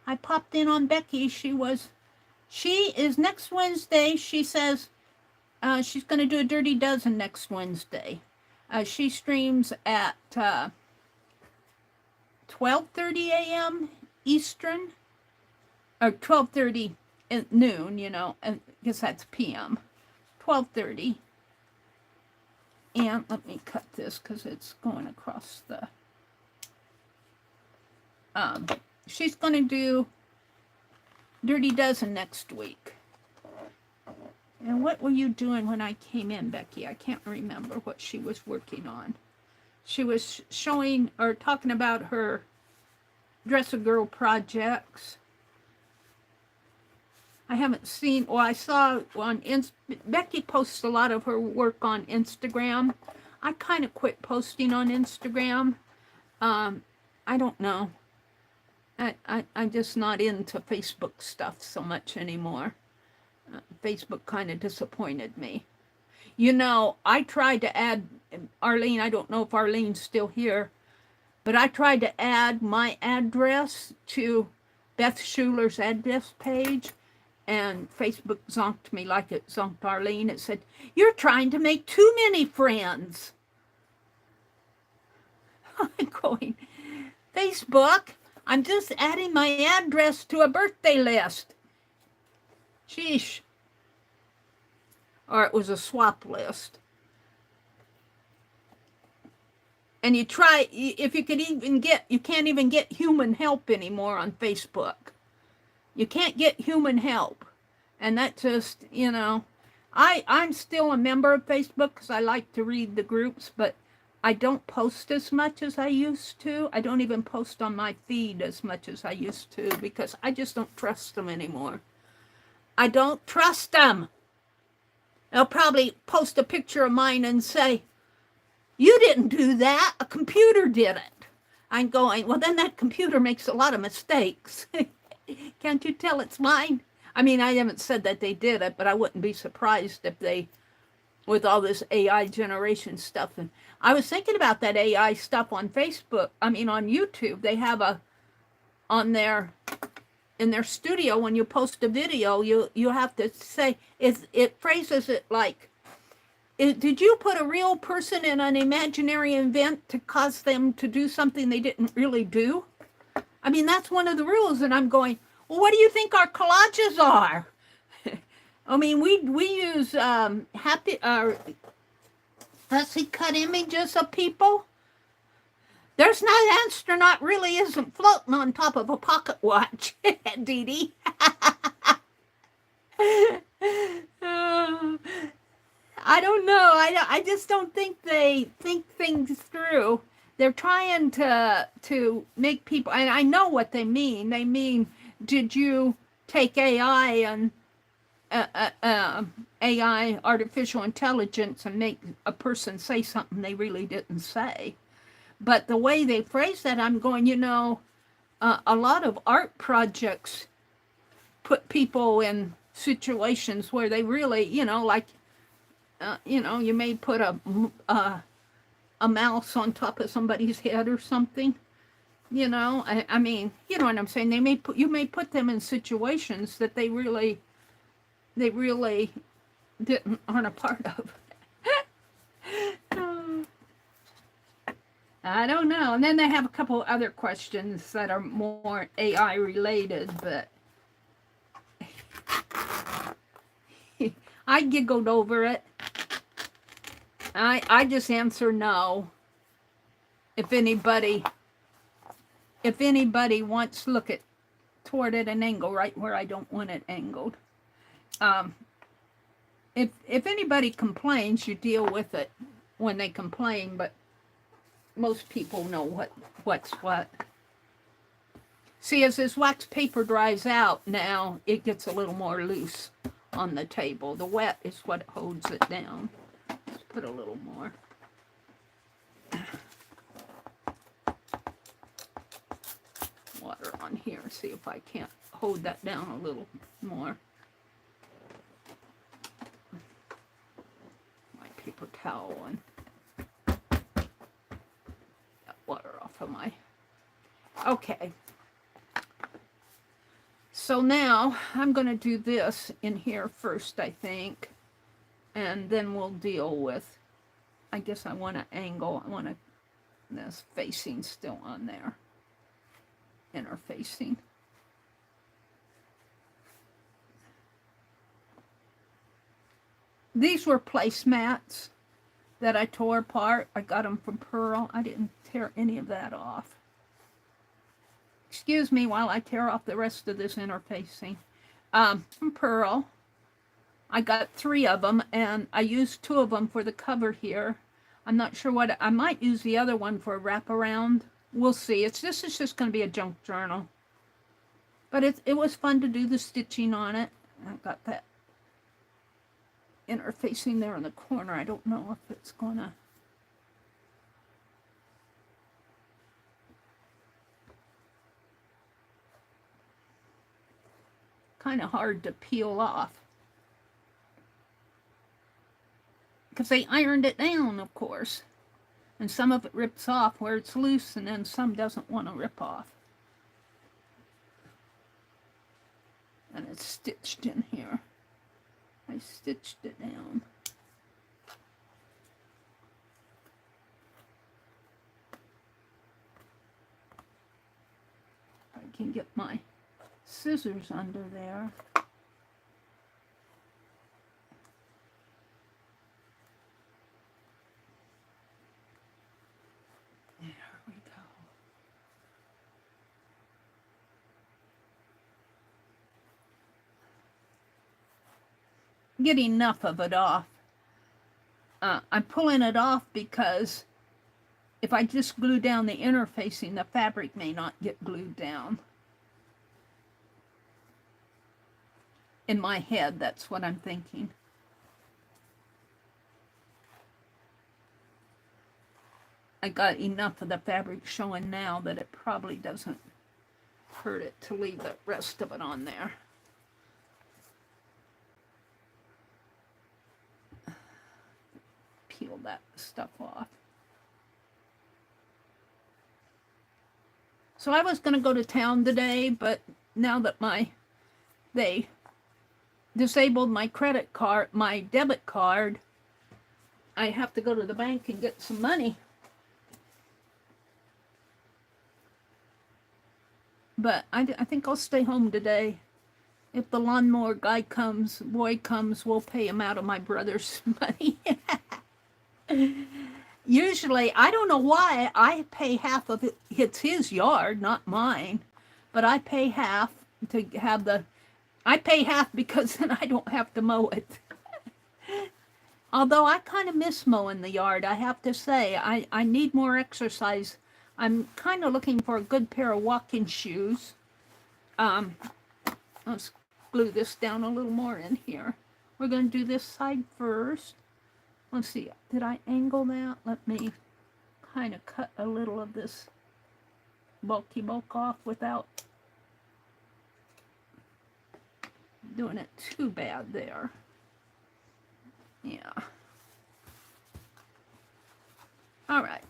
I popped in on Becky. She is next Wednesday. She says she's going to do a Dirty Dozen next Wednesday. She streams at 12:30 a.m. Eastern, or 12:30 at noon, you know, and I guess that's p.m. 12:30. And let me cut this because it's going across the... she's going to do Dirty Dozen next week. And what were you doing when I came in, Becky? I can't remember what she was working on. She was showing or talking about her Dress-A-Girl projects. I haven't seen, well, I saw on, Becky posts a lot of her work on Instagram. I kind of quit posting on Instagram. I don't know. I'm just not into Facebook stuff so much anymore. Facebook kind of disappointed me. You know, I tried to add, Arlene, I don't know if Arlene's still here, but I tried to add my address to Beth Schuler's address page, and Facebook zonked me like it zonked Arlene. It said, "You're trying to make too many friends." I'm going, Facebook, I'm just adding my address to a birthday list. Sheesh. Or it was a swap list. And you try, if you could even get, you can't even get human help anymore on Facebook. You can't get human help. And that just, you know, I'm still a member of Facebook because I like to read the groups, but I don't post as much as I used to. I don't even post on my feed as much as I used to because I just don't trust them anymore. I don't trust them. They'll probably post a picture of mine and say, "You didn't do that, a computer did it." I'm going, well, then that computer makes a lot of mistakes. Can't you tell it's mine? I mean, I haven't said that they did it, but I wouldn't be surprised if they, with all this AI generation stuff. And I was thinking about that AI stuff on Facebook, on YouTube. They have in their studio, when you post a video, you have to say, it phrases it like, did you put a real person in an imaginary event to cause them to do something they didn't really do? I mean, that's one of the rules. And I'm going, well, what do you think our collages are? I mean, we use fussy cut images of people. There's no astronaut really isn't floating on top of a pocket watch, Dee Dee. I don't know. I just don't think they think things through. They're trying to make people, and I know what they mean. They mean, did you take AI and AI, artificial intelligence, and make a person say something they really didn't say? But the way they phrase that, I'm going, a lot of art projects put people in situations where they really, like, you may put a mouse on top of somebody's head or something. I mean, you know what I'm saying. You may put them in situations that they really aren't a part of. I don't know. And then they have a couple other questions that are more AI related, but I giggled over it. I just answer no. If anybody wants to look toward it an angle right where I don't want it angled. If anybody complains, you deal with it when they complain, but most people know what's what. See, as this wax paper dries out now, it gets a little more loose on the table. The wet is what holds it down. Let's put a little more. Water on here. See if I can't hold that down a little more. My paper towel and that water off of my... Okay. So now I'm going to do this in here first, I think. And then we'll deal with, I guess I want to angle, this facing still on there. Interfacing. These were placemats that I tore apart. I got them from Pearl. I didn't tear any of that off. Excuse me while I tear off the rest of this interfacing. From Pearl. I got 3 of them, and I used 2 of them for the cover here. I'm not sure what, I might use the other one for a wraparound. We'll see. This is just going to be a junk journal. But it was fun to do the stitching on it. I've got that interfacing there in the corner. I don't know if it's going to... Kind of hard to peel off. Because they ironed it down, of course. And some of it rips off where it's loose, and then some doesn't want to rip off. And it's stitched in here. I stitched it down. I can get my scissors under there. Get enough of it off. I'm pulling it off because if I just glue down the interfacing, the fabric may not get glued down. In my head, that's what I'm thinking. I got enough of the fabric showing now that it probably doesn't hurt it to leave the rest of it on there. Peel that stuff off. So I was going to go to town today, but now that they disabled my credit card, my debit card, I have to go to the bank and get some money. But I think I'll stay home today If the lawnmower boy comes, we'll pay him out of my brother's money. Usually, I don't know why, I pay half of it. It's his yard, not mine. But I pay half to have I pay half because then I don't have to mow it. Although I kind of miss mowing the yard, I have to say. I need more exercise. I'm kind of looking for a good pair of walking shoes. Let's glue this down a little more in here. We're going to do this side first. Let's see, did I angle that? Let me kind of cut a little of this bulky bulk off without doing it too bad there. Yeah. All right.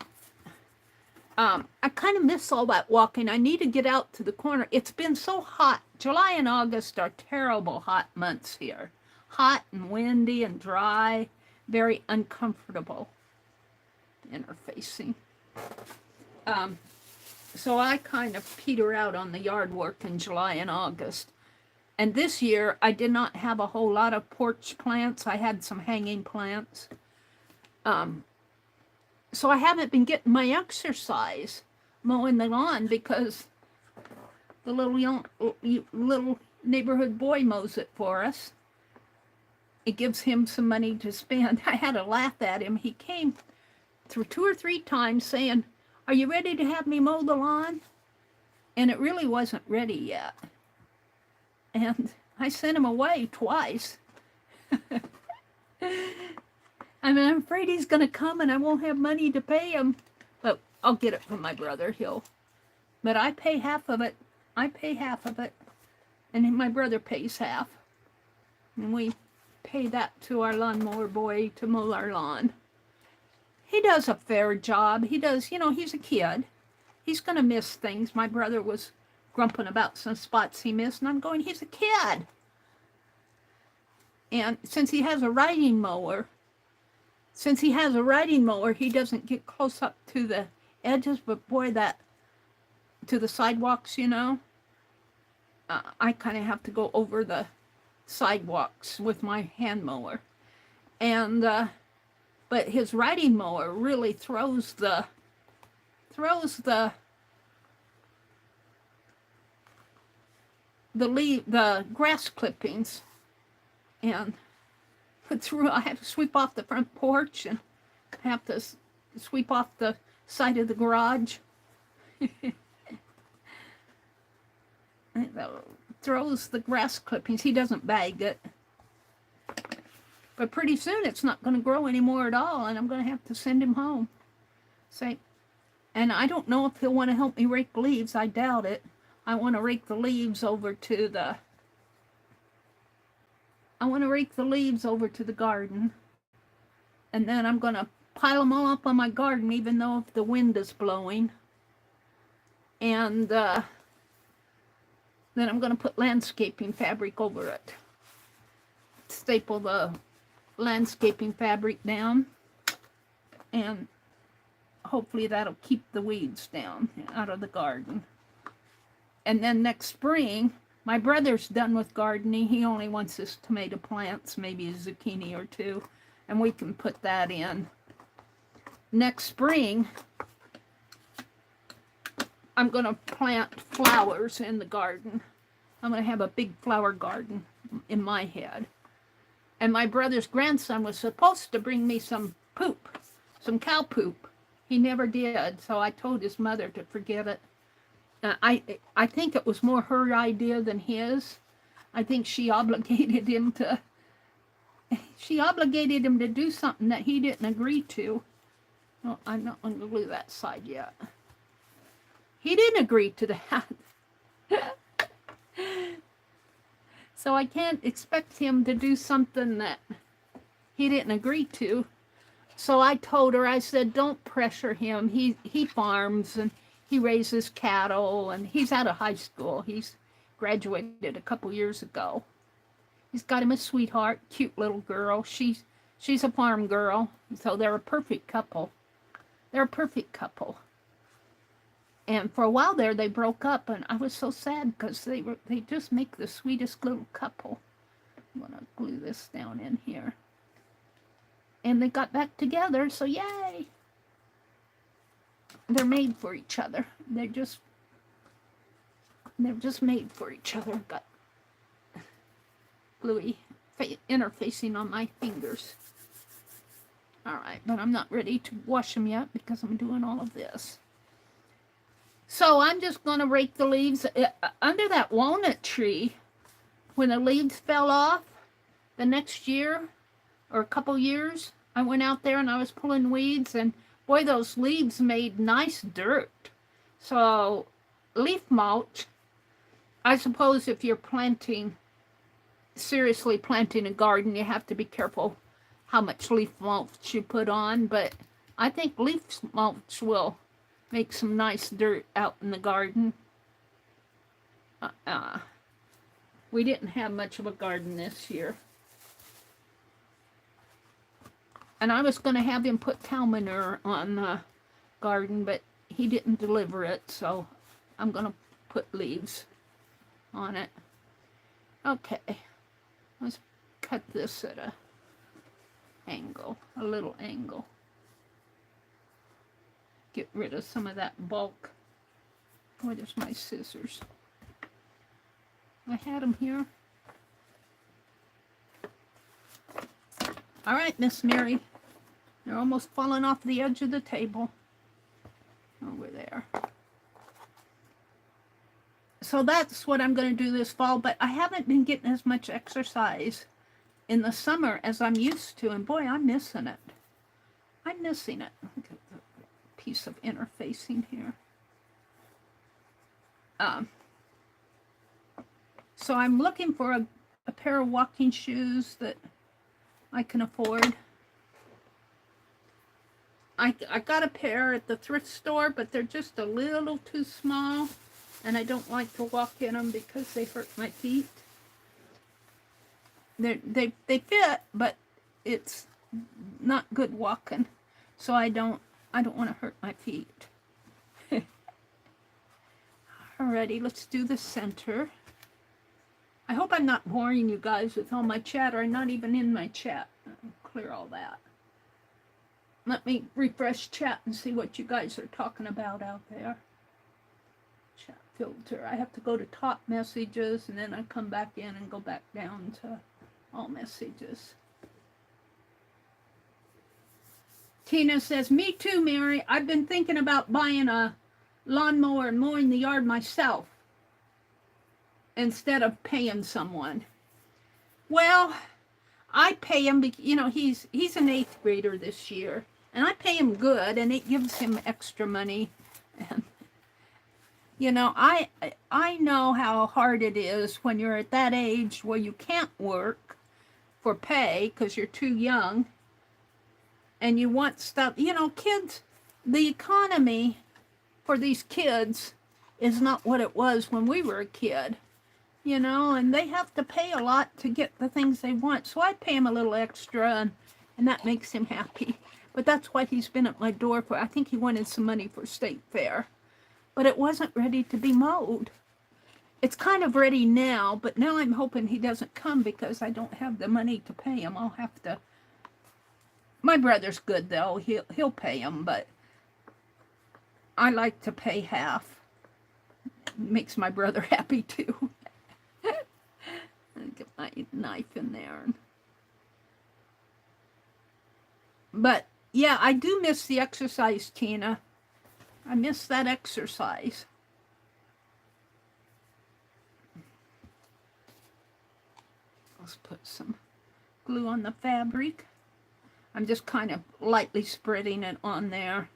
I kind of miss all that walking. I need to get out to the corner. It's been so hot. July and August are terrible hot months here. Hot and windy and dry. Very uncomfortable interfacing. So I kind of peter out on the yard work in July and August. And this year, I did not have a whole lot of porch plants. I had some hanging plants. So I haven't been getting my exercise mowing the lawn because the little neighborhood boy mows it for us. It gives him some money to spend. I had to laugh at him. He came through 2 or 3 times saying, "Are you ready to have me mow the lawn?" And it really wasn't ready yet. And I sent him away twice. I mean, I'm afraid he's going to come and I won't have money to pay him. But I'll get it from my brother. But I pay half of it. I pay half of it. And my brother pays half. And we pay that to our lawnmower boy to mow our lawn. He does a fair job. He does, he's a kid. He's going to miss things. My brother was grumping about some spots he missed. And I'm going, he's a kid. And since he has a riding mower, he doesn't get close up to the edges, but boy, to the sidewalks, I kind of have to go over the sidewalks with my hand mower. And, but his riding mower really throws the grass clippings and I have to sweep off the front porch and I have to sweep off the side of the garage. It throws the grass clippings. He doesn't bag it. But pretty soon it's not going to grow anymore at all and I'm going to have to send him home. And I don't know if he'll want to help me rake leaves. I doubt it. I want to rake the leaves over to the garden. And then I'm going to pile them all up on my garden, even though if the wind is blowing. And then I'm going to put landscaping fabric over it. Staple the landscaping fabric down. And hopefully that'll keep the weeds down out of the garden. And then next spring, my brother's done with gardening. He only wants his tomato plants, maybe a zucchini or 2, and we can put that in. Next spring, I'm going to plant flowers in the garden. I'm going to have a big flower garden in my head. And my brother's grandson was supposed to bring me some poop, some cow poop. He never did, so I told his mother to forget it. I think it was more her idea than his. I think she obligated him to do something that he didn't agree to. Well, I'm not going to glue that side yet. He didn't agree to that. So I can't expect him to do something that he didn't agree to. So I told her, I said, don't pressure him. He farms and he raises cattle, and he's out of high school. He's graduated a couple years ago. He's got him a sweetheart, cute little girl. She's a farm girl, so they're a perfect couple. And for a while there, they broke up, and I was so sad because they just make the sweetest little couple. I'm gonna glue this down in here. And they got back together, so yay! They're made for each other. They're just made for each other. Got gluey interfacing on my fingers. All right, but I'm not ready to wash them yet because I'm doing all of this. So I'm just going to rake the leaves under that walnut tree. When the leaves fell off the next year or a couple years, I went out there and I was pulling weeds, and boy, those leaves made nice dirt. So leaf mulch, I suppose if you're seriously planting a garden, you have to be careful how much leaf mulch you put on, but I think leaf mulch will make some nice dirt out in the garden. We didn't have much of a garden this year. And I was going to have him put cow manure on the garden, but he didn't deliver it, so I'm going to put leaves on it. Okay, let's cut this at a little angle. Get rid of some of that bulk. Where there's my scissors. I had them here. All right, Miss Meri. They're almost falling off the edge of the table. Over there. So that's what I'm going to do this fall, but I haven't been getting as much exercise in the summer as I'm used to, and boy, I'm missing it. I'm missing it. Look at the piece of interfacing here. So I'm looking for a pair of walking shoes that I can afford. I got a pair at the thrift store, but they're just a little too small, and I don't like to walk in them because they hurt my feet. They fit, but it's not good walking, so I don't want to hurt my feet. Alrighty, let's do the center. I hope I'm not boring you guys with all my chatter. I'm not even in my chat. I'll clear all that. Let me refresh chat and see what you guys are talking about out there. Chat filter. I have to go to top messages, and then I come back in and go back down to all messages. Tina says, me too, Meri. I've been thinking about buying a lawnmower and mowing the yard myself instead of paying someone. Well, I pay him, you know, he's an 8th grader this year, and I pay him good, and it gives him extra money. And you know, I know how hard it is when you're at that age where you can't work for pay because you're too young, and you want stuff. You know, kids, the economy for these kids is not what it was when we were a kid, you know, and they have to pay a lot to get the things they want. So I pay him a little extra, and that makes him happy. But that's why he's been at my door for, I think he wanted some money for state fair, but it wasn't ready to be mowed. It's kind of ready now, but now I'm hoping he doesn't come because I don't have the money to pay him. I'll have to. My brother's good though. He'll pay him, but I like to pay half. It makes my brother happy too. Get my knife in there. But yeah, I do miss the exercise, Tina. I miss that exercise. Let's put some glue on the fabric. I'm just kind of lightly spreading it on there.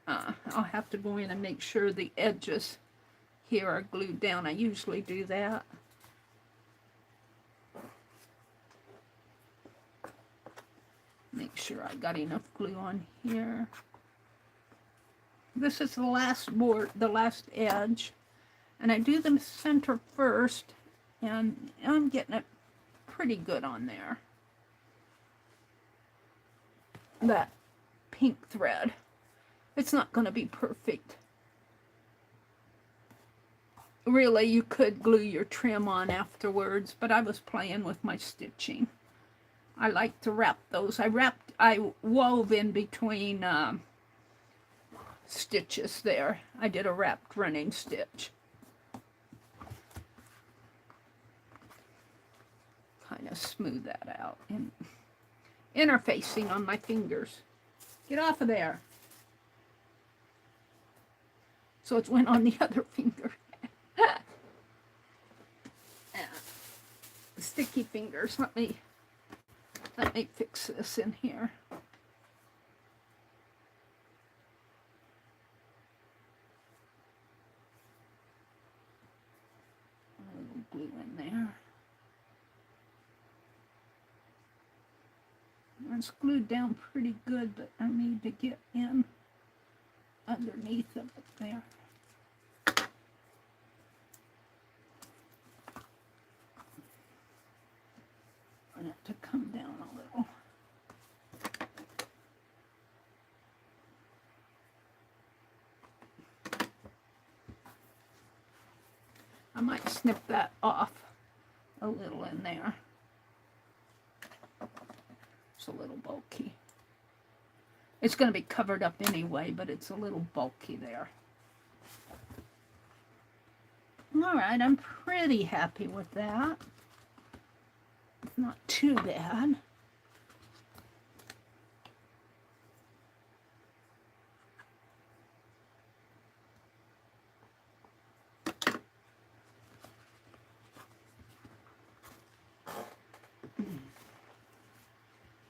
I'll have to go in and make sure the edges here are glued down. I usually do that. Make sure I got enough glue on here. This is the last board, the last edge. And I do the center first, and I'm getting it pretty good on there. That pink thread. It's not going to be perfect. really you could glue your trim on afterwards, but I was playing with my stitching. I like to wrap those. I wove in between stitches there. I did a wrapped running stitch. Kind of smooth that out and interfacing on my fingers. Get off of there. So it went on the other finger. Sticky fingers. Let me fix this in here. A little glue in there. It's glued down pretty good, but I need to get in underneath of it there. I want it to come down a little. I might snip that off a little in there. It's a little bulky. It's going to be covered up anyway, but it's a little bulky there. All right, I'm pretty happy with that. It's not too bad.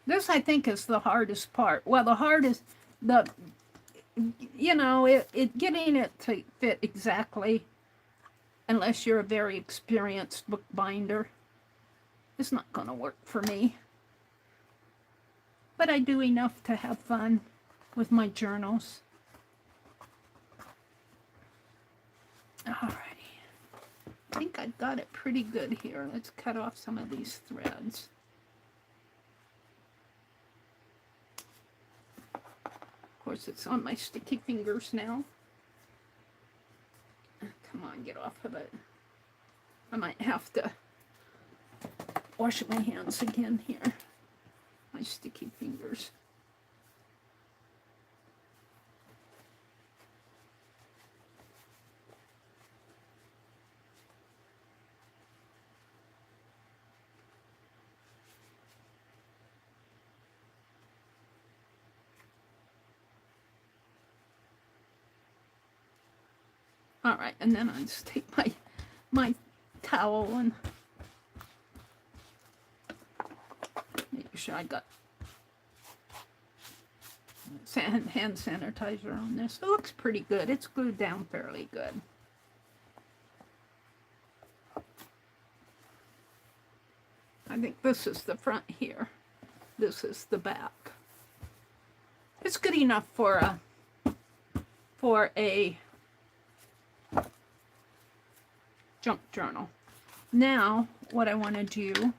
This, I think, is the hardest part. Well, the hardest, you know, getting it to fit exactly, unless you're a very experienced bookbinder, it's not going to work for me. But I do enough to have fun with my journals. Alrighty. I think I've got it pretty good here. Let's cut off some of these threads. Of course, it's on my sticky fingers now. Come on, get off of it. I might have to wash my hands again here. My sticky fingers. All right, and then I just take my towel and make sure I got hand sanitizer on this. It looks pretty good. It's glued down fairly good. I think this is the front here. This is the back. It's good enough for a junk journal. Now, what I want to do,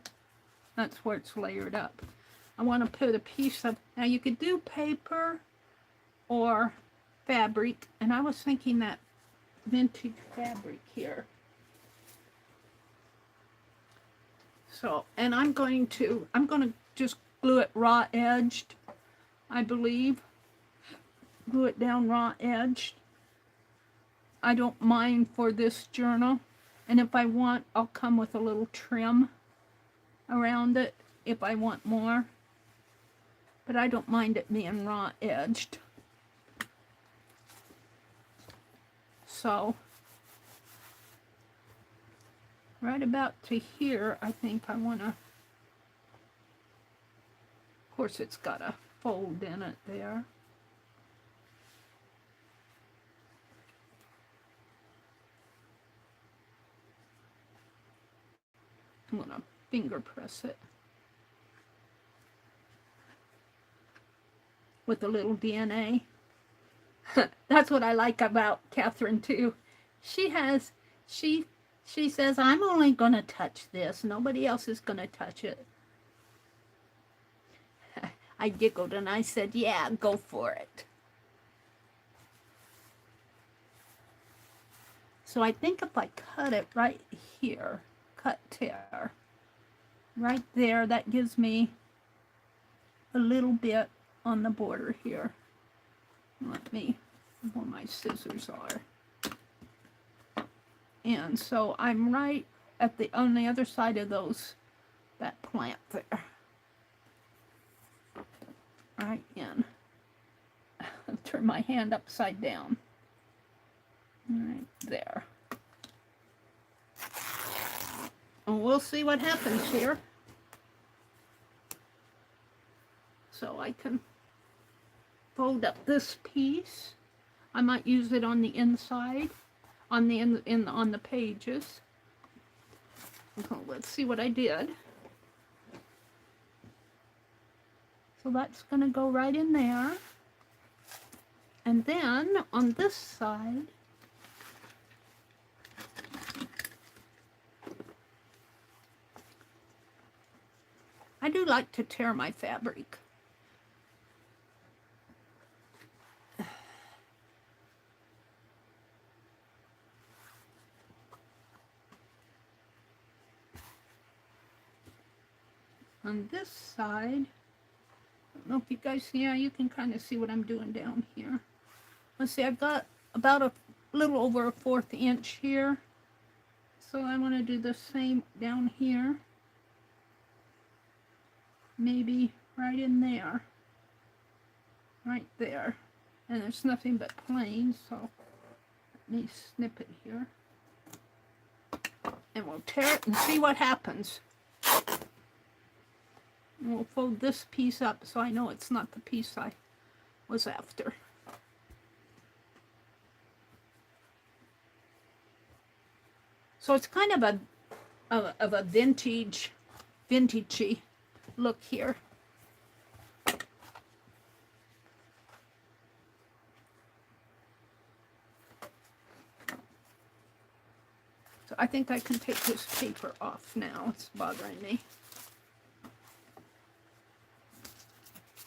that's where it's layered up. I want to put a piece of, now you could do paper or fabric, and I was thinking that vintage fabric here. So, and I'm going to just glue it raw edged, I believe. Glue it down raw edged. I don't mind for this journal. And if I want, I'll come with a little trim around it if I want more. But I don't mind it being raw edged. So, right about to here, I think I want to, of course it's got a fold in it there. I'm going to finger press it with a little DNA. That's what I like about Catherine too. She says, I'm only going to touch this. Nobody else is going to touch it. I giggled and I said, yeah, go for it. So I think if I cut it right here, cut tear, right there, that gives me a little bit on the border here. Let me, where my scissors are. And so I'm right at the, on the other side of those, that plant there. Right in. Turn my hand upside down. Right there. And we'll see what happens here. So I can fold up this piece. I might use it on the inside, on the on the pages. So let's see what I did. So that's going to go right in there. And then on this side, I do like to tear my fabric. On this side, I don't know if you guys, yeah, you can kind of see what I'm doing down here. Let's see, I've got about a little over a 1/4 inch here. So I want to do the same down here. Maybe right in there. Right there. And there's nothing but plain, so let me snip it here. And we'll tear it and see what happens. And we'll fold this piece up so I know it's not the piece I was after. So it's kind of a vintagey look here. So I think I can take this paper off now. It's bothering me.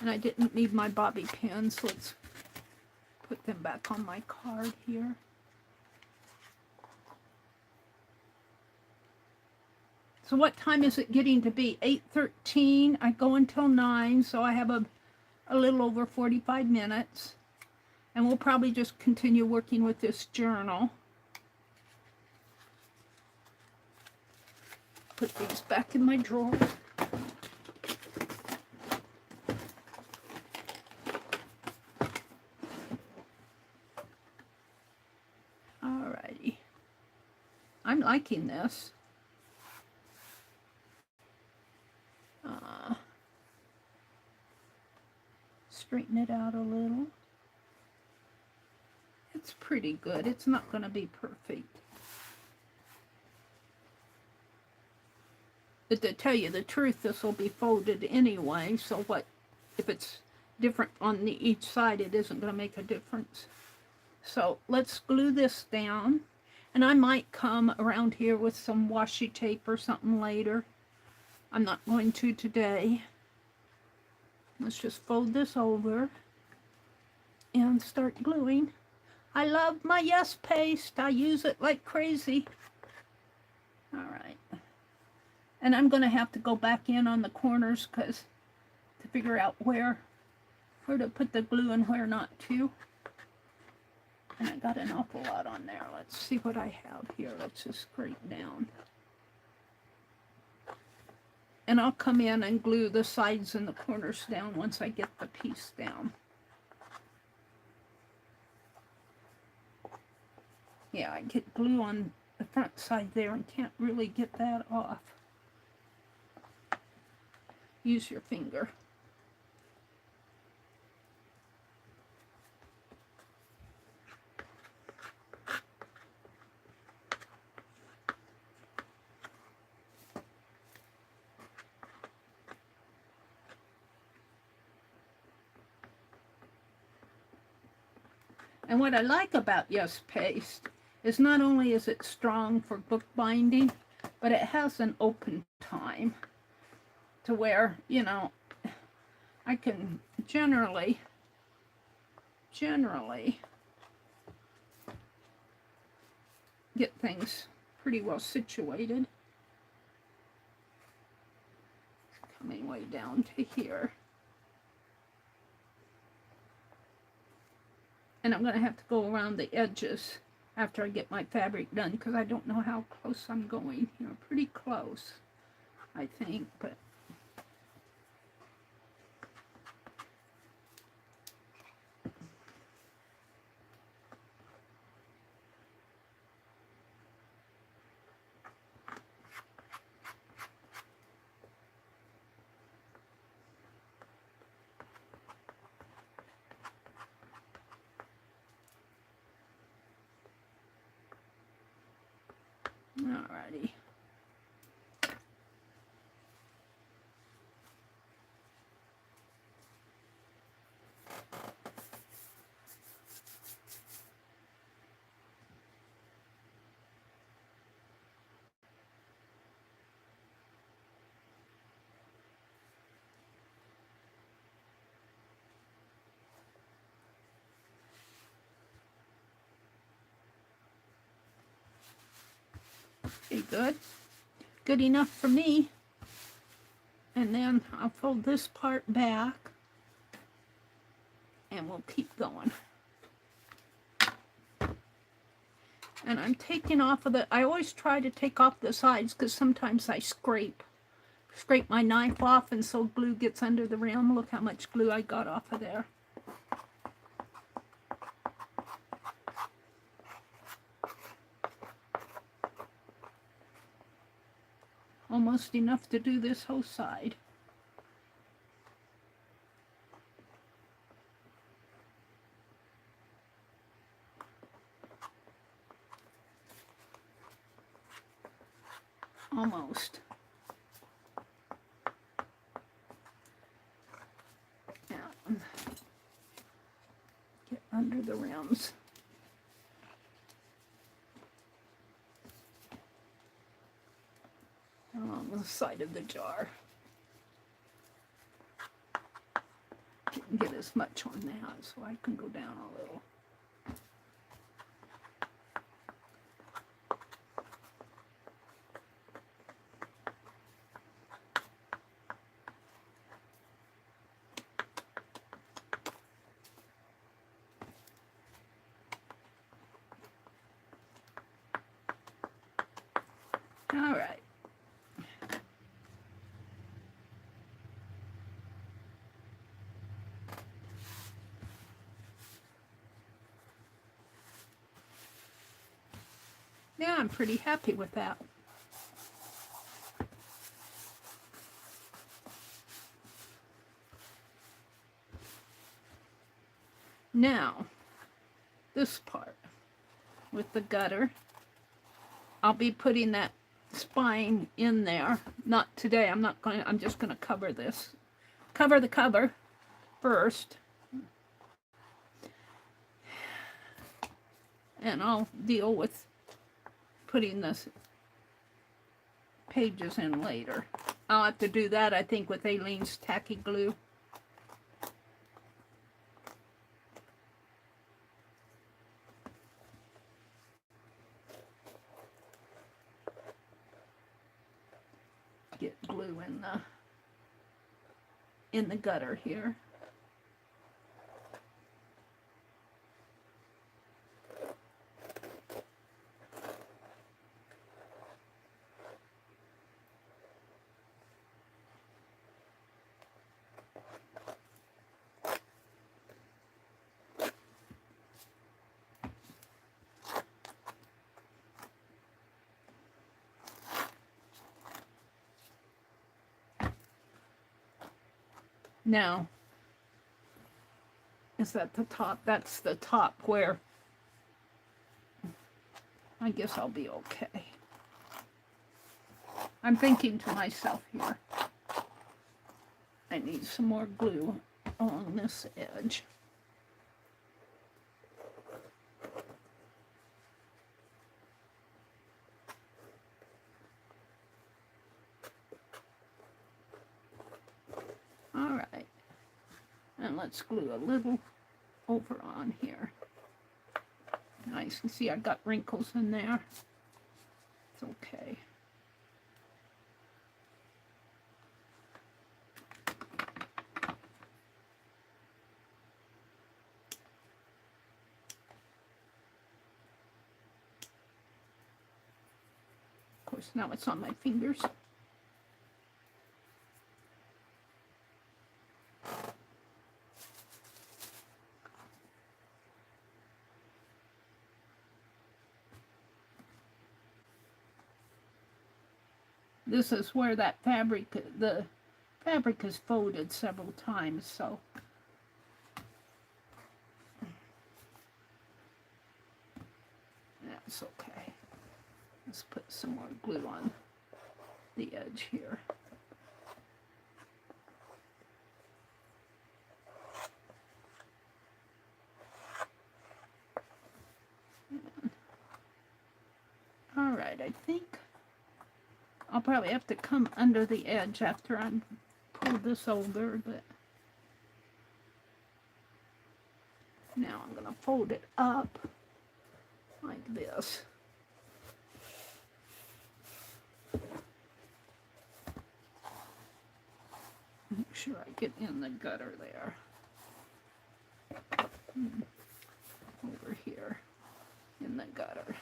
And I didn't need my bobby pins. Let's put them back on my card here. So what time is it getting to be? 8:13. I go until 9, so I have a little over 45 minutes. And we'll probably just continue working with this journal. Put these back in my drawer. Alrighty. I'm liking this. Straighten it out a little. It's pretty good. It's not going to be perfect. But to tell you the truth, this will be folded anyway, so what if it's different on each side, it isn't going to make a difference. So let's glue this down, and I might come around here with some washi tape or something later. I'm not going to today. Let's just fold this over and start gluing. I love my Yes paste. I use it like crazy. All right. And I'm going to have to go back in on the corners to figure out where to put the glue and where not to. And I got an awful lot on there. Let's see what I have here. Let's just scrape down. And I'll come in and glue the sides and the corners down once I get the piece down. Yeah, I get glue on the front side there and can't really get that off. Use your finger. And what I like about Yes Paste is not only is it strong for bookbinding, but it has an open time to where, you know, I can generally get things pretty well situated. Coming way down to here. And I'm going to have to go around the edges after I get my fabric done, because I don't know how close I'm going. You know, pretty close, I think, but alrighty. Okay, good. Good enough for me. And then I'll fold this part back and we'll keep going. And I'm taking off of the, I always try to take off the sides because sometimes I scrape my knife off and so glue gets under the rim. Look how much glue I got off of there. Almost enough to do this whole side. Almost. And get under the rims. Along the side of the jar. Didn't get as much on that, so I can go down a little. All right. Yeah, I'm pretty happy with that. Now, this part with the gutter, I'll be putting that spine in there. Not today. I'm just going to cover this. Cover the cover first. And I'll deal with putting the pages in later. I'll have to do that, I think, with Aileen's tacky glue. Get glue in the gutter here. Now, is that the top? That's the top where I guess I'll be okay. I'm thinking to myself here, I need some more glue along this edge. All right, and let's glue a little over on here. nice. You can see I got wrinkles in there. It's okay. Of course, now it's on my fingers. This is where that fabric, the fabric is folded several times, so. That's okay. Let's put some more glue on the edge here. All right, I think I'll probably have to come under the edge after I'm pulled this over, but now I'm going to fold it up like this. Make sure I get in the gutter there. Over here in the gutter.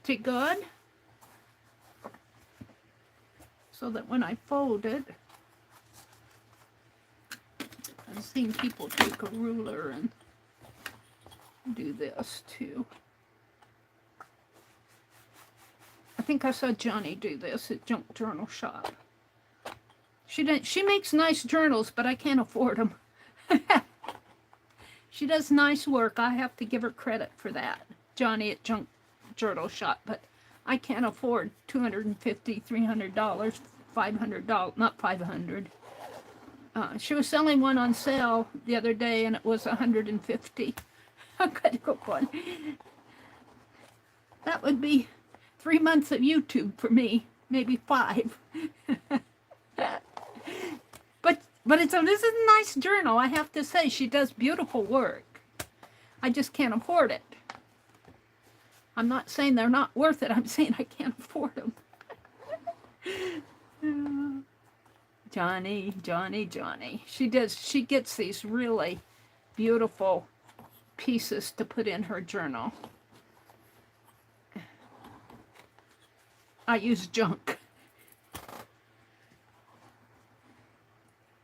Pretty good. So that when I fold it, I've seen people take a ruler and do this too. I think I saw Johnny do this at Junk Journal Shop. She makes nice journals, but I can't afford them. She does nice work. I have to give her credit for that. Johnny at Junk Journal Shop, but I can't afford $250, $300, $500, not $500. She was selling one on sale the other day, and it was $150. A good one. That would be 3 months of YouTube for me, maybe 5. But this is a nice journal. I have to say, she does beautiful work. I just can't afford it. I'm not saying they're not worth it. I'm saying I can't afford them. Johnny. She gets these really beautiful pieces to put in her journal. I use junk.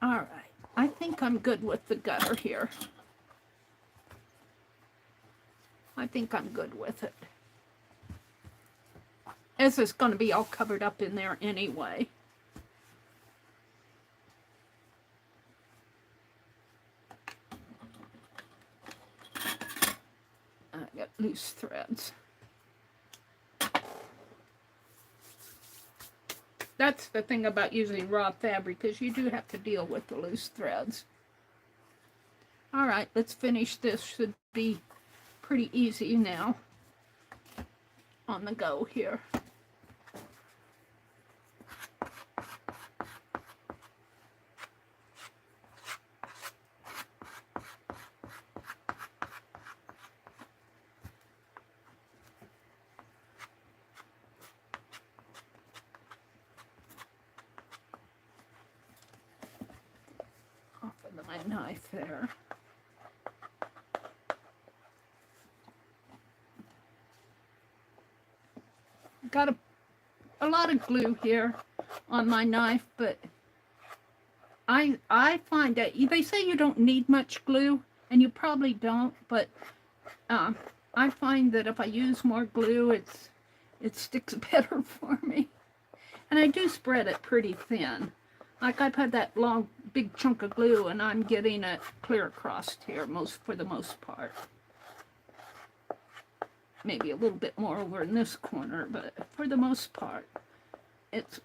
All right. I think I'm good with the gutter here. I think I'm good with it. This is going to be all covered up in there anyway. I got loose threads. That's the thing about using raw fabric, because you do have to deal with the loose threads. All right, let's finish this. Should be pretty easy now on the go here. My knife there. Got a lot of glue here on my knife, but I find that they say you don't need much glue, and you probably don't, but I find that if I use more glue, it sticks better for me. And I do spread it pretty thin. Like I've had that long, big chunk of glue, and I'm getting it clear across here for the most part. Maybe a little bit more over in this corner, but for the most part, it's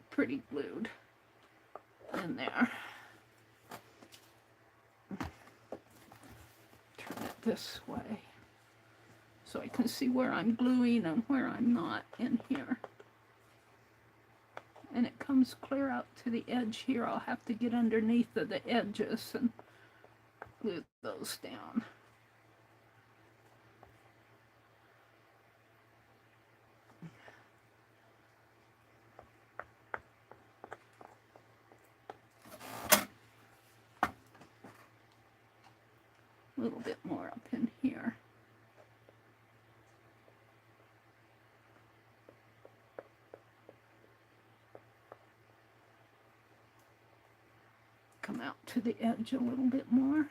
pretty glued in there. Turn it this way so I can see where I'm gluing and where I'm not in here. and it comes clear out to the edge here. I'll have to get underneath of the edges and glue those down. A little bit more up in here. Come out to the edge a little bit more.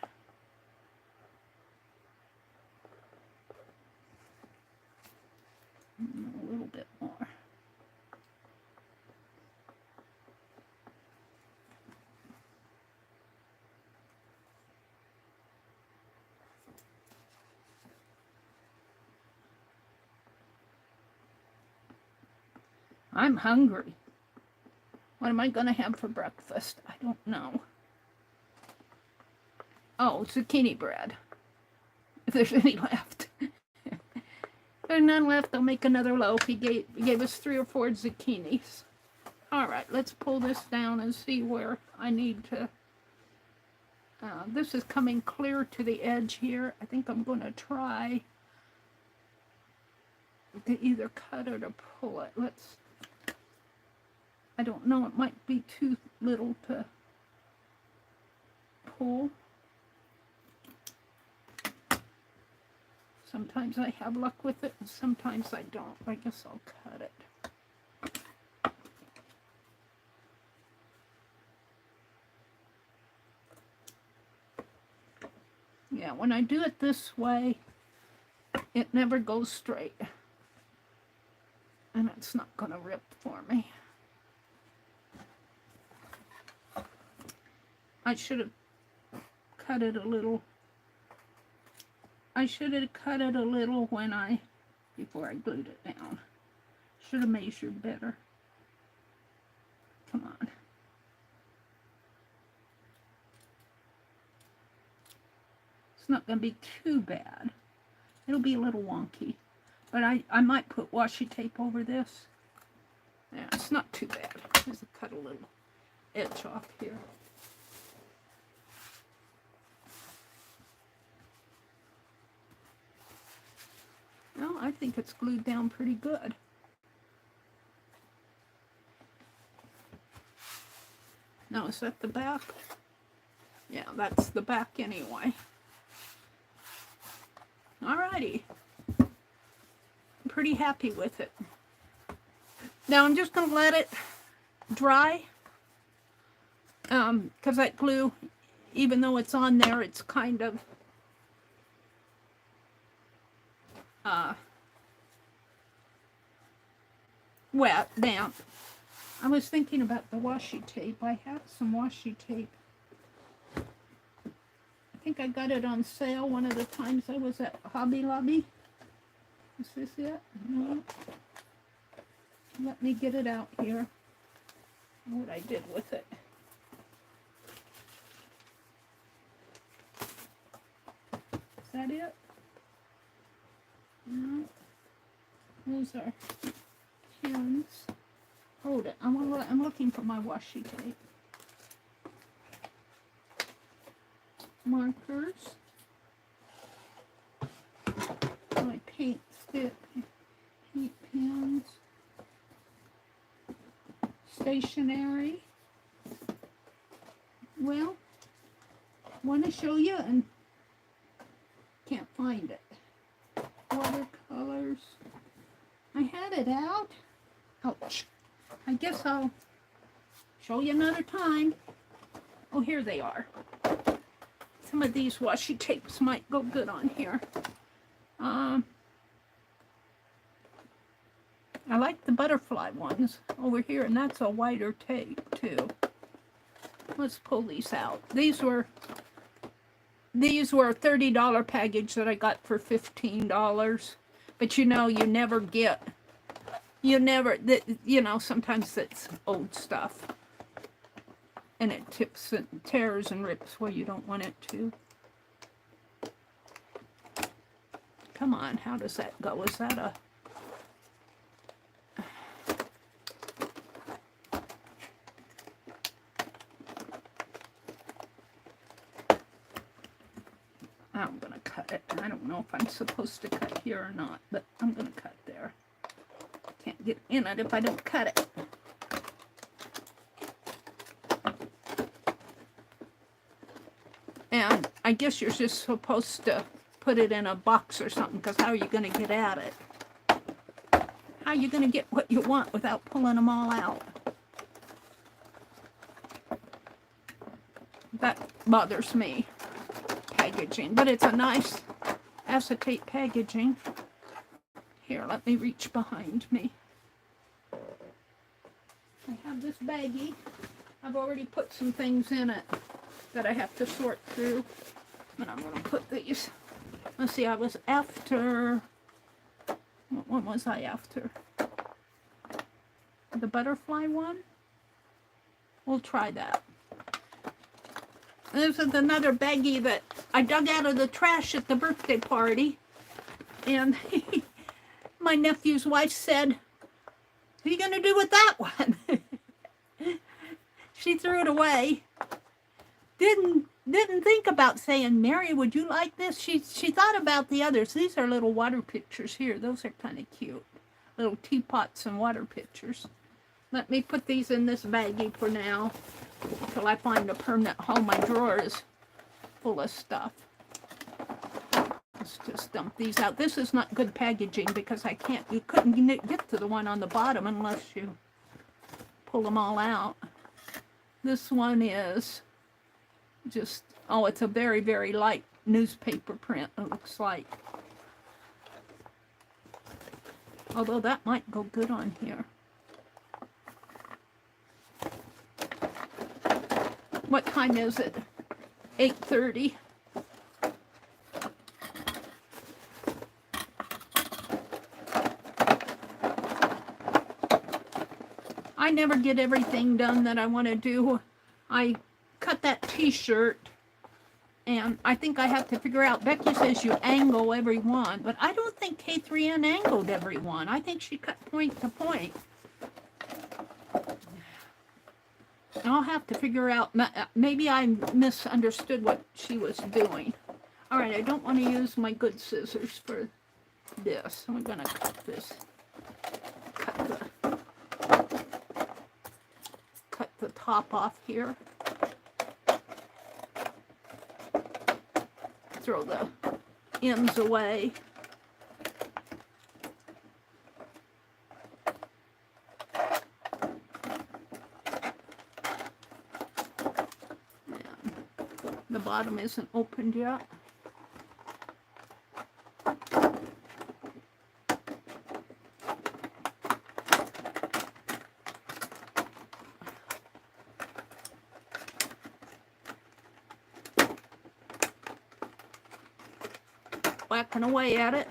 A little bit more. I'm hungry. What am I going to have for breakfast? I don't know. Oh, zucchini bread. If there's any left. If there's none left, I'll make another loaf. He gave us 3 or 4 zucchinis. All right, let's pull this down and see where I need to. This is coming clear to the edge here. I think I'm going to try to either cut it or pull it. I don't know, it might be too little to pull. Sometimes I have luck with it, and sometimes I don't. I guess I'll cut it. Yeah, when I do it this way, it never goes straight. And it's not going to rip for me. I should have cut it a little. I should have cut it a little before I glued it down. Should have measured better. Come on. It's not going to be too bad. It'll be a little wonky. But I might put washi tape over this. Yeah, it's not too bad. Just cut a little edge off here. No, I think it's glued down pretty good. Now, is that the back? Yeah, that's the back anyway. Alrighty. I'm pretty happy with it. Now, I'm just going to let it dry. Because that glue, even though it's on there, it's kind of wet, damp. I was thinking about the washi tape. I have some washi tape. I think I got it on sale one of the times I was at Hobby Lobby. Is this it? No. Let me get it out here. What I did with it. Is that it? No. Those are pins. Hold it. I'm looking for my washi tape. Markers. My paint stick. Paint pins. Stationery. Well, want to show you and can't find it. Watercolors. I had it out. Ouch. I guess I'll show you another time. Oh, here they are. Some of these washi tapes might go good on here. I like the butterfly ones over here, and that's a whiter tape too. Let's pull these out. These were a $30 package that I got for $15. But you know, you never, sometimes it's old stuff. And it tips and tears and rips where you don't want it to. Come on, how does that go? Is that a... I'm going to cut it. I don't know if I'm supposed to cut here or not, but I'm going to cut there. Can't get in it if I don't cut it. And I guess you're just supposed to put it in a box or something, because how are you going to get at it? How are you going to get what you want without pulling them all out? That bothers me. Packaging, but it's a nice acetate packaging. Here, let me reach behind me. I have this baggie. I've already put some things in it that I have to sort through. And I'm going to put these. Let's see, I was after... What one was I after? The butterfly one? We'll try that. This is another baggie that I dug out of the trash at the birthday party. And my nephew's wife said, "What are you going to do with that one?" She threw it away. Didn't think about saying, "Mary, would you like this?" She thought about the others. These are little water pictures here. Those are kind of cute. Little teapots and water pictures. Let me put these in this baggie for now, until I find a permanent home. My drawer is full of stuff. Let's just dump these out. This is not good packaging because you couldn't get to the one on the bottom unless you pull them all out. This one is just, oh, it's a very, very light newspaper print, it looks like. Although that might go good on here. What time is it? 8:30. I never get everything done that I want to do. I cut that t-shirt, and I think I have to figure out, Becky says you angle every one, but I don't think K3N angled every one. I think she cut point to point. I'll have to figure out, maybe I misunderstood what she was doing. All right, I don't want to use my good scissors for this. I'm going to cut this. Cut the top off here. Throw the ends away. The bottom isn't opened yet. Whacking away at it.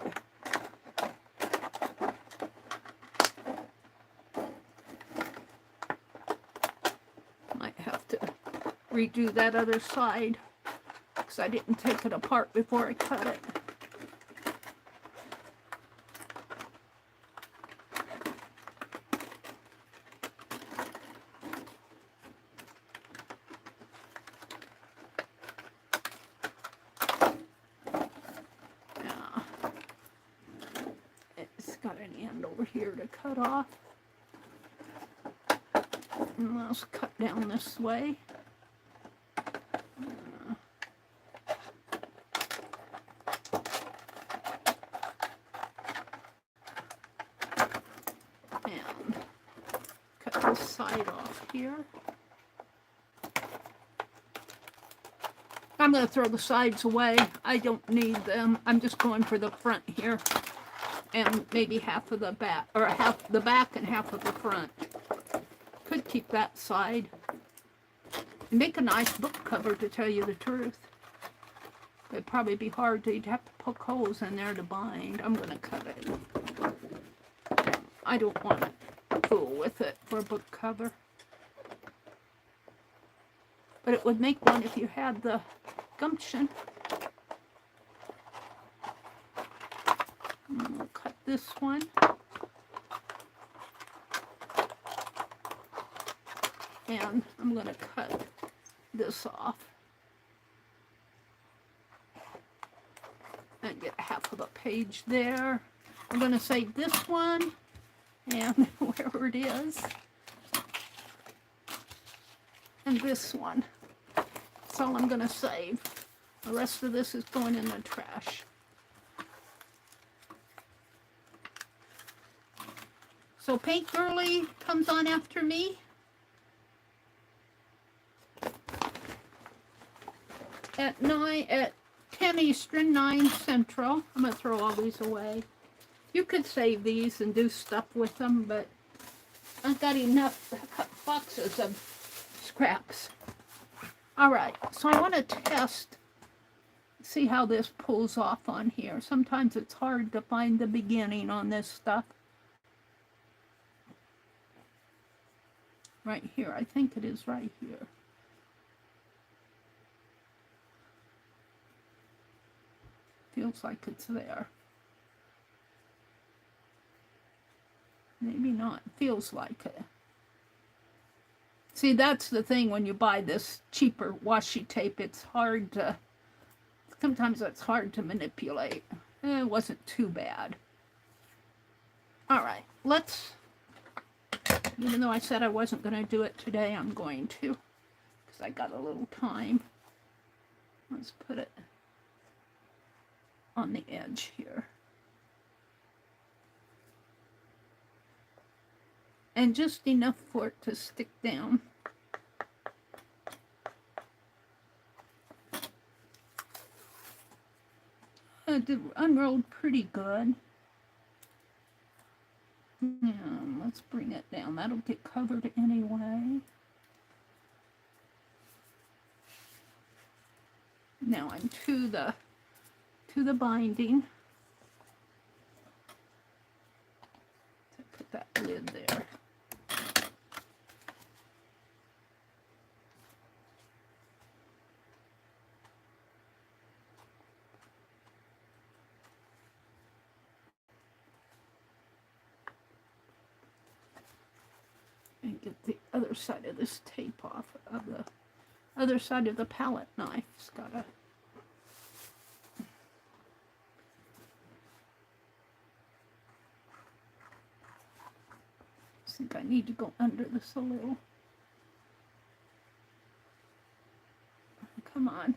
Might have to redo that other side, because I didn't take it apart before I cut it. Yeah. It's got an end over here to cut off. And let's cut down this way. Side off here. I'm going to throw the sides away. I don't need them. I'm just going for the front here and maybe half of the back, or half the back and half of the front. Could keep that side. Make a nice book cover, to tell you the truth. It'd probably be hard to, you'd have to poke holes in there to bind. I'm going to cut it. I don't want to fool with it for a book cover. But it would make one if you had the gumption. And we'll cut this one. And I'm going to cut this off. half of a page there. I'm going to save this one and wherever it is. And this one. That's all I'm going to save. The rest of this is going in the trash. So Paint Girly comes on after me. At 10 Eastern, 9 Central. I'm going to throw all these away. You could save these and do stuff with them, but I've got enough boxes of scraps. Alright, so I want to test, see how this pulls off on here. Sometimes it's hard to find the beginning on this stuff. Right here, I think it is right here. Feels like it's there. Maybe not. Feels like it. See, that's the thing when you buy this cheaper washi tape. It's hard to, sometimes it's hard to manipulate. It wasn't too bad. Alright, let's, even though I said I wasn't going to do it today, I'm going to. Because I got a little time. Let's put it on the edge here. And just enough for it to stick down. It unrolled pretty good. Let's bring it down. That'll get covered anyway. Now I'm to the binding. Put that lid there. And get the other side of this tape off of the other side of the palette knife. It's gotta. I think I need to go under this a little. Come on.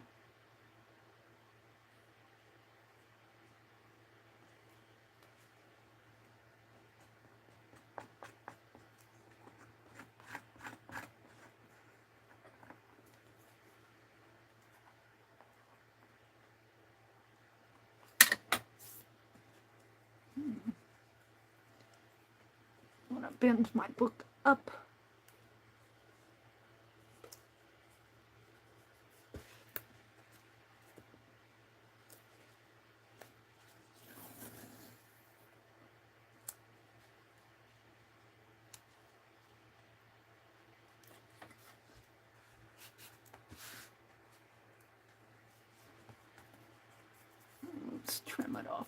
I want to bend my book up. Let's trim it off.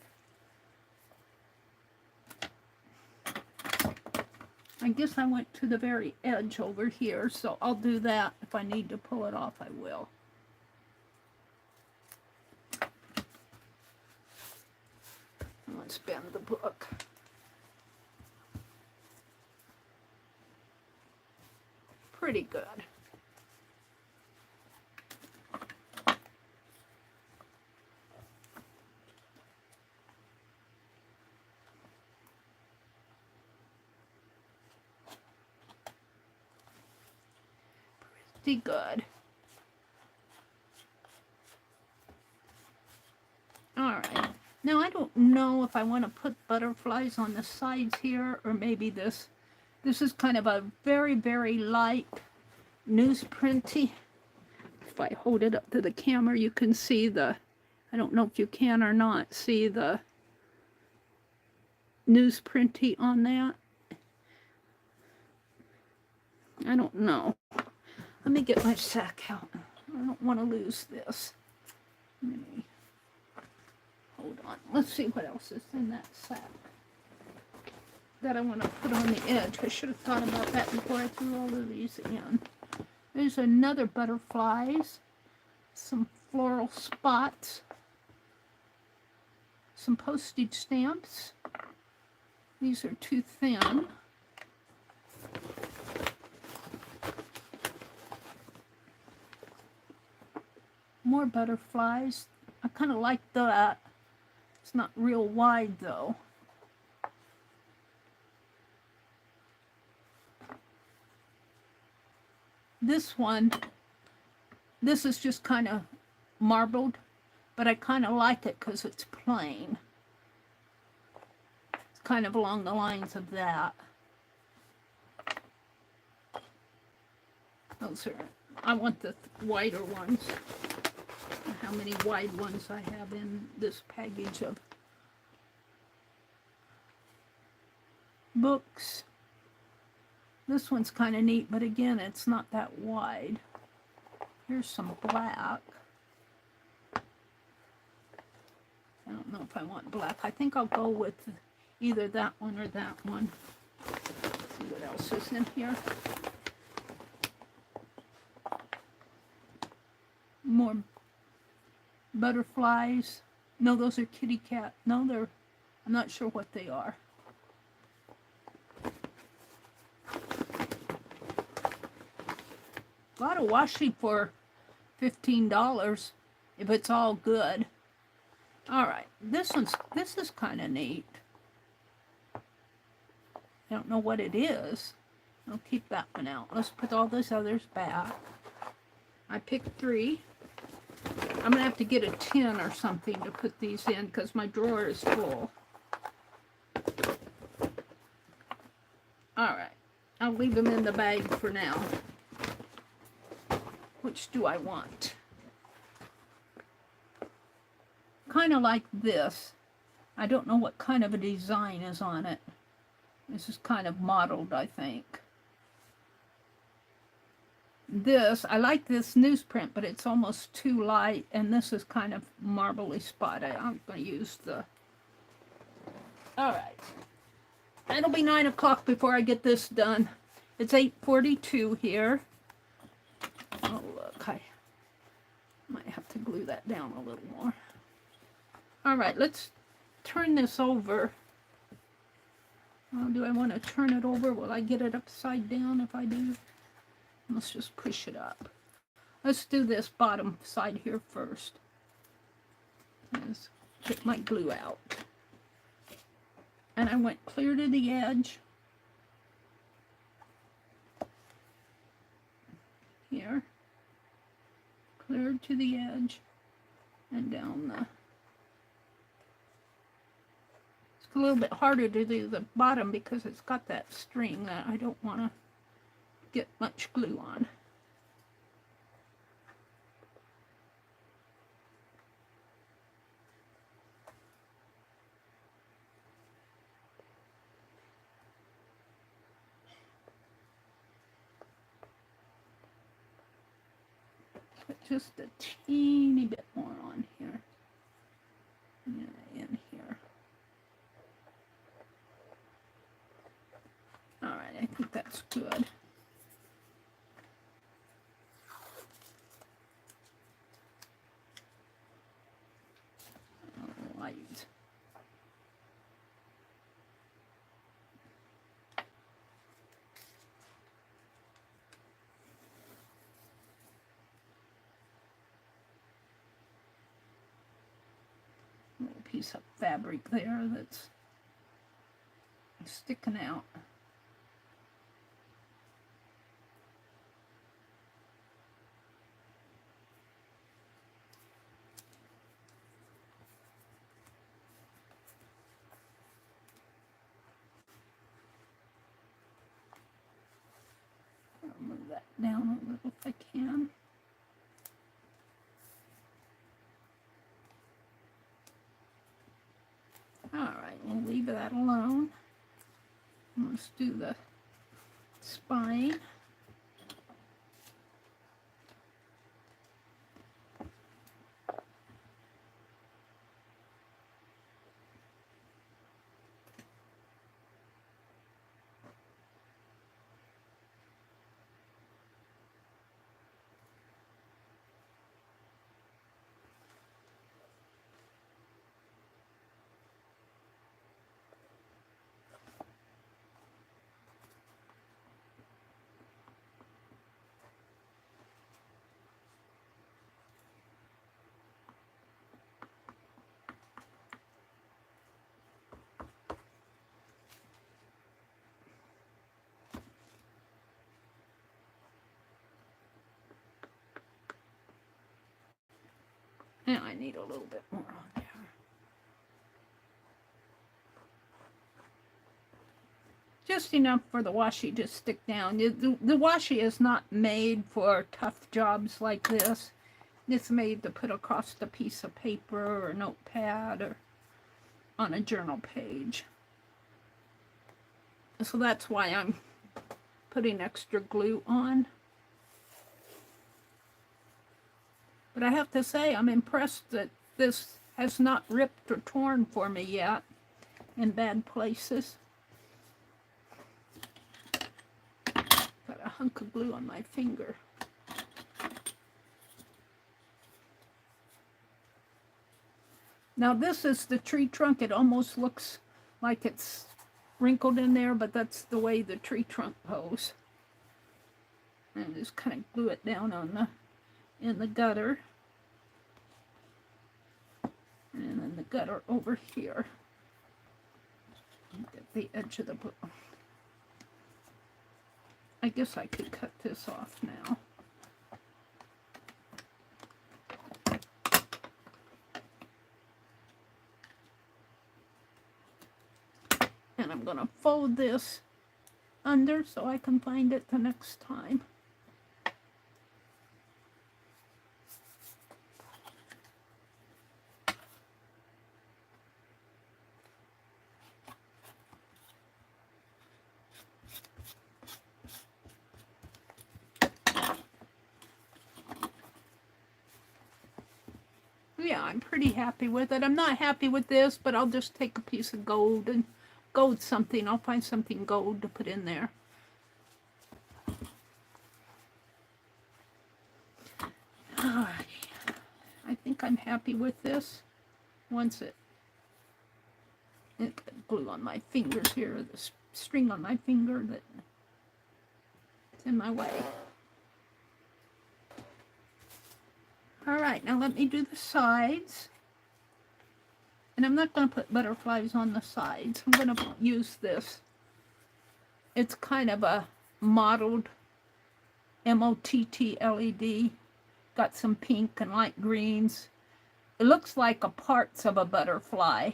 I guess I went to the very edge over here, so I'll do that. If I need to pull it off, I will. Let's bend the book. Pretty good. Good. Alright. Now I don't know if I want to put butterflies on the sides here, or maybe this. This is kind of a very, very light newsprinty. If I hold it up to the camera, you can see the, I don't know if you can or not, see the newsprinty on that. I don't know. Let me get my sack out. I don't want to lose this. Hold on. Let's see what else is in that sack that I want to put on the edge. I should have thought about that before I threw all of these in. There's another butterflies. Some floral spots. some postage stamps. These are too thin. More butterflies. I kind of like that. It's not real wide though. This one, this is just kind of marbled, but I kind of like it because it's plain. It's kind of along the lines of that. Those are, I want the wider ones. How many wide ones I have in this package of books. This one's kind of neat, but again, it's not that wide. Here's some black. I don't know if I want black. I think I'll go with either that one or that one. Let's see what else is in here. More butterflies. No, those are kitty cat. No, they're, I'm not sure what they are. A lot of washi for $15 if it's all good. All right, this is kind of neat. I don't know what it is. I'll keep that one out. Let's put all those others back. I picked 3. I'm gonna have to get a tin or something to put these in because my drawer is full. All right, I'll leave them in the bag for now. Which do I want? Kind of like this. I don't know what kind of a design is on it. This is kind of modeled, I think. This, I like this newsprint, but it's almost too light, and this is kind of marbly spotted. I'm going to use the... All right. It'll be 9 o'clock before I get this done. It's 8:42 here. Oh, look, I might have to glue that down a little more. All right, let's turn this over. Do I want to turn it over? Will I get it upside down if I do? Let's just push it up. Let's do this bottom side here first. Let's get my glue out. And I went clear to the edge. Here. Clear to the edge. And down the... It's a little bit harder to do the bottom because it's got that string that I don't want to get much glue on. Put just a teeny bit more on here. Yeah, in here. All right, I think that's good. Light. Little piece of fabric there that's sticking out. Move that down a little if I can. All right, we'll leave that alone. Let's do the spine. And I need a little bit more on there. Just enough for the washi to stick down. The washi is not made for tough jobs like this. It's made to put across a piece of paper or notepad or on a journal page. So that's why I'm putting extra glue on. But I have to say, I'm impressed that this has not ripped or torn for me yet in bad places. Got a hunk of glue on my finger. Now this is the tree trunk. It almost looks like it's wrinkled in there, but that's the way the tree trunk goes. And just kind of glue it down on in the gutter. And then the gutter over here. Get the edge of the book. I guess I could cut this off now. And I'm going to fold this under so I can find it the next time. Yeah, I'm pretty happy with it. I'm not happy with this, but I'll just take a piece of gold and gold something. I'll find something gold to put in there. Alright. I think I'm happy with this. Once it glue on my fingers here, the string on my finger that's in my way. Alright, now let me do the sides. And I'm not going to put butterflies on the sides. I'm going to use this. It's kind of a mottled M-O-T-T LED. Got some pink and light greens. It looks like a parts of a butterfly.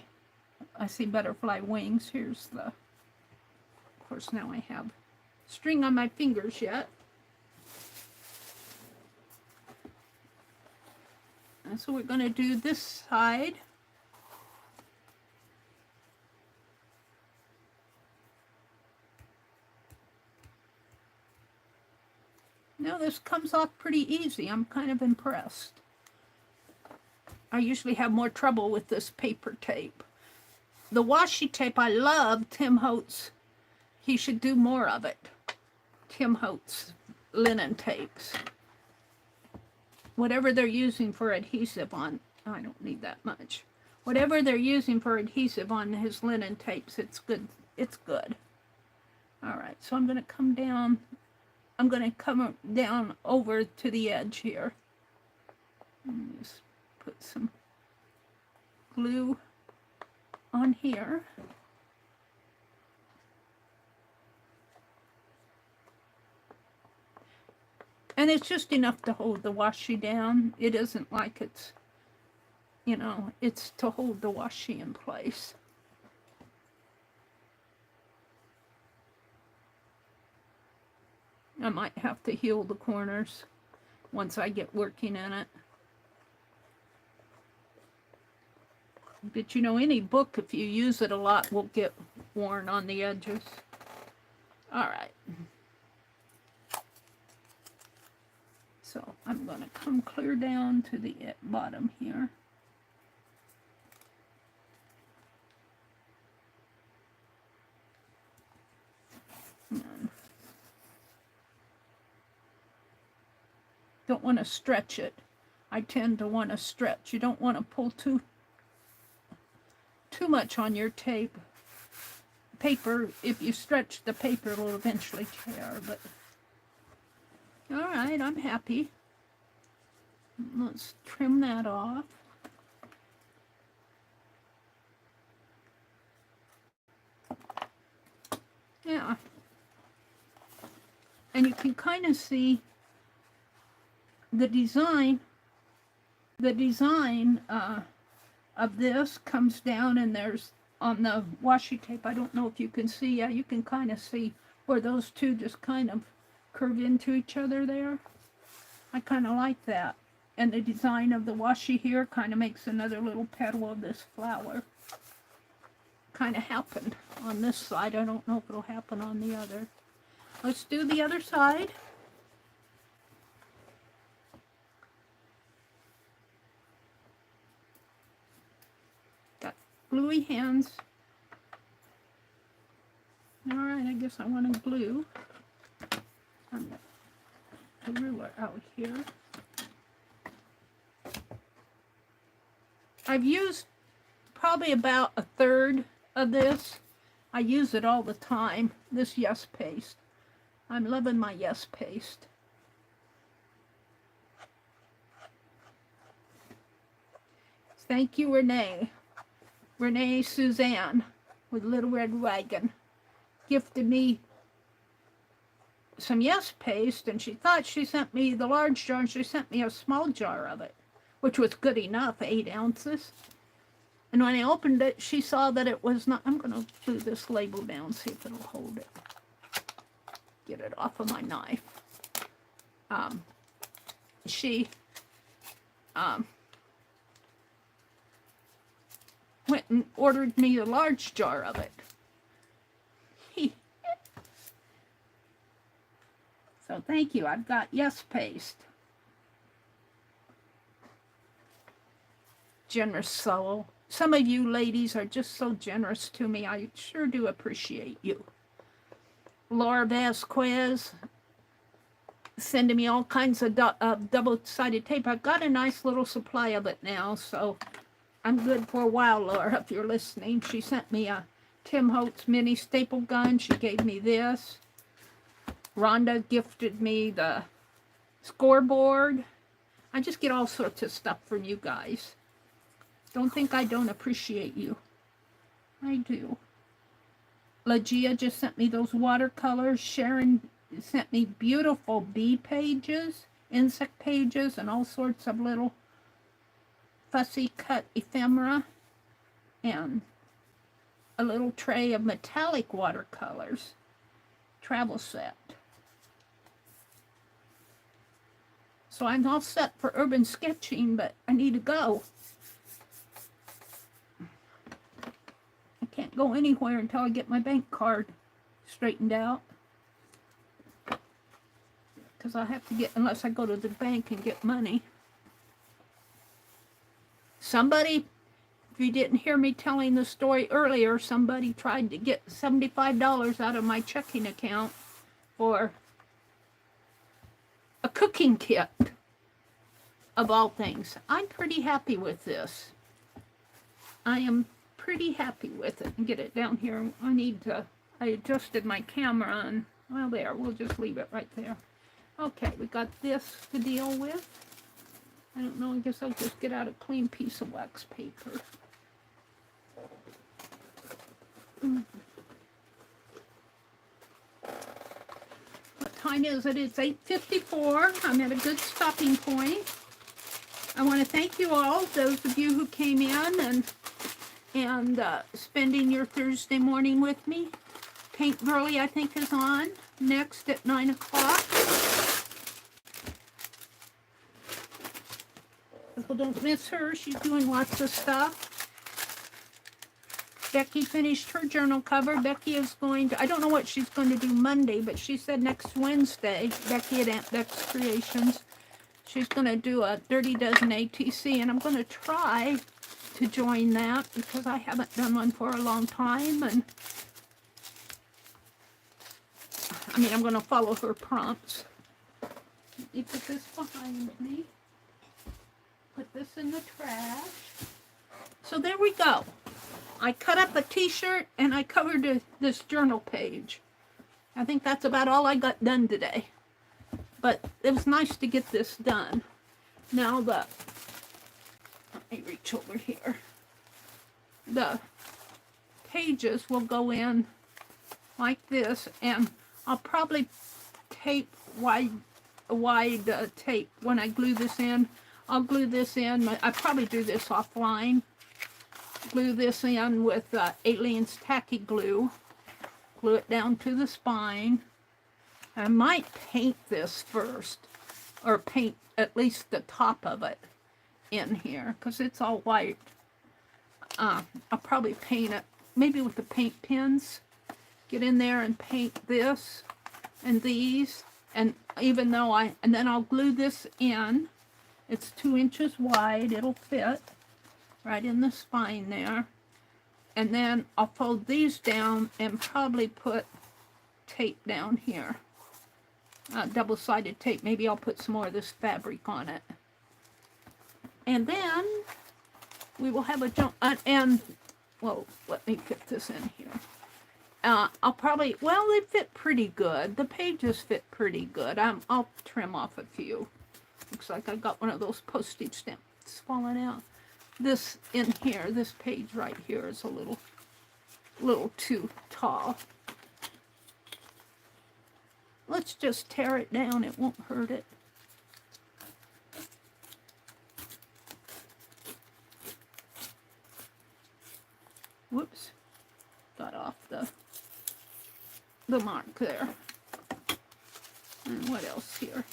I see butterfly wings. Here's the... Of course, now I have string on my fingers yet. And so we're going to do this side. Now this comes off pretty easy. I'm kind of impressed. I usually have more trouble with this paper tape. The washi tape, I love Tim Holtz. He should do more of it. Tim Holtz linen tapes. Whatever they're using for adhesive on, I don't need that much. Whatever they're using for adhesive on his linen tapes, it's good. It's good. All right, so I'm going to come down. I'm going to come down over to the edge here. And just put some glue on here. And it's just enough to hold the washi down. It isn't like it's, you know, it's to hold the washi in place. I might have to heal the corners once I get working in it. But you know, any book, if you use it a lot, will get worn on the edges. All right. So I'm going to come clear down to the bottom here. Don't want to stretch it. I tend to want to stretch. You don't want to pull too much on your tape. Paper, if you stretch the paper, it will eventually tear. But all right, I'm happy. Let's trim that off. Yeah. And you can kind of see the design the design of this comes down, and there's on the washi tape, I don't know if you can see, yeah, you can kind of see where those two just kind of curve into each other there. I kind of like that. And the design of the washi here kind of makes another little petal of this flower. Kind of happened on this side. I don't know if it'll happen on the other. Let's do the other side. Got gluey hands. Alright, I guess I want to glue. I'm the ruler out here. I've used probably about a third of this. I use it all the time, this Yes paste. I'm loving my Yes paste. Thank you, Renee. Renee Suzanne with Little Red Wagon gifted me some Yes paste, and she thought she sent me the large jar, and she sent me a small jar of it, which was good enough, 8 ounces. And when I opened it, she saw that it was not. I'm going to glue this label down, see if it'll hold it. Get it off of my knife. She went and ordered me a large jar of it. So thank you. I've got Yes paste. Generous soul. Some of you ladies are just so generous to me. I sure do appreciate you. Laura Vasquez sending me all kinds of double-sided tape. I've got a nice little supply of it now, so I'm good for a while, Laura, if you're listening. She sent me a Tim Holtz mini staple gun. She gave me this. Rhonda gifted me the scoreboard. I just get all sorts of stuff from you guys. Don't think I don't appreciate you. I do. Lagia just sent me those watercolors. Sharon sent me beautiful bee pages, insect pages, and all sorts of little fussy cut ephemera. And a little tray of metallic watercolors. Travel set. So I'm all set for urban sketching, but I need to go. I can't go anywhere until I get my bank card straightened out. Because I have to get, unless I go to the bank and get money. Somebody, if you didn't hear me telling the story earlier, somebody tried to get $75 out of my checking account for a cooking kit, of all things. I'm pretty happy with this. I am pretty happy with it. And get it down here. I adjusted my camera and, well, there, we'll just leave it right there. Okay, we got this to deal with. I don't know, I guess I'll just get out a clean piece of wax paper. What time is it? It's 8:54. I'm at a good stopping point. I want to thank you all, those of you who came in and spending your Thursday morning with me. Paint Girlie, I think, is on next at 9 o'clock. People don't miss her. She's doing lots of stuff. Becky finished her journal cover. Becky is going to, I don't know what she's going to do Monday, but she said next Wednesday, Becky at Aunt Beck's Creations, she's going to do a Dirty Dozen ATC, and I'm going to try to join that because I haven't done one for a long time. And I mean, I'm going to follow her prompts. Let me put this behind me. Put this in the trash. So there we go. I cut up a t-shirt and I covered this journal page. I think that's about all I got done today. But it was nice to get this done. Now let me reach over here. The pages will go in like this, and I'll probably tape wide tape when I glue this in. I'll glue this in. I probably do this offline. Glue this in with Alien's Tacky Glue. Glue it down to the spine. I might paint this first, or paint at least the top of it in here, because it's all white. I'll probably paint it, maybe with the paint pens. Get in there and paint this and these, and even though and then I'll glue this in. It's 2 inches wide. It'll fit right in the spine there. And then I'll fold these down and probably put tape down here. Double-sided tape. Maybe I'll put some more of this fabric on it. And then we will have a jump, well, let me fit this in here. I'll probably, well, they fit pretty good. The pages fit pretty good. I'll trim off a few. Looks like I got one of those postage stamps falling out. This in here, this page right here is a little too tall. Let's just tear it down. It won't hurt it. Whoops. Got off the mark there. And what else here?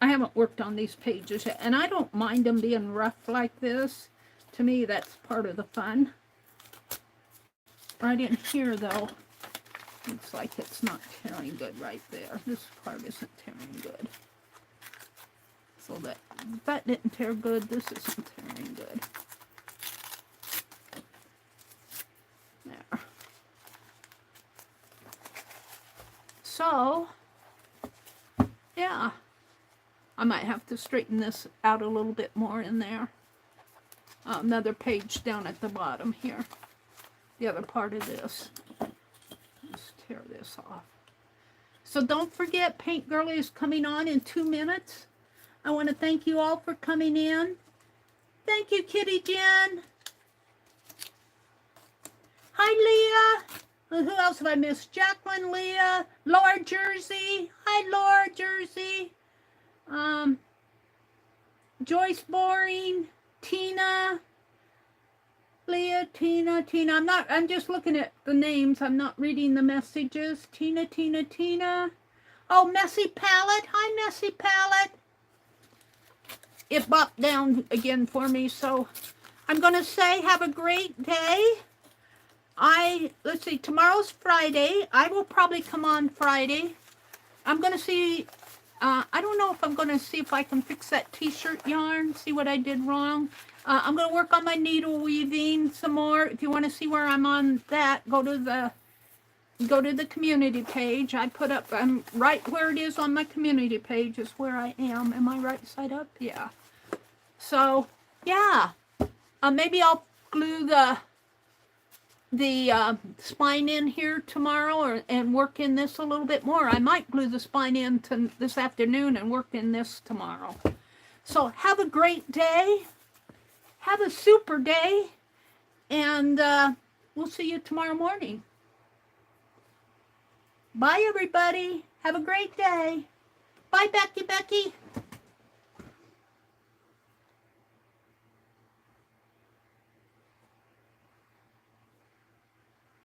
I haven't worked on these pages yet, and I don't mind them being rough like this. To me, that's part of the fun. Right in here, though, looks like it's not tearing good right there. This part isn't tearing good. So that didn't tear good. This isn't tearing good. There. So, yeah. I might have to straighten this out a little bit more in there. Another page down at the bottom here. The other part of this. Let's tear this off. So don't forget, Paint Girly is coming on in 2 minutes. I want to thank you all for coming in. Thank you, Kitty Jen. Hi, Leah. Who else have I missed? Jacqueline, Leah, Laura Jersey. Hi, Laura Jersey. Joyce Boring, Tina, Leah, Tina. I'm just looking at the names. I'm not reading the messages. Tina. Oh, Messy Palette. Hi, Messy Palette. It bopped down again for me, so I'm going to say have a great day. Let's see, tomorrow's Friday. I will probably come on Friday. I'm going to see... I don't know if I'm going to see if I can fix that t-shirt yarn, see what I did wrong. I'm going to work on my needle weaving some more. If you want to see where I'm on that, go to the community page. I put up, right where it is on my community page is where I am. Am I right side up? Yeah. So, yeah. Maybe I'll glue the spine in here tomorrow and work in this a little bit more. I might glue the spine in this afternoon and work in this tomorrow. So have a great day. Have a super day. And we'll see you tomorrow morning. Bye, everybody. Have a great day. Bye, Becky.